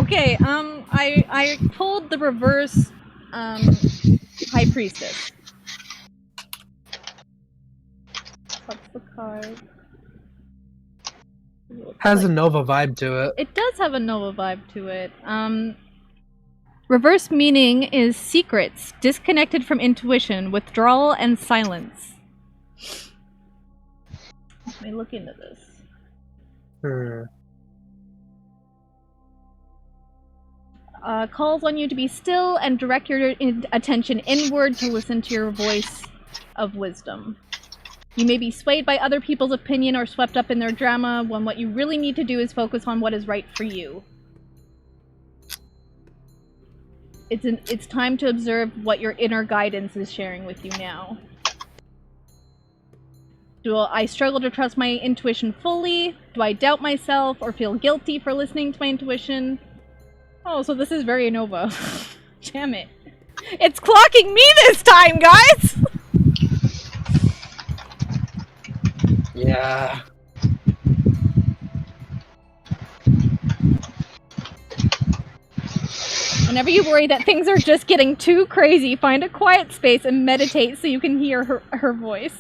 Okay, I pulled the reverse High Priestess. What's the card? Has a Nova vibe to it. It does have a Nova vibe to it. Reverse meaning is secrets, disconnected from intuition, withdrawal, and silence. Let me look into this. Calls on you to be still and direct your attention inward to listen to your voice of wisdom. You may be swayed by other people's opinion or swept up in their drama when what you really need to do is focus on what is right for you. It's time to observe what your inner guidance is sharing with you now. Do I struggle to trust my intuition fully? Do I doubt myself or feel guilty for listening to my intuition? Oh, so this is very Nova. Damn it. It's clocking me this time, guys! Yeah. Whenever you worry that things are just getting too crazy, find a quiet space and meditate so you can hear her voice.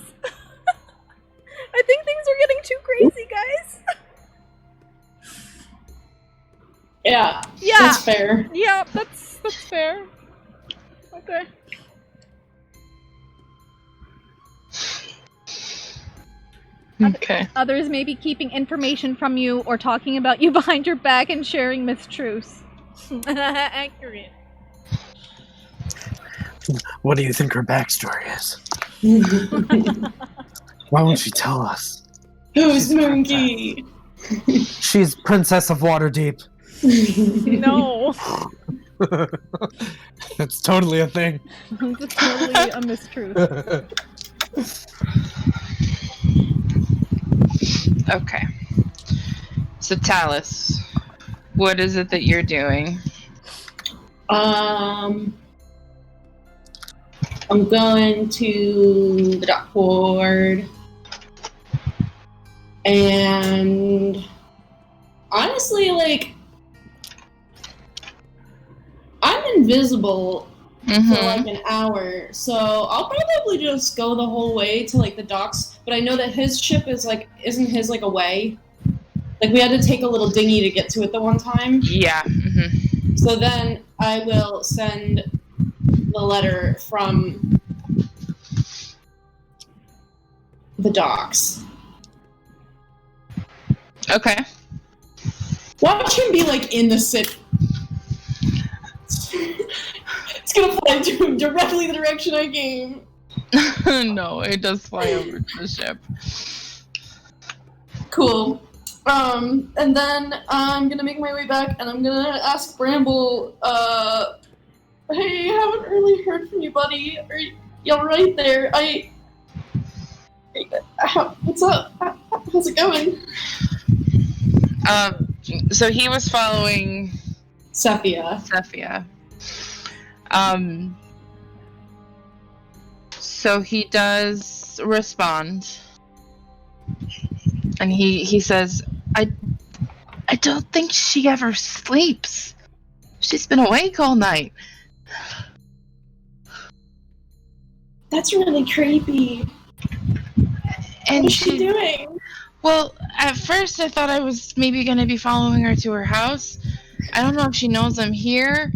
I think things are getting too crazy, guys. Yeah. That's fair. Yeah, that's fair. Okay. Okay. Others may be keeping information from you or talking about you behind your back and sharing mistruths. Accurate. What do you think her backstory is? Why won't she tell us? Who's Monkey? She's Princess of Waterdeep. No. That's totally a thing. It's totally a mistruth. Okay. So, Talus, what is it that you're doing? I'm going to the dock board, and honestly, like, I'm invisible for like an hour, so I'll probably just go the whole way to like the docks. But I know that his ship is like, isn't his like away? Like we had to take a little dinghy to get to it the one time. Yeah. So then I will send the letter from the docks. Okay. Watch him be like in the city. It's gonna fly to him directly the direction I gave. No, it does fly over to the ship. Cool. And then I'm gonna make my way back, and I'm gonna ask Bramble, hey, I haven't really heard from you, buddy. Are y'all right there? What's up? How's it going? So he was following Cephia. So he does respond, and he says, I don't think she ever sleeps. She's been awake all night. That's really creepy. And What is she doing? Well, at first I thought I was maybe going to be following her to her house. I don't know if she knows I'm here,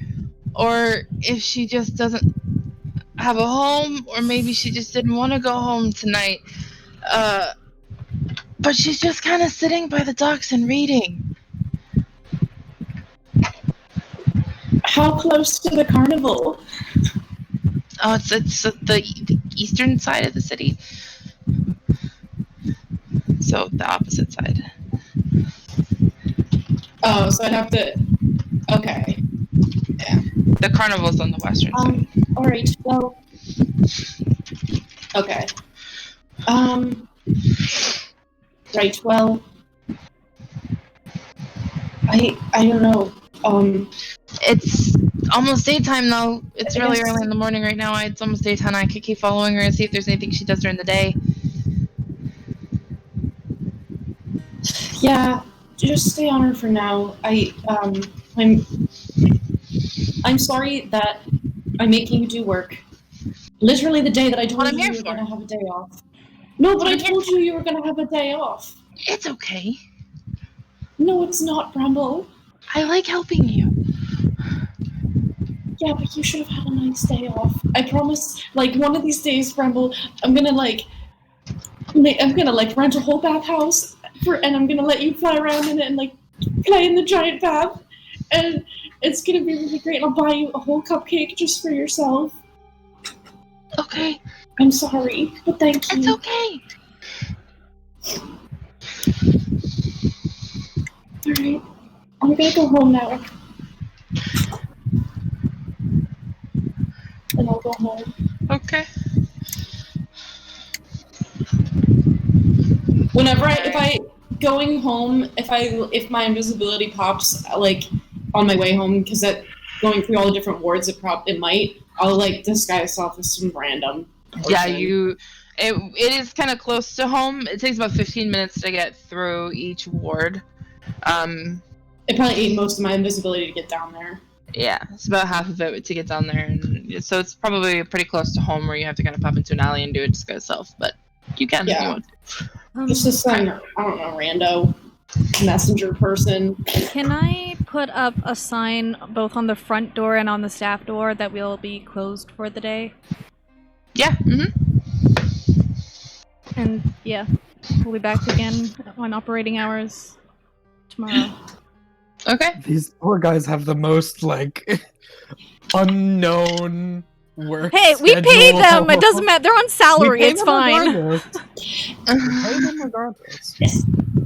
or if she just doesn't have a home, or maybe she just didn't want to go home tonight. But she's just kind of sitting by the docks and reading. How close to the carnival? Oh, it's the eastern side of the city. So the opposite side. Oh, so I'd have to... Okay. Yeah. The carnival's on the western side. Alright, well... Okay. Right, well... I don't know. It's almost daytime though. It's really early in the morning right now. It's almost daytime. I could keep following her and see if there's anything she does during the day. Yeah, just stay on her for now. I'm sorry that I'm making you do work. Literally the day that I told What I'm you here you were for. gonna have a day off. No, but What I I'm here told you were gonna have a day off. It's okay. No, it's not, Bramble. I like helping you. Yeah, but you should have had a nice day off. I promise, like, one of these days, Bramble, I'm gonna rent a whole bathhouse and I'm gonna let you fly around in it and, like, play in the giant bath. And it's gonna be really great. I'll buy you a whole cupcake just for yourself. Okay. I'm sorry, but thank you. It's okay. Alright. I'm gonna go home now. And I'll go home. Okay. If my invisibility pops, like, on my way home, because that going through all the different wards, it might, I'll, like, disguise myself as some random person. Yeah, it is kind of close to home. It takes about 15 minutes to get through each ward. It probably ate most of my invisibility to get down there. Yeah, it's about half of it to get down there, and so it's probably pretty close to home where you have to kind of pop into an alley and do it disguise self, but you can if you want to. It's just some, I don't know, rando messenger person. Can I put up a sign both on the front door and on the staff door that we'll be closed for the day? Yeah, And yeah, we'll be back again on operating hours tomorrow. Okay. These poor guys have the most, like, unknown work Hey, we pay schedule. them! It doesn't matter. They're on salary. We pay It's them fine. regardless. We pay them regardless.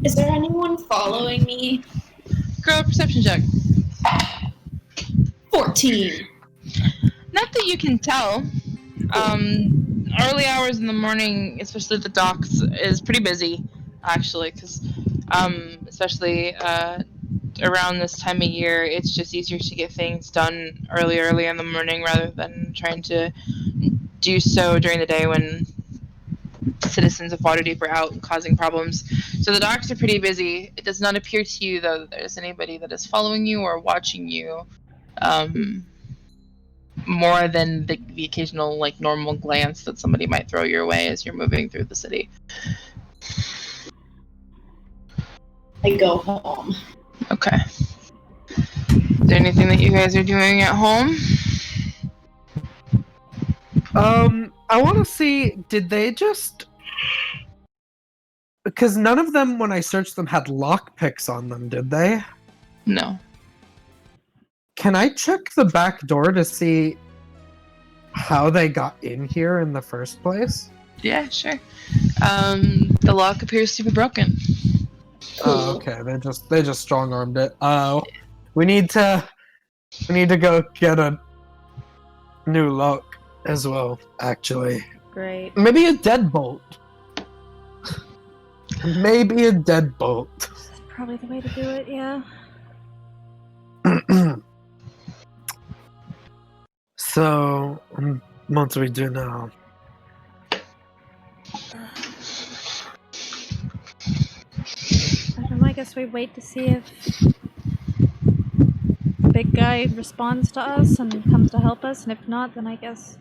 Is there anyone following me? Girl, perception check. 14. Not that you can tell. Early hours in the morning, especially at the docks, is pretty busy, actually, because especially around this time of year, it's just easier to get things done early in the morning rather than trying to do so during the day when citizens of Waterdeep are out and causing problems. So the docks are pretty busy. It does not appear to you, though, that there's anybody that is following you or watching you. More than the occasional, like, normal glance that somebody might throw your way as you're moving through the city. I go home. Okay. Is there anything that you guys are doing at home? I want to see, did they just... Because none of them, when I searched them, had lockpicks on them, did they? No. Can I check the back door to see how they got in here in the first place? Yeah, sure. The lock appears to be broken. Oh, okay. They just strong-armed it. We need to go get a new lock as well, actually. Great. Maybe a deadbolt. Maybe a deadbolt. That's probably the way to do it, yeah. So, what do we do now? I don't know, I guess we wait to see if the big guy responds to us and comes to help us, and if not, then I guess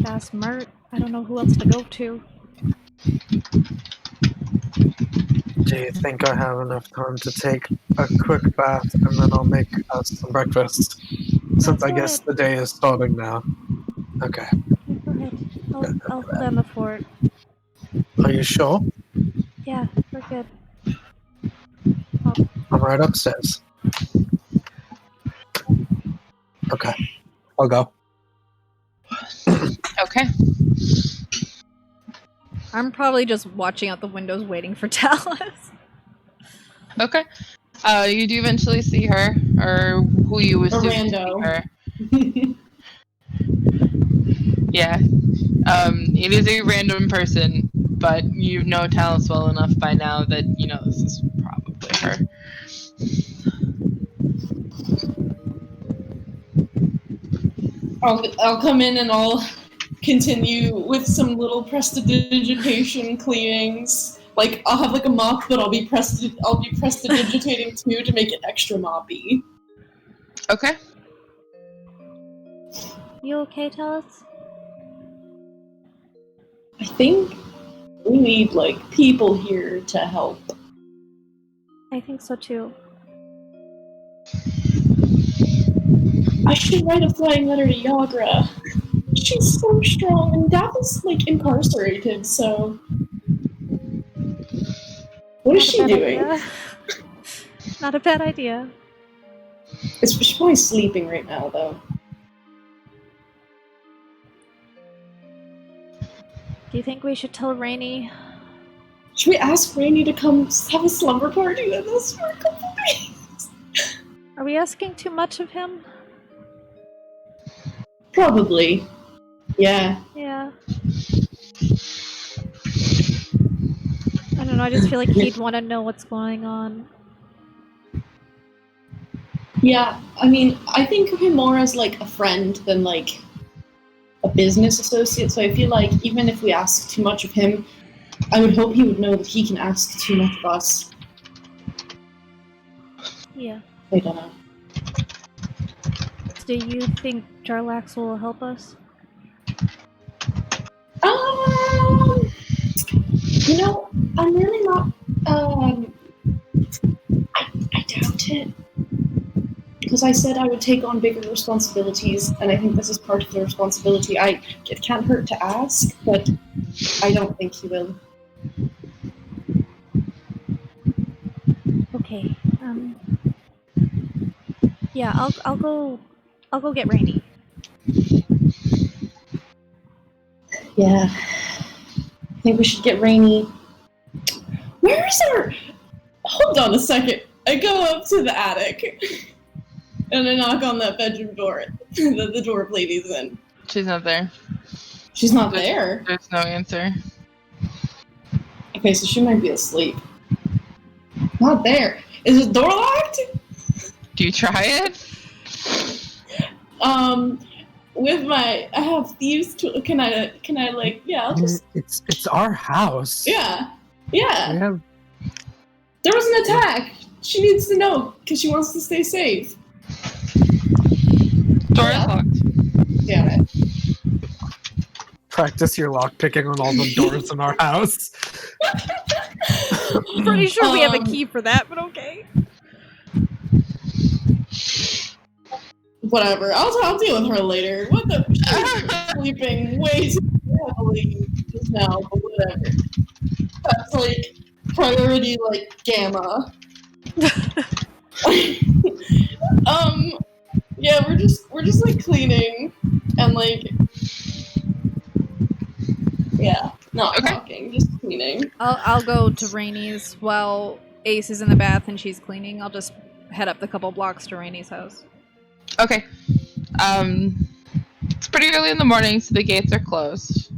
ask Mert. I don't know who else to go to. Do you think I have enough time to take a quick bath and then I'll make us some breakfast? Since I guess the day is starting now. Okay. Go ahead. I'll hold down the fort. Are you sure? Yeah, we're good. I'm right upstairs. Okay. I'll go. Okay. I'm probably just watching out the windows waiting for Talus. Okay. You do eventually see her, or who you assume to rando. see her. Yeah. It is a random person, but you know Talus well enough by now that you know this is probably her. I'll come in and I'll continue with some little prestidigitation cleanings Like, I'll have like a mop, but I'll be prestidigitating too to make it extra moppy. Okay. You okay, Talus? I think we need like people here to help. I think so too. I should write a flying letter to Yagra. She's so strong, and Dad is like incarcerated, so what is she doing? Idea. Not a bad idea. She's probably sleeping right now, though. Do you think we should tell Rainy? Should we ask Rainy to come have a slumber party with us for a couple days? Are we asking too much of him? Probably. Yeah. Yeah. I don't know, I just feel like he'd want to know what's going on. Yeah, I mean, I think of him more as like a friend than like a business associate, so I feel like even if we ask too much of him, I would hope he would know that he can ask too much of us. Yeah. I don't know. Do you think Jarlax will help us? You know, I'm really not, I doubt it. Because I said I would take on bigger responsibilities, and I think this is part of the responsibility. It can't hurt to ask, but I don't think he will. Okay. Yeah, I'll go get Rainy. Yeah. I think we should get Rainy. Where is our... Hold on a second. I go up to the attic. And I knock on that bedroom door that the dwarf lady's in. She's not there. She's not there? There's no answer. Okay, so she might be asleep. Not there. Is the door locked? Do you try it? With my... I have thieves tool. Can I like... Yeah, I'll just... It's our house. Yeah. We Yeah. have... There was an attack. She needs to know, because she wants to stay safe. Door is locked. Damn it. Practice your lockpicking on all the doors in our house. Pretty sure we have a key for that, but okay. Whatever. I'll deal with her later. What the? She's sleeping way too heavily just now, but whatever. That's like priority like gamma. Yeah, we're just like cleaning and like yeah, not talking, just cleaning. I'll go to Rainy's while Ace is in the bath and she's cleaning. I'll just head up the couple blocks to Rainy's house. Okay. It's pretty early in the morning, so the gates are closed.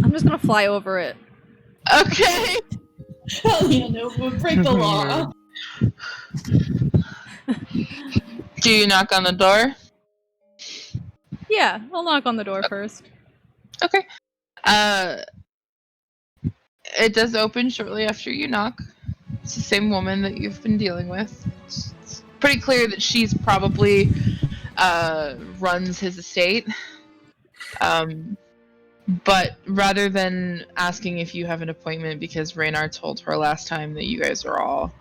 I'm just gonna fly over it. Okay. Hell yeah, no, we'll break the law. Do you knock on the door? Yeah, I'll knock on the door first. Okay. It does open shortly after you knock. It's the same woman that you've been dealing with. It's pretty clear that she's probably runs his estate. But rather than asking if you have an appointment, because Raynar told her last time that you guys are all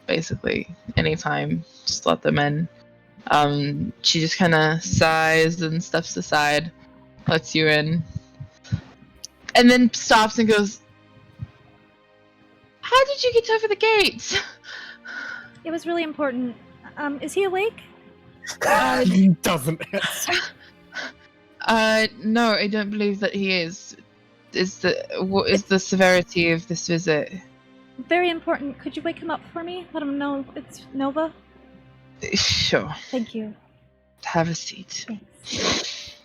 basically anytime, just let them in. She just kind of sighs and steps aside, lets you in, and then stops and goes, "How did you get over the gates?" It was really important. Is he awake? He doesn't answer. No, I don't believe that he is. What is the severity of this visit? Very important. Could you wake him up for me? Let him know it's Nova. Sure. Thank you. Have a seat. Thanks.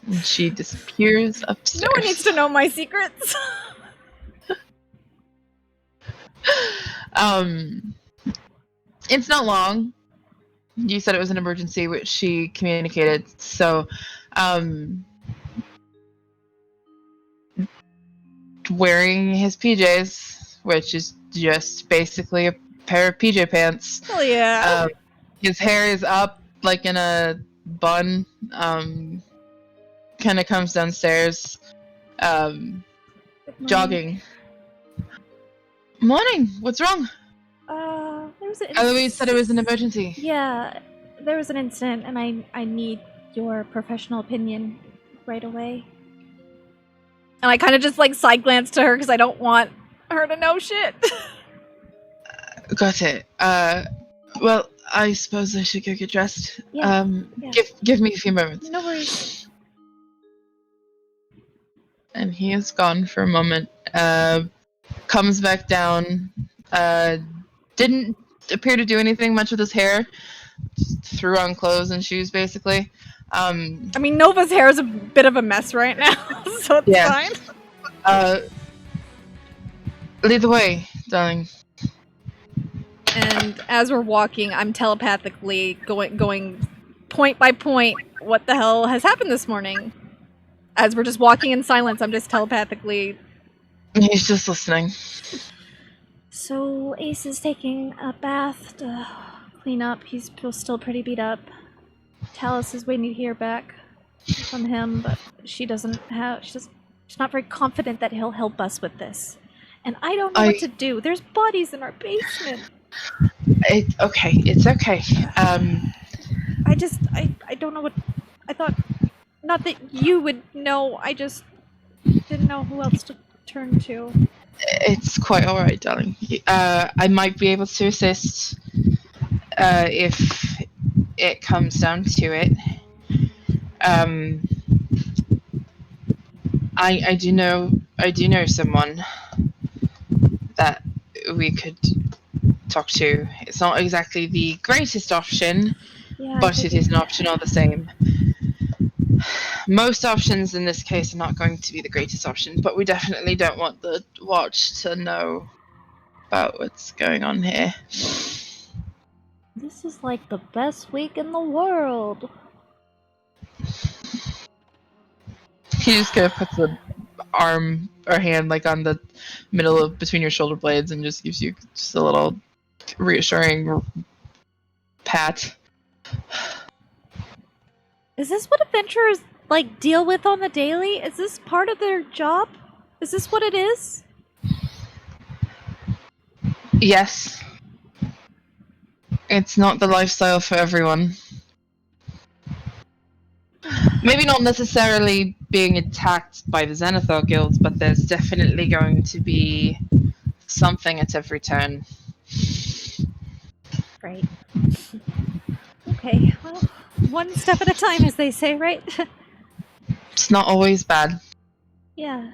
And she disappears upstairs. No one needs to know my secrets. It's not long. You said it was an emergency, which she communicated. So, wearing his PJs, which is just basically a pair of PJ pants. Hell yeah. His hair is up like in a bun. Kind of comes downstairs, jogging. Morning. What's wrong? There was an Eloise said it was an emergency. Yeah, there was an incident, and I need your professional opinion right away. And I kind of just like side glance to her because I don't want her to know shit. Got it. Well, I suppose I should go get dressed. Yeah. Give me a few moments. No worries. And he is gone for a moment. Comes back down. Didn't appear to do anything much with his hair. Just threw on clothes and shoes, basically. I mean, Nova's hair is a bit of a mess right now, so it's fine. Lead the way, darling. And as we're walking, I'm telepathically going point by point what the hell has happened this morning. As we're just walking in silence, I'm just telepathically... He's just listening. So Ace is taking a bath to clean up. He's still pretty beat up. Talus is waiting to hear back from him, but she's not very confident that he'll help us with this. And I don't know what to do. There's bodies in our basement. It's okay. I don't know what... I thought... Not that you would know, I just didn't know who else to turn to. It's quite alright, darling. I might be able to assist if it comes down to it. I do know someone that we could talk to. It's not exactly the greatest option, but it is an option all the same. Most options in this case are not going to be the greatest option, but we definitely don't want the watch to know about what's going on here. This is like the best week in the world. He just kind of puts an arm or hand like on the middle of between your shoulder blades and just gives you just a little reassuring pat. Is this what adventurers like deal with on the daily? Is this part of their job? Is this what it is? Yes. It's not the lifestyle for everyone. Maybe not necessarily being attacked by the Zenithal guilds, but there's definitely going to be something at every turn. Right. Okay, well, one step at a time, as they say, right? It's not always bad. Yeah.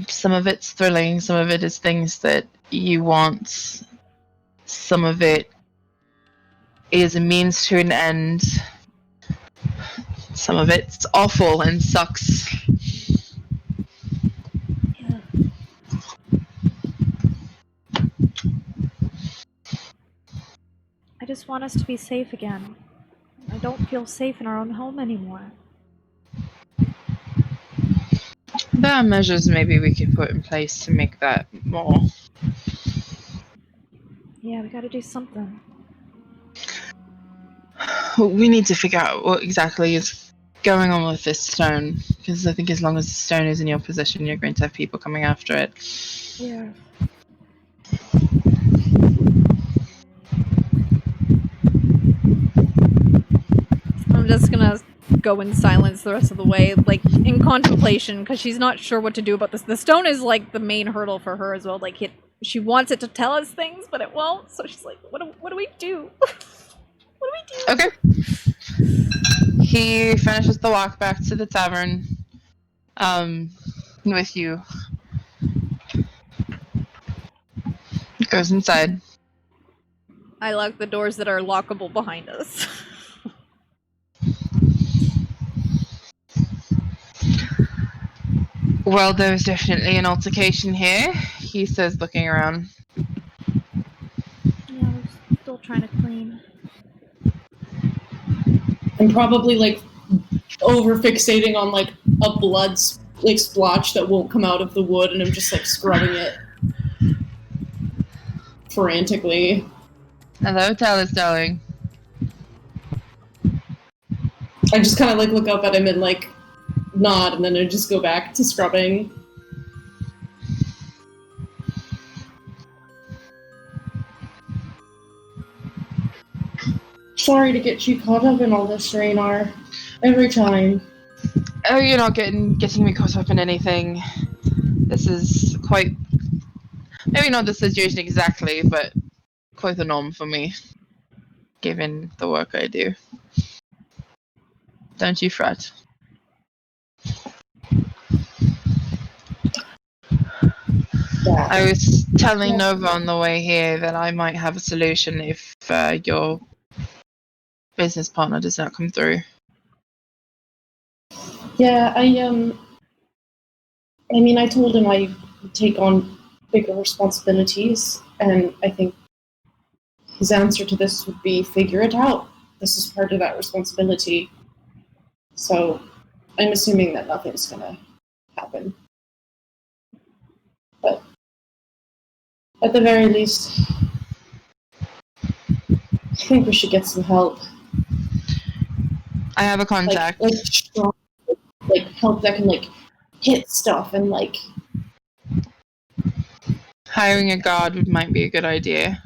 Some of it's thrilling, some of it is things that you want, some of it is a means to an end, some of it's awful and sucks. Yeah. I just want us to be safe again. I don't feel safe in our own home anymore. There are measures maybe we could put in place to make that more. Yeah, we gotta do something. We need to figure out what exactly is going on with this stone, because I think as long as the stone is in your possession, you're going to have people coming after it. Yeah. I'm just gonna go in silence the rest of the way, like in contemplation, because she's not sure what to do about this. The stone is like the main hurdle for her as well. Like she wants it to tell us things, but it won't. So she's like, "What do we do? What do we do?" Okay. He finishes the walk back to the tavern. With you. Goes inside. I lock the doors that are lockable behind us. Well, there's definitely an altercation here, he says, looking around. Yeah, we're still trying to clean. I'm probably like over fixating on like a blood like splotch that won't come out of the wood, and I'm just like scrubbing it frantically. Hello, Talus, darling. I just kind of like look up at him and like nod, and then I just go back to scrubbing. Sorry to get you caught up in all this, Raynar. Every time. Oh, you're not getting me caught up in anything. This is quite... Maybe not the situation exactly, but quite the norm for me, given the work I do. Don't you fret. Yeah. I was telling Nova on the way here that I might have a solution if your business partner does not come through. Yeah, I mean, I told him I would take on bigger responsibilities, and I think his answer to this would be figure it out. This is part of that responsibility. So I'm assuming that nothing's gonna happen. But at the very least, I think we should get some help. I have a contact. Like strong, like help that can like hit stuff and like. Hiring a guard might be a good idea.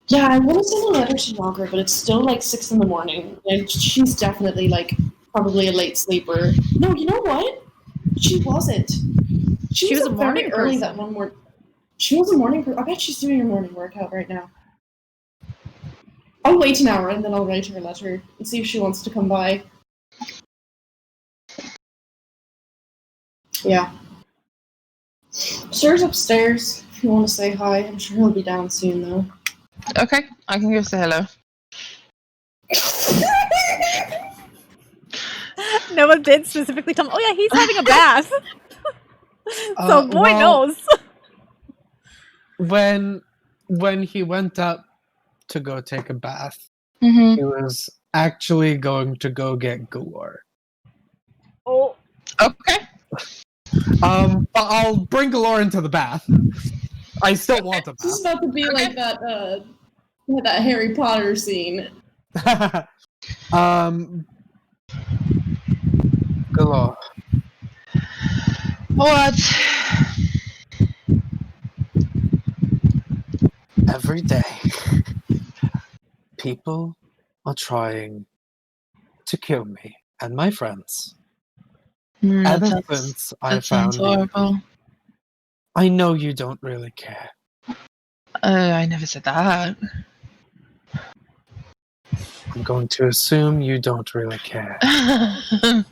Yeah, I want to send a letter to Margaret, but it's still like 6 a.m, and she's definitely like probably a late sleeper. No, you know what? She wasn't. She was a morning very early person. that one morning. She was a morning person. I bet she's doing her morning workout right now. I'll wait an hour and then I'll write her a letter and see if she wants to come by. Yeah. Sir's upstairs if you want to say hi. I'm sure he'll be down soon though. Okay, I can go say hello. Noah did specifically tell me, oh yeah, he's having a bath. So boy knows. When he went up to go take a bath, Mm-hmm. he was actually going to go get Galore. Oh, Okay. But I'll bring Galore into the bath. I still want a This is bath. about to be like that Harry Potter scene. Galore. What? Every day, people are trying to kill me and my friends. Ever since I That found sounds you, horrible. I know you don't really care. I never said that. I'm going to assume you don't really care. And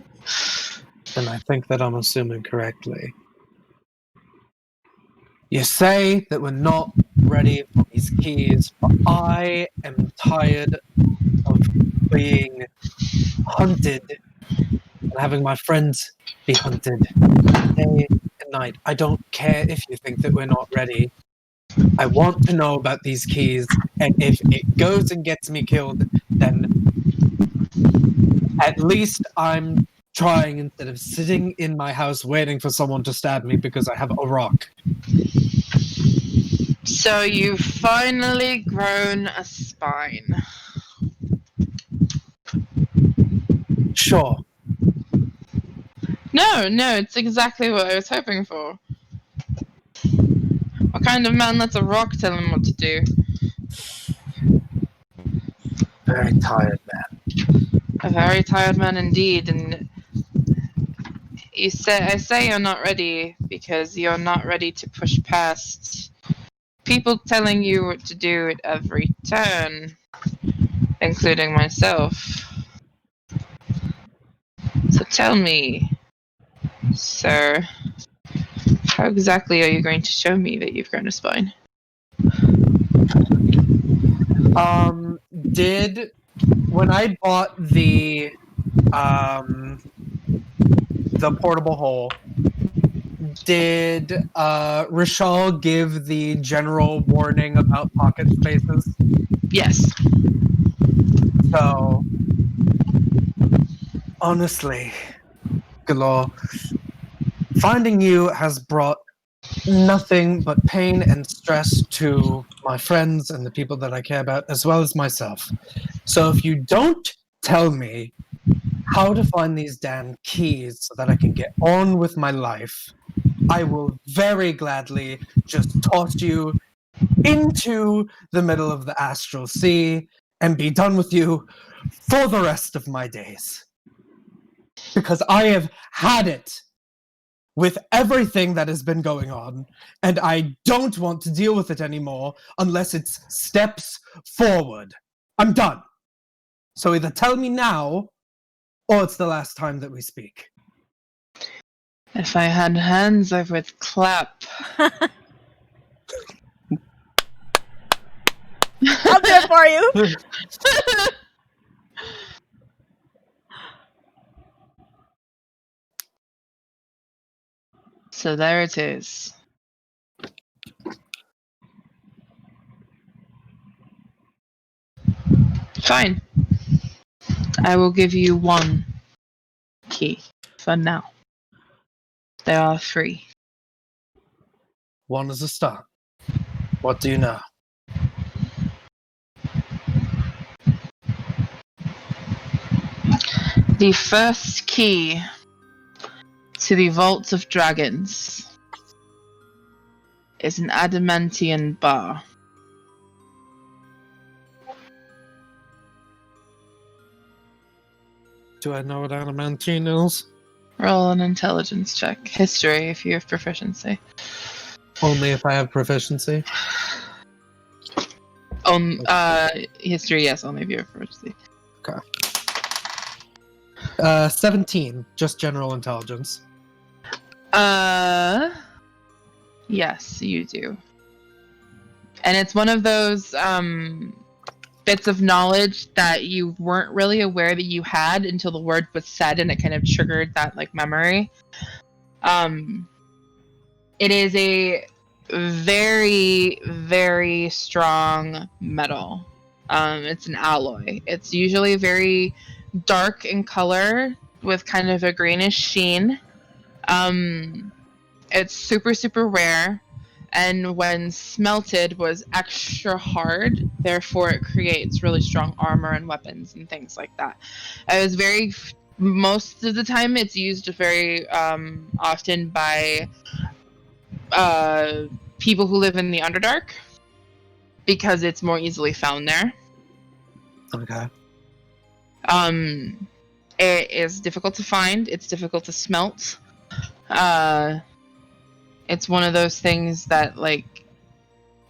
I think that I'm assuming correctly. You say that we're not ready for these keys, but I am tired of being hunted and having my friends be hunted day and night. I don't care if you think that we're not ready. I want to know about these keys, and if it goes and gets me killed, then at least I'm trying instead of sitting in my house waiting for someone to stab me because I have a rock. So you've finally grown a spine. Sure. No, it's exactly what I was hoping for. What kind of man lets a rock tell him what to do? Very tired, man. A very tired man indeed, and I say you're not ready because you're not ready to push past people telling you what to do at every turn, including myself. So tell me, sir, how exactly are you going to show me that you've grown a spine? When I bought the portable hole, did Rishal give the general warning about pocket spaces? Yes. So, honestly, Galore, finding you has brought nothing but pain and stress to my friends and the people that I care about, as well as myself. So if you don't tell me how to find these damn keys so that I can get on with my life, I will very gladly just toss you into the middle of the astral sea and be done with you for the rest of my days. Because I have had it with everything that has been going on, and I don't want to deal with it anymore unless it's steps forward. I'm done. So either tell me now, or it's the last time that we speak. If I had hands, I would clap. I'll do it for you. So there it is. Fine. I will give you one key for now. There are 3. One is a start. What do you know? The first key to the Vault of Dragons is an adamantium bar. Do I know what adamantine is? Roll an intelligence check. History if you have proficiency. Only if I have proficiency. History, yes, only if you have proficiency. 17, just general intelligence. Yes, you do. And it's one of those bits of knowledge that you weren't really aware that you had until the word was said, and it kind of triggered that like memory. It is a very, very strong metal. It's an alloy. It's usually very dark in color with kind of a greenish sheen. It's super, super rare, and when smelted was extra hard, therefore it creates really strong armor and weapons and things like that. It was very, most of the time it's used very often by people who live in the Underdark because it's more easily found there. Okay. It is difficult to find. It's difficult to smelt. It's one of those things that like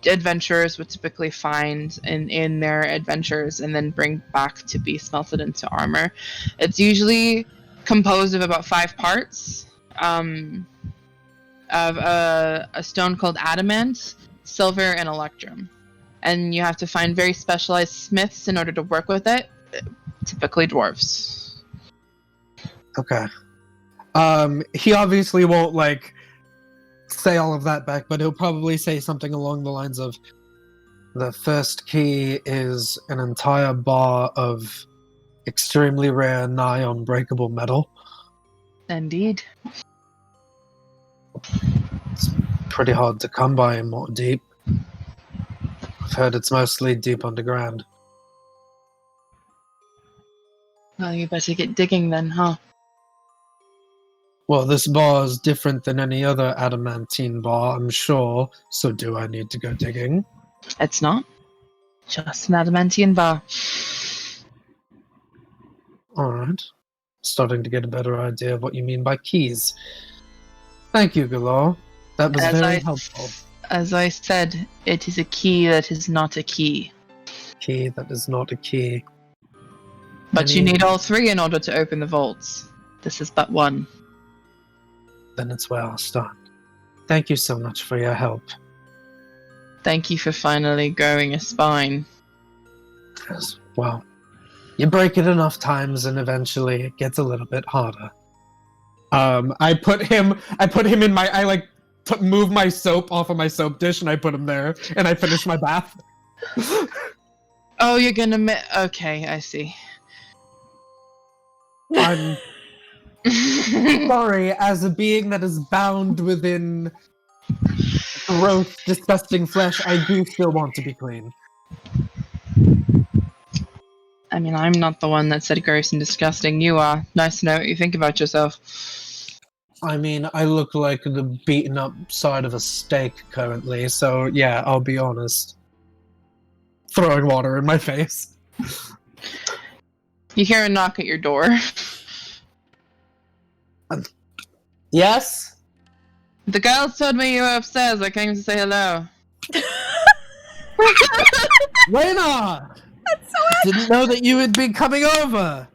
adventurers would typically find in their adventures and then bring back to be smelted into armor. It's usually composed of about 5 parts of a stone called adamant, silver, and electrum. And you have to find very specialized smiths in order to work with it, typically dwarves. Okay. He obviously won't like say all of that back, but he'll probably say something along the lines of, the first key is an entire bar of extremely rare, nigh unbreakable metal. Indeed. It's pretty hard to come by in Waterdeep. I've heard it's mostly deep underground. Well, you better get digging then, huh? Well, this bar is different than any other adamantine bar, I'm sure, so do I need to go digging? It's not. Just an adamantium bar. Alright. Starting to get a better idea of what you mean by keys. Thank you, Galore. That was very helpful. As I said, it is a key that is not a key. Key that is not a key. But you need all 3 in order to open the vaults. This is but one. Then it's where I'll start. Thank you so much for your help. Thank you for finally growing a spine. Yes, well, you break it enough times and eventually it gets a little bit harder. I put him in my, move my soap off of my soap dish and I put him there and I finish my bath. Oh, you're gonna okay, I see. Sorry, as a being that is bound within gross, disgusting flesh, I do still want to be clean. I mean, I'm not the one that said gross and disgusting. You are. Nice to know what you think about yourself. I mean, I look like the beaten up side of a steak currently, so yeah, I'll be honest. Throwing water in my face. You hear a knock at your door. Yes? The girls told me you were upstairs. I came to say hello. Lena! Didn't know that you would be coming over.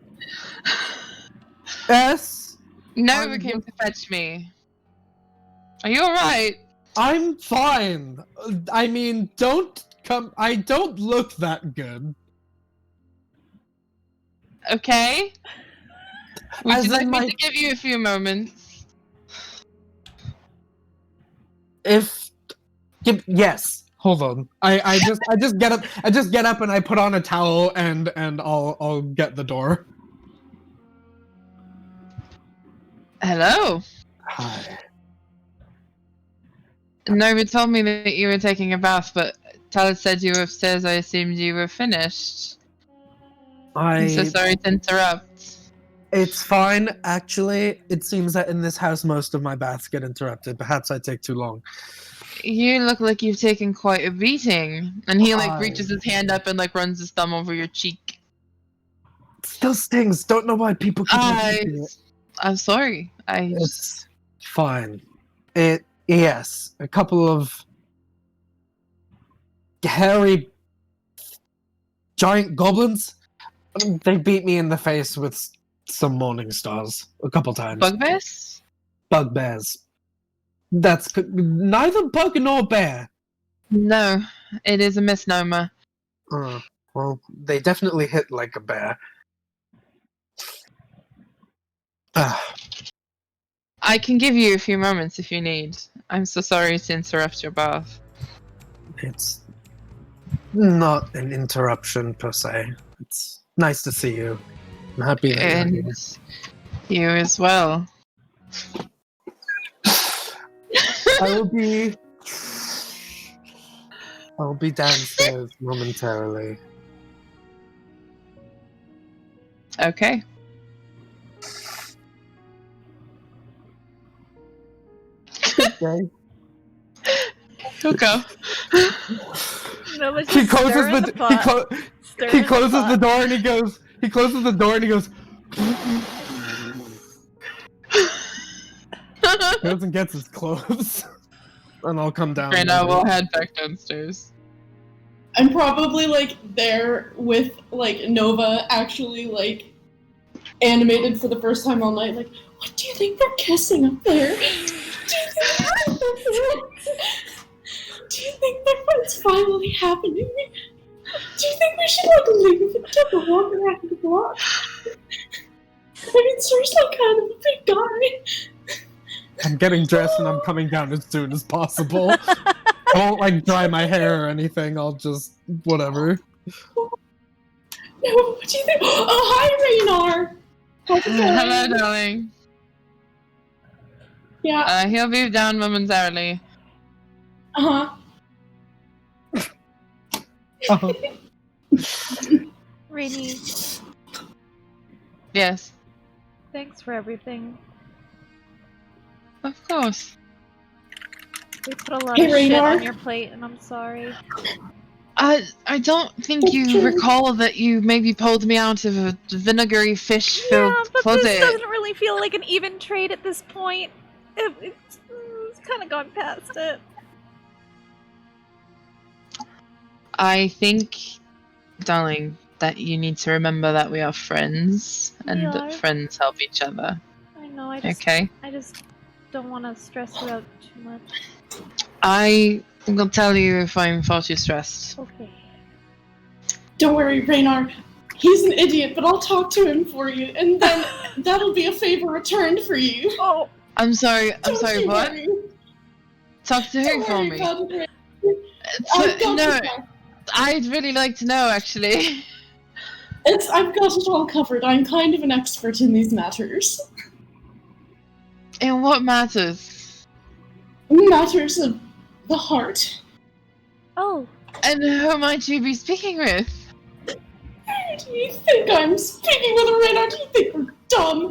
Yes? Nova came to fetch me. Are you alright? I'm fine. I mean, don't come. I don't look that good. Okay. Would As you like in me my- to give you a few moments? Yes. Hold on. I just get up. I just get up and I put on a towel and I'll get the door. Hello. Hi. Nova told me that you were taking a bath, but Talis said you were upstairs. I assumed you were finished. I'm so sorry to interrupt. It's fine, actually. It seems that in this house most of my baths get interrupted. Perhaps I take too long. You look like you've taken quite a beating. And he I- reaches his hand up and runs his thumb over your cheek. It still stings. Don't know why people keep repeating it. I'm sorry. It's fine. Yes, a couple of hairy giant goblins. They beat me in the face with some morning stars a couple times. Bugbears? Bugbears. That's neither bug nor bear. No, it is a misnomer. Well, they definitely hit like a bear. I can give you a few moments if you need. I'm so sorry to interrupt your bath. It's not an interruption per se. It's nice to see you. I'm happy that you're here. And you as well. I'll be downstairs momentarily. Okay. Okay. He'll go. Nova's He just closes stirring the pot. Stirring he closes pot. the door and he goes. He closes the door and he goes. Goes and gets his clothes, and I'll come down. Right now, we'll head back downstairs. I'm probably there with Nova actually animated for the first time all night. What do you think they're kissing up there? Do you think that what's finally happening? Do you think we should leave and take a walk around the block? I mean, seriously, kind of a big guy. I'm getting dressed and I'm coming down as soon as possible. I won't dry my hair or anything. I'll just whatever. No, what do you think? Oh, hi, Raynar. How's it going? Hello, darling. Yeah. He'll be down momentarily. Uh-huh. Rainy, Yes. thanks for everything. Of course. We put a lot Hey, of shit Raynar. on your plate, and I'm sorry. I don't think you recall that you maybe pulled me out of a vinegary fish-filled Yeah, but closet. this doesn't really feel like an even trade at this point. It's kind of gone past it. I think, darling, that you need to remember that we are friends, and We are. that friends help each other. I know. I just don't want to stress you out too much. I will tell you if I'm far too stressed. Okay. Don't worry, Raynar. He's an idiot, but I'll talk to him for you, and then that'll be a favor returned for you. Oh, I'm sorry, Don't you what? worry. Talk to who Don't for worry me? about it, Ray. I've got No, it back. I'd really like to know, actually. I've got it all covered. I'm kind of an expert in these matters. In what matters? Matters of the heart. Oh, And who might you be speaking with? Do you think I'm speaking with a radar? Do you think we're dumb?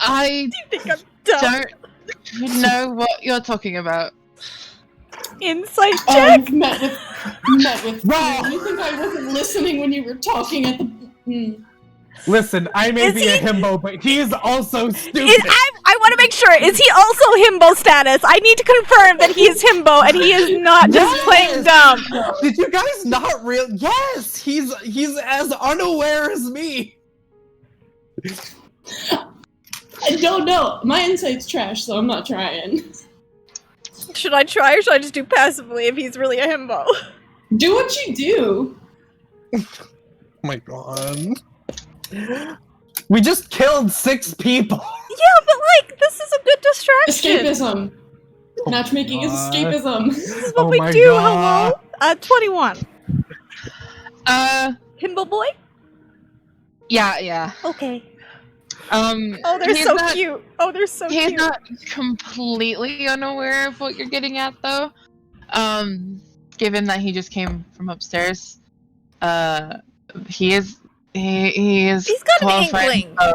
I you think I'm dumb? don't know what you're talking about. Insight check. I've met with Wow. you. You think I wasn't listening when you were talking at the... Listen, I may Is be a he- himbo, but he is also stupid. I want to make sure. Is he also himbo status? I need to confirm that he is himbo and he is not just Yes! playing dumb. Did you guys not real? Yes, he's as unaware as me. I don't know. My insight's trash, so I'm not trying. Should I try or should I just do passively if he's really a himbo? Do what you do. Oh my god. We just killed 6 people. Yeah, but like, this is a good distraction. Escapism. Matchmaking is God. escapism. This is what Oh we my do, God. hello? 21. Himbo boy? Yeah. Okay. Oh, they're so cute. Oh, they're so He's cute. not completely unaware of what you're getting at, though. Given that he just came from upstairs, he is He's got an qualified inkling. himbo,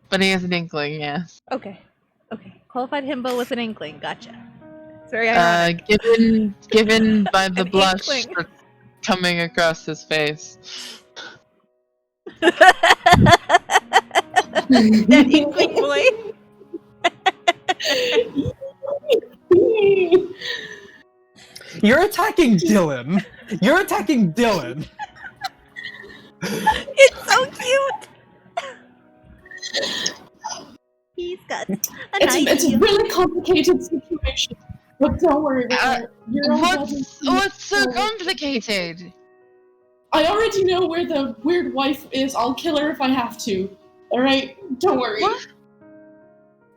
but he has an inkling, yes. Okay. Qualified himbo with an inkling. Gotcha. It's very ironic. Given by the An blush inkling. that's coming across his face. That inkling boy. You're attacking Dylan. You're attacking Dylan. It's so cute. He's got a It's a really complicated situation. But don't worry about it. You're all What's so complicated? I already know where the weird wife is. I'll kill her if I have to. Alright? Don't worry. What?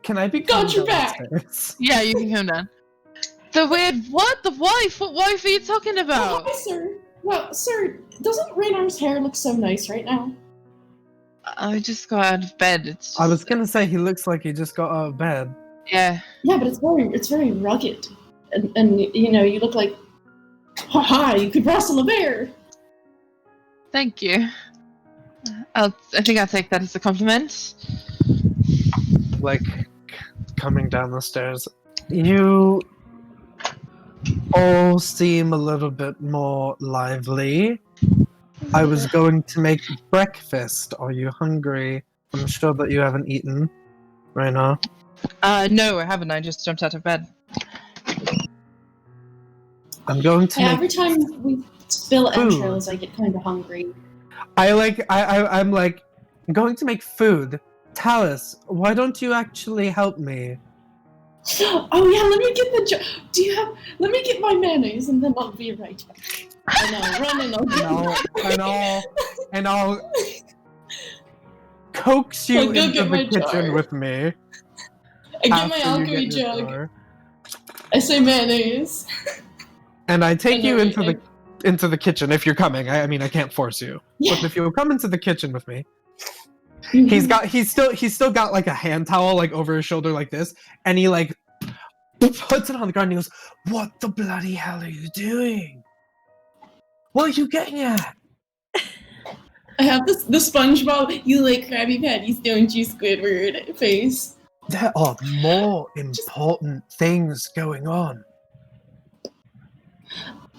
Can I be Got your back. downstairs? Yeah, you can come down. The weird what? The wife? What wife are you talking Oh, about? hi, sir. Well, sir, doesn't Raynar's hair look so nice right now? I just got out of bed. It's just, I was gonna say he looks like he just got out of bed. yeah. Yeah, but it's very rugged. And you know, you look like... Haha, you could wrestle a bear! Thank you. I think I'll take that as a compliment. Like coming down the stairs. You all seem a little bit more lively. I was going to make breakfast. Are you hungry? I'm sure that you haven't eaten right now. No, I haven't. I just jumped out of bed. I'm going to Every make. time we spill food. entrails, I get kind of hungry. I'm going to make food. Talus, why don't you actually help me? Oh yeah, let me get the let me get my mayonnaise and then I'll be right back. And I'll run and I'll get And I'll coax you I'll go into get the my kitchen jar. with me. I get my after you alchemy get your jug. jar. I say mayonnaise. And I take And you into everything. the kitchen if you're coming. I mean I can't force you. Yeah. But if you'll come into the kitchen with me. He's still got like a hand towel like over his shoulder like this, and he like puts it on the ground and he goes, "What the bloody hell are you doing? What are you getting at?" I have the SpongeBob, you like Krabby Patties, don't you, Squidward face. There are more important things going on.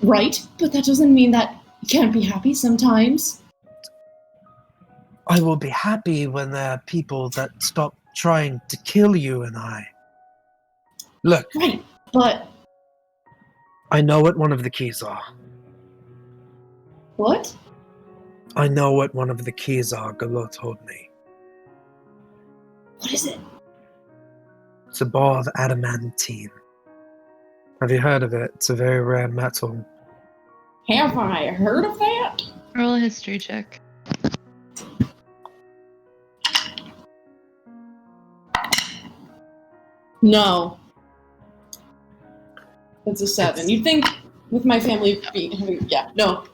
Right, but that doesn't mean that you can't be happy sometimes. I will be happy when there are people that stop trying to kill you and I. Look, Right, but I know what one of the keys are. what? I know what one of the keys are, Galot told me. What is it? It's a bar of adamantine. Have you heard of it? It's a very rare metal. Have I heard of that? Roll a history check. No. That's a 7. You'd think with my family being, yeah, no.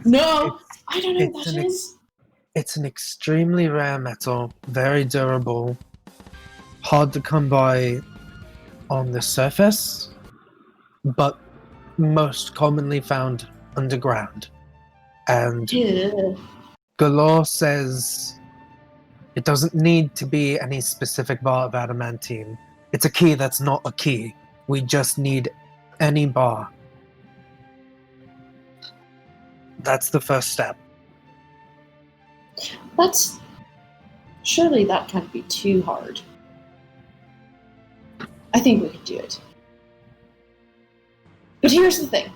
No! I don't know what it's that an is. It's an extremely rare metal, very durable, hard to come by on the surface, but most commonly found underground. And Yeah. Galore says it doesn't need to be any specific bar of adamantine. It's a key that's not a key. We just need any bar. That's the first step. Surely that can't be too hard. I think we can do it. But here's the thing.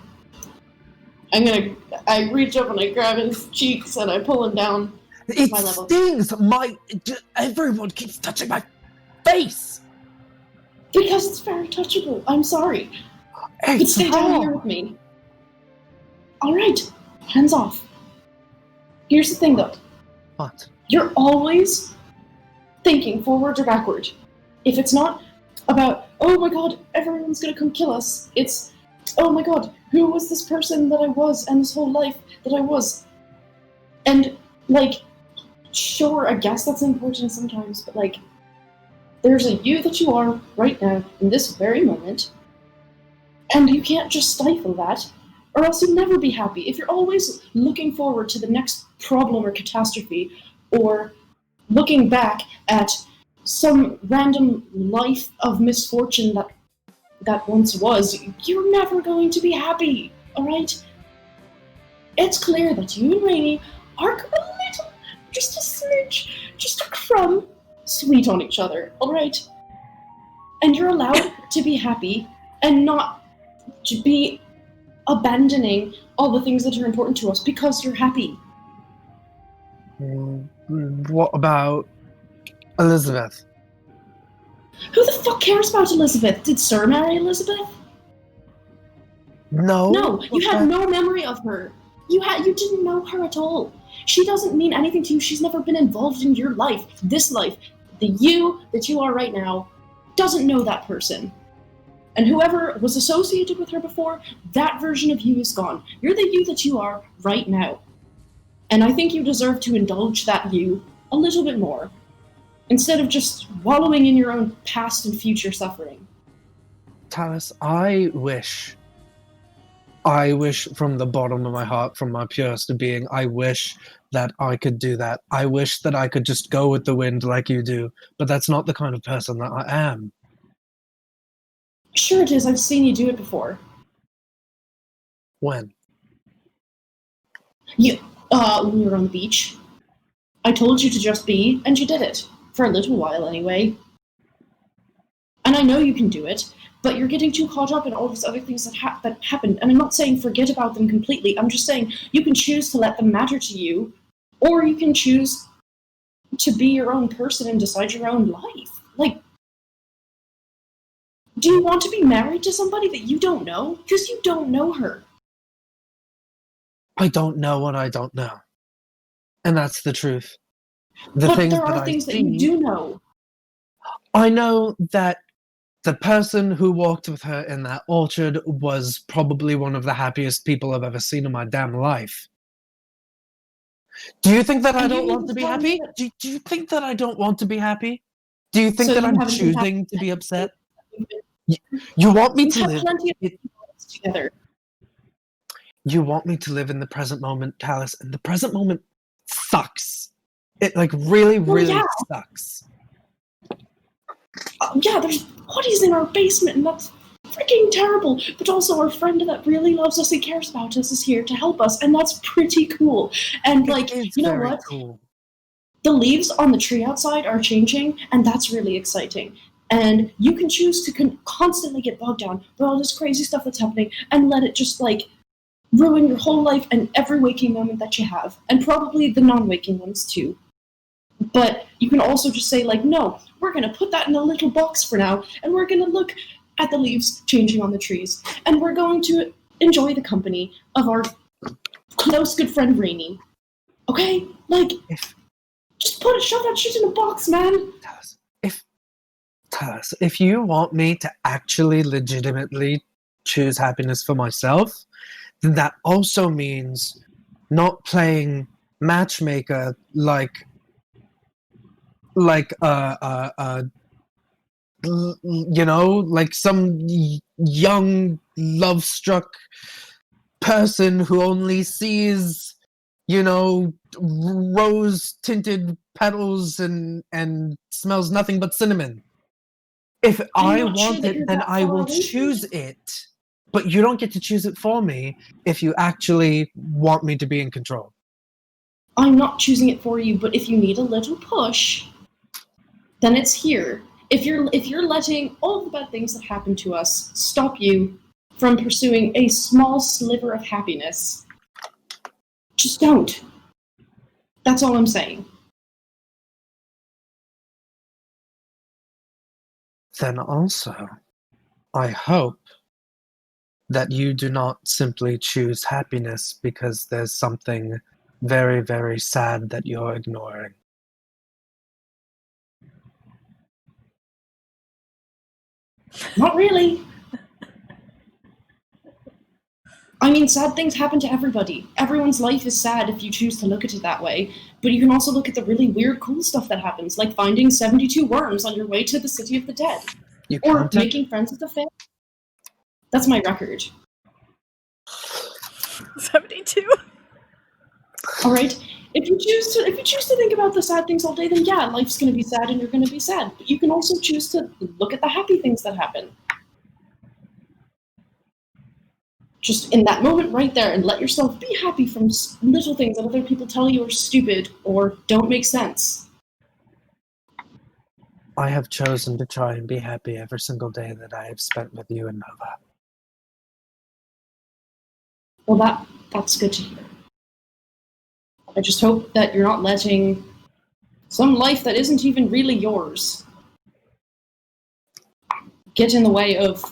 I reach up and I grab his cheeks and I pull him down. It My level. stings! Everyone keeps touching my face! Because it's very touchable. I'm sorry. But It's stay down here with me. Alright, hands off. Here's the thing though. What? You're always thinking forward or backward. If it's not about, oh my god, everyone's gonna come kill us, it's, oh my god, who was this person that I was and this whole life that I was? And, like, sure, I guess that's important sometimes, but, like, there's a you that you are right now, in this very moment, and you can't just stifle that, or else you'll never be happy. If you're always looking forward to the next problem or catastrophe, or looking back at some random life of misfortune that once was, you're never going to be happy, alright? It's clear that you and Rainey are a little, just a smidge, just a crumb, sweet on each other, alright? And you're allowed to be happy and not to be abandoning all the things that are important to us because you're happy. What about Elizabeth? Who the fuck cares about Elizabeth? Did Sir marry Elizabeth? No. No, you had no memory of her. You didn't know her at all. She doesn't mean anything to you. She's never been involved in your life, this life. The you that you are right now doesn't know that person. And whoever was associated with her before, that version of you is gone. You're the you that you are right now. And I think you deserve to indulge that you a little bit more, instead of just wallowing in your own past and future suffering. Talis, I wish from the bottom of my heart, from my purest of being, I wish that I could do that. I wish that I could just go with the wind like you do, but that's not the kind of person that I am. Sure it is, I've seen you do it before. When? When you were on the beach. I told you to just be, and you did it. For a little while, anyway. And I know you can do it, but you're getting too caught up in all these other things that happened. And I'm not saying forget about them completely. I'm just saying you can choose to let them matter to you, or you can choose to be your own person and decide your own life. Like, do you want to be married to somebody that you don't know? Because you don't know her. I don't know what I don't know. And that's the truth. But there are things that you do know. I know that the person who walked with her in that orchard was probably one of the happiest people I've ever seen in my damn life. Do you think that I don't want to be happy? Do you think that I don't want to be happy? Do you think that I'm choosing to be upset? You want me to live together. You want me to live in the present moment, Talis, and the present moment sucks. It really sucks. Yeah, there's bodies in our basement, and that's freaking terrible. But also, our friend that really loves us and cares about us is here to help us, and that's pretty cool. And you know what? Cool. The leaves on the tree outside are changing, and that's really exciting. And you can choose to constantly get bogged down with all this crazy stuff that's happening, and let it just ruin your whole life and every waking moment that you have, and probably the non-waking ones too. But you can also just say, no, we're going to put that in a little box for now, and we're going to look at the leaves changing on the trees, and we're going to enjoy the company of our close good friend Rainey. Okay? Just shove that shit in a box, man! Talis, if you want me to actually legitimately choose happiness for myself, then that also means not playing matchmaker like like some young love-struck person who only sees rose-tinted petals and smells nothing but cinnamon. If I not sure want that it, you're then that I far will away from choose it. it. But you don't get to choose it for me if you actually want me to be in control. I'm not choosing it for you, but if you need a little push, then it's here. If you're letting all the bad things that happen to us stop you from pursuing a small sliver of happiness, just don't. That's all I'm saying. Then also, I hope that you do not simply choose happiness because there's something very, very sad that you're ignoring. Not really. I mean, sad things happen to everybody. Everyone's life is sad if you choose to look at it that way. But you can also look at the really weird, cool stuff that happens, like finding 72 worms on your way to the City of the Dead. You Or can't making friends with a fan. That's my record. 72. All right. If you choose to think about the sad things all day, then yeah, life's going to be sad and you're going to be sad. But you can also choose to look at the happy things that happen. Just in that moment right there, and let yourself be happy from little things that other people tell you are stupid or don't make sense. I have chosen to try and be happy every single day that I have spent with you and Nova. Well, that's good to hear. I just hope that you're not letting some life that isn't even really yours get in the way of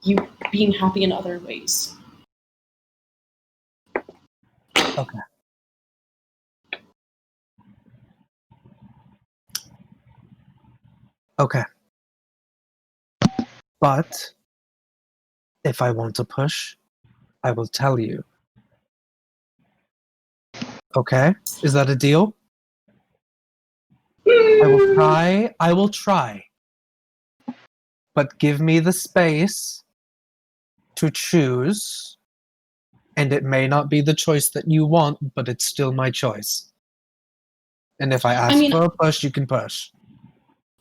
you being happy in other ways. Okay. Okay. But if I want to push, I will tell you. Okay? Is that a deal? I will try. But give me the space to choose, and it may not be the choice that you want, but it's still my choice. And if I ask for a push, you can push.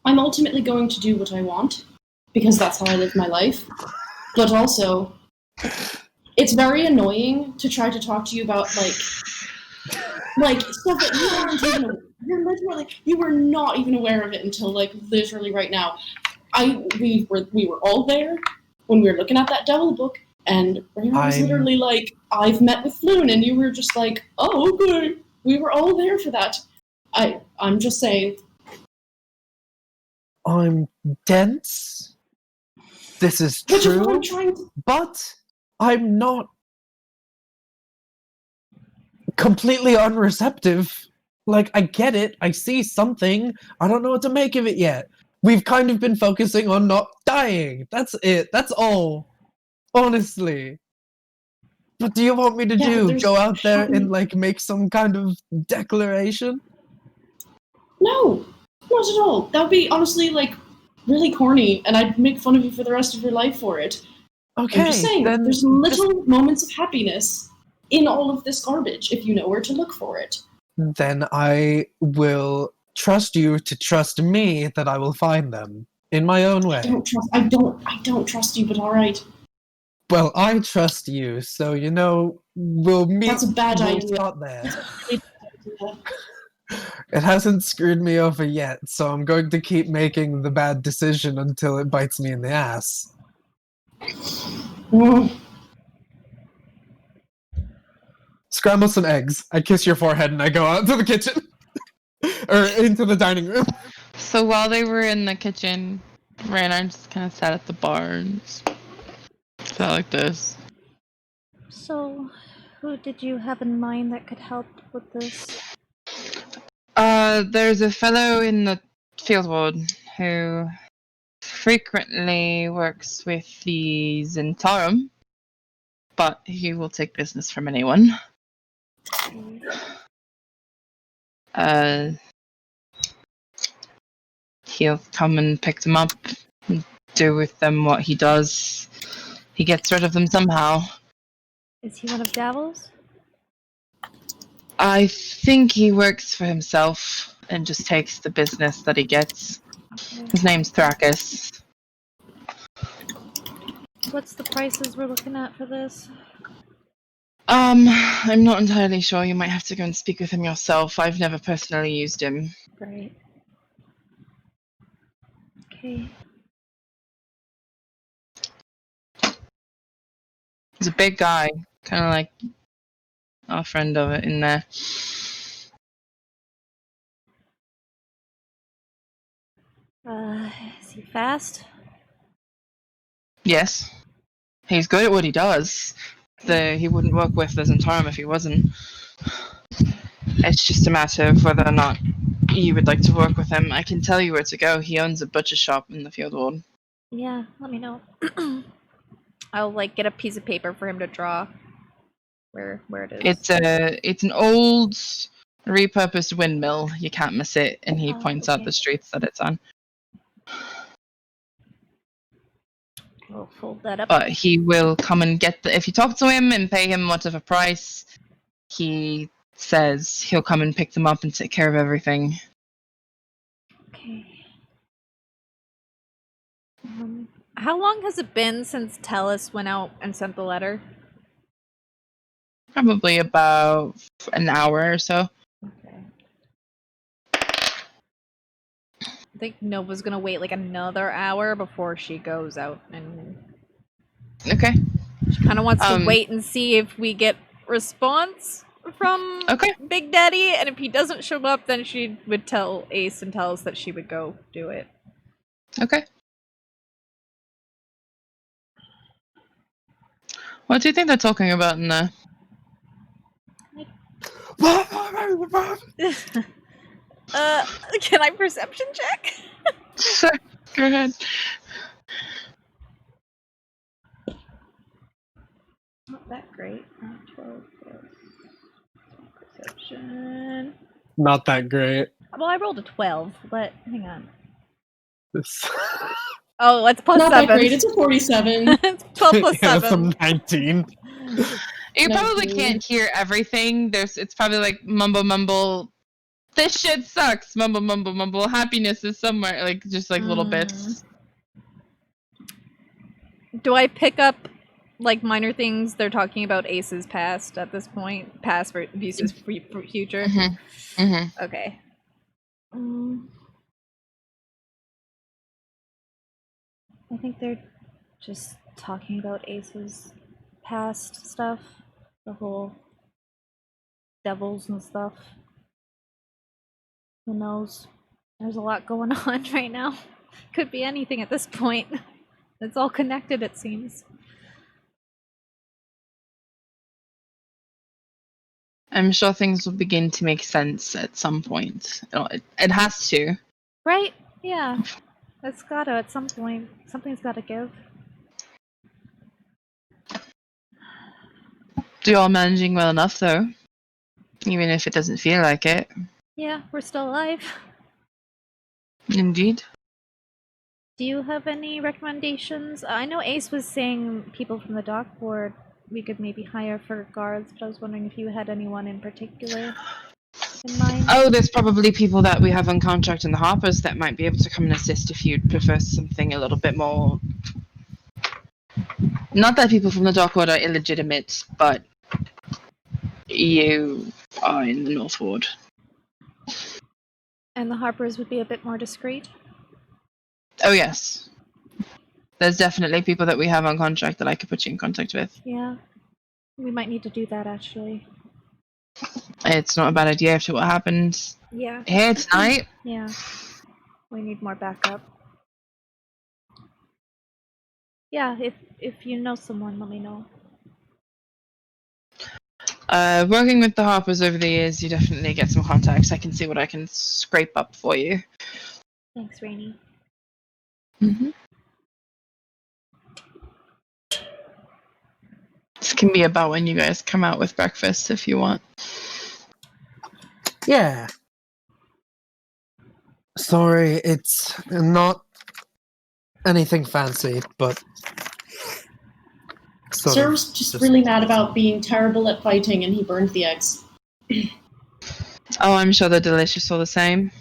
I'm ultimately going to do what I want, because that's how I live my life. But also, it's very annoying to try to talk to you about, like stuff that you aren't even, you were not even aware of it until, like, literally right now. We were all there when we were looking at that devil book, and Raynor was literally like, I've met with Floon, and you were just like, oh, okay. We were all there for that. I'm just saying. I'm dense. This is true, but I'm not completely unreceptive. Like, I get it. I see something. I don't know what to make of it yet. We've kind of been focusing on not dying. That's it. That's all. Honestly. What do you want me to do? Go out there and, like, make some kind of declaration? No, not at all. That would be, honestly, like, really corny, and I'd make fun of you for the rest of your life for it. Okay, I'm just saying, there's little moments of happiness in all of this garbage, if you know where to look for it. Then I will trust you to trust me that I will find them in my own way. I don't trust you, but all right. Well, I trust you, so we'll meet. That's a bad idea. Start there. It hasn't screwed me over yet, so I'm going to keep making the bad decision until it bites me in the ass. Scramble some eggs. I kiss your forehead and I go out to the kitchen. Or into the dining room. So while they were in the kitchen, Raynor just kind of sat at the bar and sat like this. So, who did you have in mind that could help with this? There's a fellow in the field ward who frequently works with the Zentarum, but he will take business from anyone. Uh, he'll come and pick them up and do with them what he does. He gets rid of them somehow. Is he one of Davil's? I think he works for himself and just takes the business that he gets. Okay. His name's Thrakis. What's the prices we're looking at for this? I'm not entirely sure. You might have to go and speak with him yourself. I've never personally used him. Great. Okay. He's a big guy, kind of like our friend of it in there. Is he fast? Yes. He's good at what he does. He wouldn't work Worthless and Tarm if he wasn't. It's just a matter of whether or not you would like to work with him. I can tell you where to go. He owns a butcher shop in the Field Ward. Yeah, let me know. I'll like get a piece of paper for him to draw where it is. It's an old repurposed windmill. You can't miss it, and he Oh, points out okay. the streets that it's on. We'll fold that up. But he will come and get if you talk to him and pay him whatever price, he says he'll come and pick them up and take care of everything. Okay. How long has it been since Tellus went out and sent the letter? Probably about an hour or so. Okay. I think Nova's gonna wait like another hour before she goes out, and Okay. she kind of wants to Um, wait and see if we get response from Okay. Big Daddy, and if he doesn't show up, then she would tell Ace and tell us that she would go do it. Okay. What do you think they're talking about in there? Can I perception check? Sure. Go ahead. Not that great. 12 plus perception. Not that great. Well, I rolled a 12, but hang on. This- Oh, it's plus Not 7. that great. It's a 47. It's 12 plus yeah, 7. some 19. You No, probably dude. can't hear everything. It's probably like mumble. This shit sucks. Mumble. Happiness is somewhere. Like just like little bits. Do I pick up like minor things? They're talking about Ace's past at this point. Past versus future. Mm-hmm. Okay. I think they're just talking about Ace's past stuff. The whole devils and stuff. Who knows? There's a lot going on right now. Could be anything at this point. It's all connected, it seems. I'm sure things will begin to make sense at some point. It has to. Right? Yeah. It's gotta at some point. Something's gotta give. You're all managing well enough, though. Even if it doesn't feel like it. Yeah, we're still alive. Indeed. Do you have any recommendations? I know Ace was saying people from the dock board we could maybe hire for guards, but I was wondering if you had anyone in particular in mind. Oh, there's probably people that we have on contract in the Harpers that might be able to come and assist if you'd prefer something a little bit more. Not that people from the dock ward are illegitimate, but you are in the North Ward. And the Harpers would be a bit more discreet? Oh, yes. There's definitely people that we have on contract that I could put you in contact with. Yeah. We might need to do that, actually. It's not a bad idea after what happened Yeah. here tonight. Yeah. We need more backup. Yeah, if you know someone, let me know. Working with the Harpers over the years, you definitely get some contacts. I can see what I can scrape up for you. Thanks, Rainy. Mm-hmm. This can be about when you guys come out with breakfast if you want. Yeah. Sorry, it's not anything fancy, but Sir's just really mad about being terrible at fighting, and he burned the eggs. Oh, I'm sure they're delicious all the same.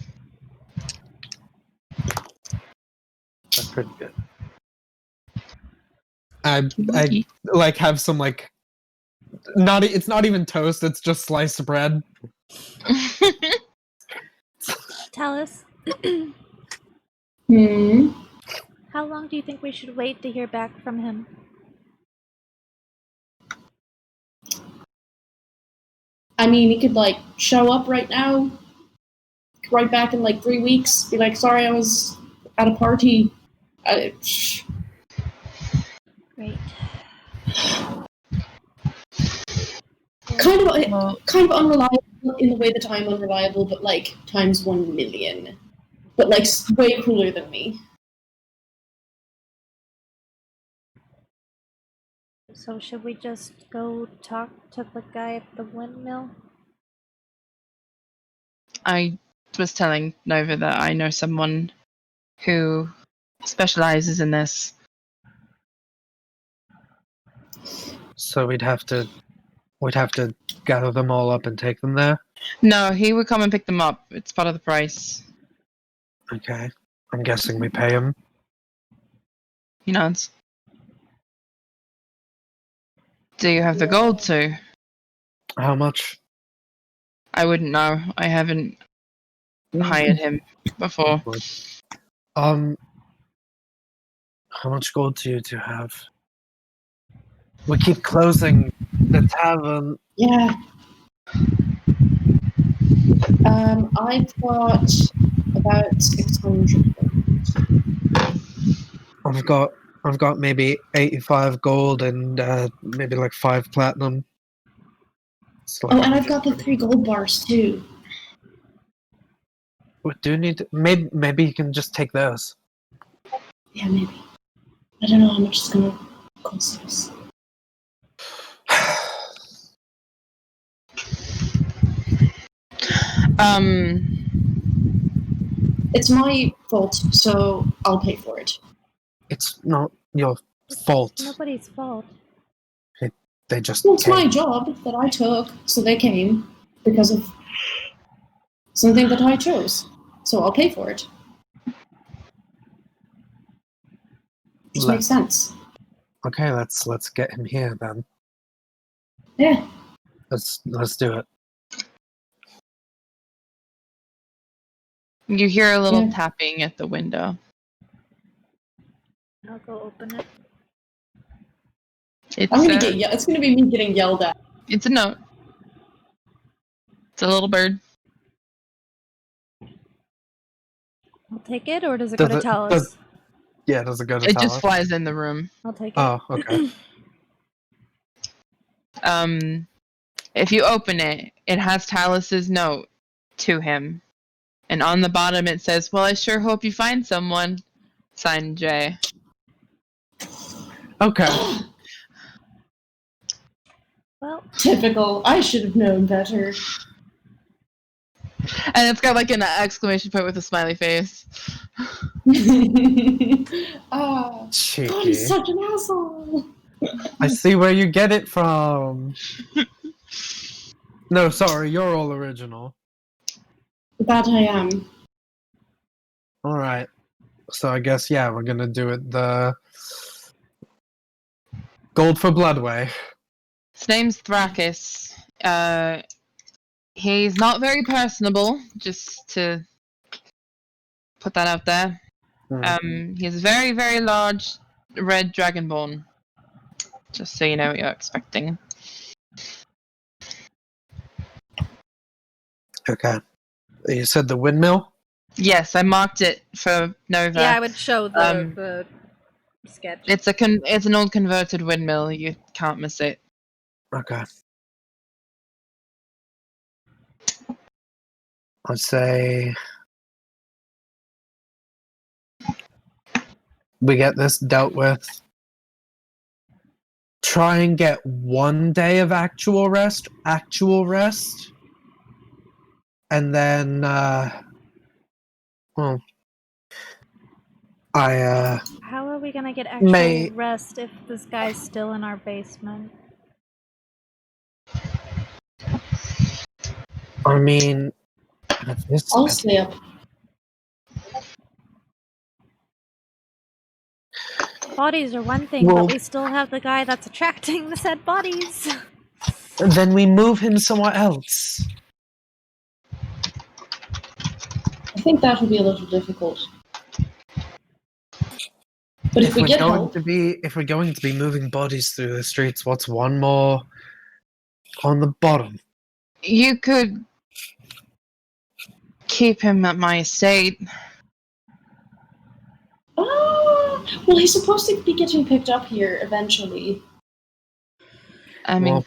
That's pretty good. I like have some like it's not even toast, it's just sliced bread. Talus, Hmm. how long do you think we should wait to hear back from him? I mean, he could like show up right now, right back in like 3 weeks. Be like, sorry, I was at a party. Great. Kind of unreliable in the way that I'm unreliable, but like times 1,000,000. But like way cooler than me. So should we just go talk to the guy at the windmill? I was telling Nova that I know someone who specializes in this. So we'd have to gather them all up and take them there. No, he would come and pick them up. It's part of the price. Okay. I'm guessing we pay him. He nods. Do you have the gold too? How much? I wouldn't know. I haven't hired him before. How much gold do you two have? We keep closing the tavern. Yeah. I've got about 600. I've got maybe 85 gold and maybe like 5 platinum. So Oh, and I've got the 3 gold bars too. we do need to, maybe you can just take those. Yeah, maybe. I don't know how much it's gonna cost us. It's my fault, so I'll pay for it. It's not your fault. Nobody's fault. They just Well, it's came. my job that I took, so they came because of something that I chose. So I'll pay for it. Just makes sense. Okay, let's get him here then. Yeah. Let's do it. You hear a little Yeah. tapping at the window. I'll go open it. It's I'm gonna it's gonna be me getting yelled at. It's a note. It's a little bird. I'll take it, or does it go to Talus? does it go to It Talus? just flies in the room. I'll take it. Oh, okay. If you open it, it has Talus's note to him. And on the bottom it says, "Well, I sure hope you find someone." Signed J. Okay. Well, Typical. I should have known better. And it's got like an exclamation point with a smiley face. God, Cheeky. he's such an asshole. I see where you get it from. No, sorry, you're all original. That I am. Alright. So I guess, yeah, we're gonna do it the Gold for Blood way. His name's Thrakis. He's not very personable, just to put that out there. He has a very, very large red dragonborn. Just so you know what you're expecting. Okay. You said the windmill? Yes, I marked it for Nova. yeah, I would show the sketch. It's an old converted windmill. You can't miss it. Okay. I'd say we get this dealt with. Try and get 1 day of actual rest, and then Well, I How are we gonna get actual rest if this guy's still in our basement? I mean, at this, I'll stay up. Bodies are one thing, Well- but we still have the guy that's attracting the said bodies. then we move him somewhere else. I think that would be a little difficult. But if we we're get going help, if we're going to be moving bodies through the streets, what's one more on the bottom? You could keep him at my estate. well, he's supposed to be getting picked up here eventually. I mean,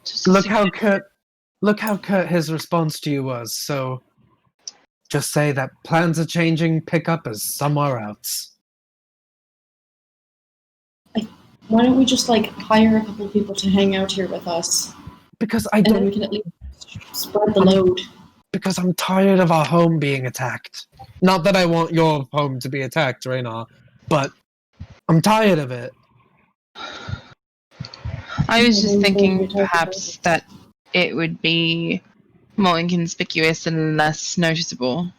just look how curt his response to you was. So just say that plans are changing. Pick up as somewhere else. Why don't we just hire a couple of people to hang out here with us, Because I and then don't. we can at least spread the load. Because I'm tired of our home being attacked. Not that I want your home to be attacked, Raynar, but I'm tired of it. I was just thinking perhaps that it would be more inconspicuous and less noticeable.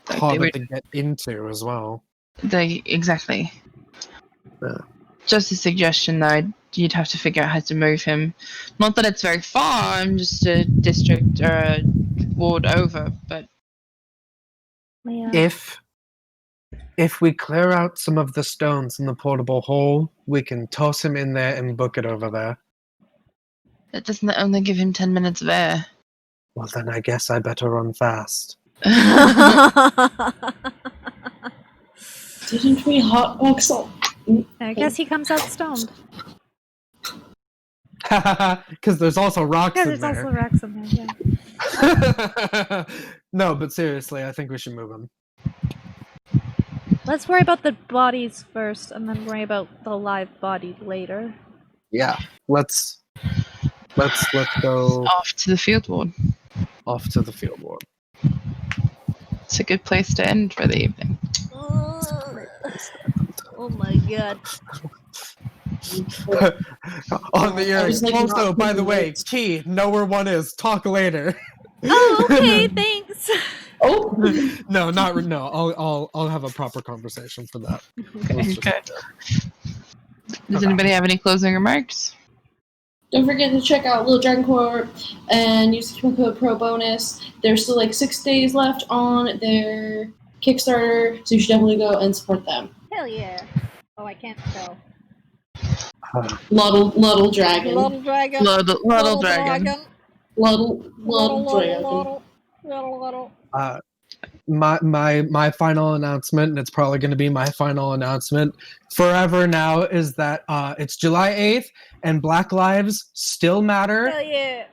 That they Harder would- to get into as well. Exactly. Yeah. Just a suggestion, though. You'd have to figure out how to move him. Not that it's very far. I'm just a district or a ward over, but Yeah. If we clear out some of the stones in the portable hole, we can toss him in there and book it over there. that doesn't only give him 10 minutes of air. Well, then I guess I better run fast. Didn't we hotbox all? I guess he comes out stoned. Because there's also rocks Yeah, in there's there. also rocks in there, yeah. No, but seriously, I think we should move him. Let's worry about the bodies first, and then worry about the live body later. Yeah, let's go Off to the field ward. off to the field ward. It's a good place to end for the evening. Oh my god. On the I ear. was, Also, not by the taking way, notes. Key, know where one is. Talk later. Oh, okay, thanks. Oh, No, I'll have a proper conversation for that. Let's just- Okay. Does anybody have any closing remarks? don't forget to check out Little Dragon Corp and use the code Pro bonus. There's still 6 days left on their Kickstarter, so you should definitely go and support them. Hell yeah. Oh, I can't spell. Luddle Dragon. Little dragon. Little dragon. Luddle Dragon. My final announcement, and it's probably going to be my final announcement forever now, is that it's July 8th and Black Lives still matter. Hell yeah.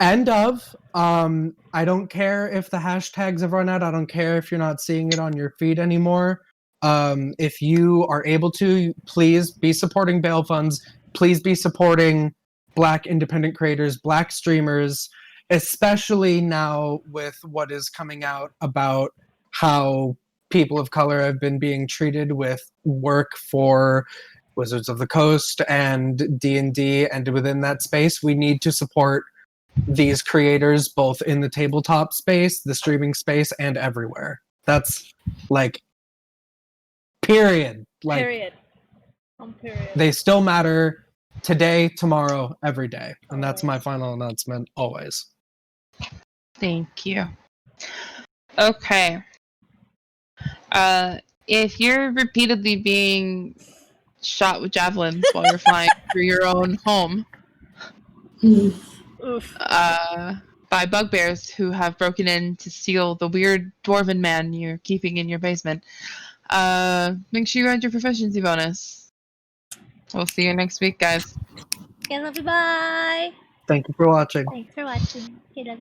End of. I don't care if the hashtags have run out. I don't care if you're not seeing it on your feed anymore. If you are able to, please be supporting bail funds. Please be supporting Black independent creators, Black streamers, especially now with what is coming out about how people of color have been being treated with work for Wizards of the Coast and D&D, and within that space, we need to support these creators both in the tabletop space, the streaming space, and everywhere. That's period. Period. Period. They still matter today, tomorrow, every day. And that's my final announcement always. Thank you. Okay. If you're repeatedly being shot with javelins while you're flying through your own home Oof. by bugbears who have broken in to steal the weird dwarven man you're keeping in your basement, make sure you add your proficiency bonus. We'll see you next week, guys. Okay, love you, bye. Thank you for watching. Thanks for watching. Okay, love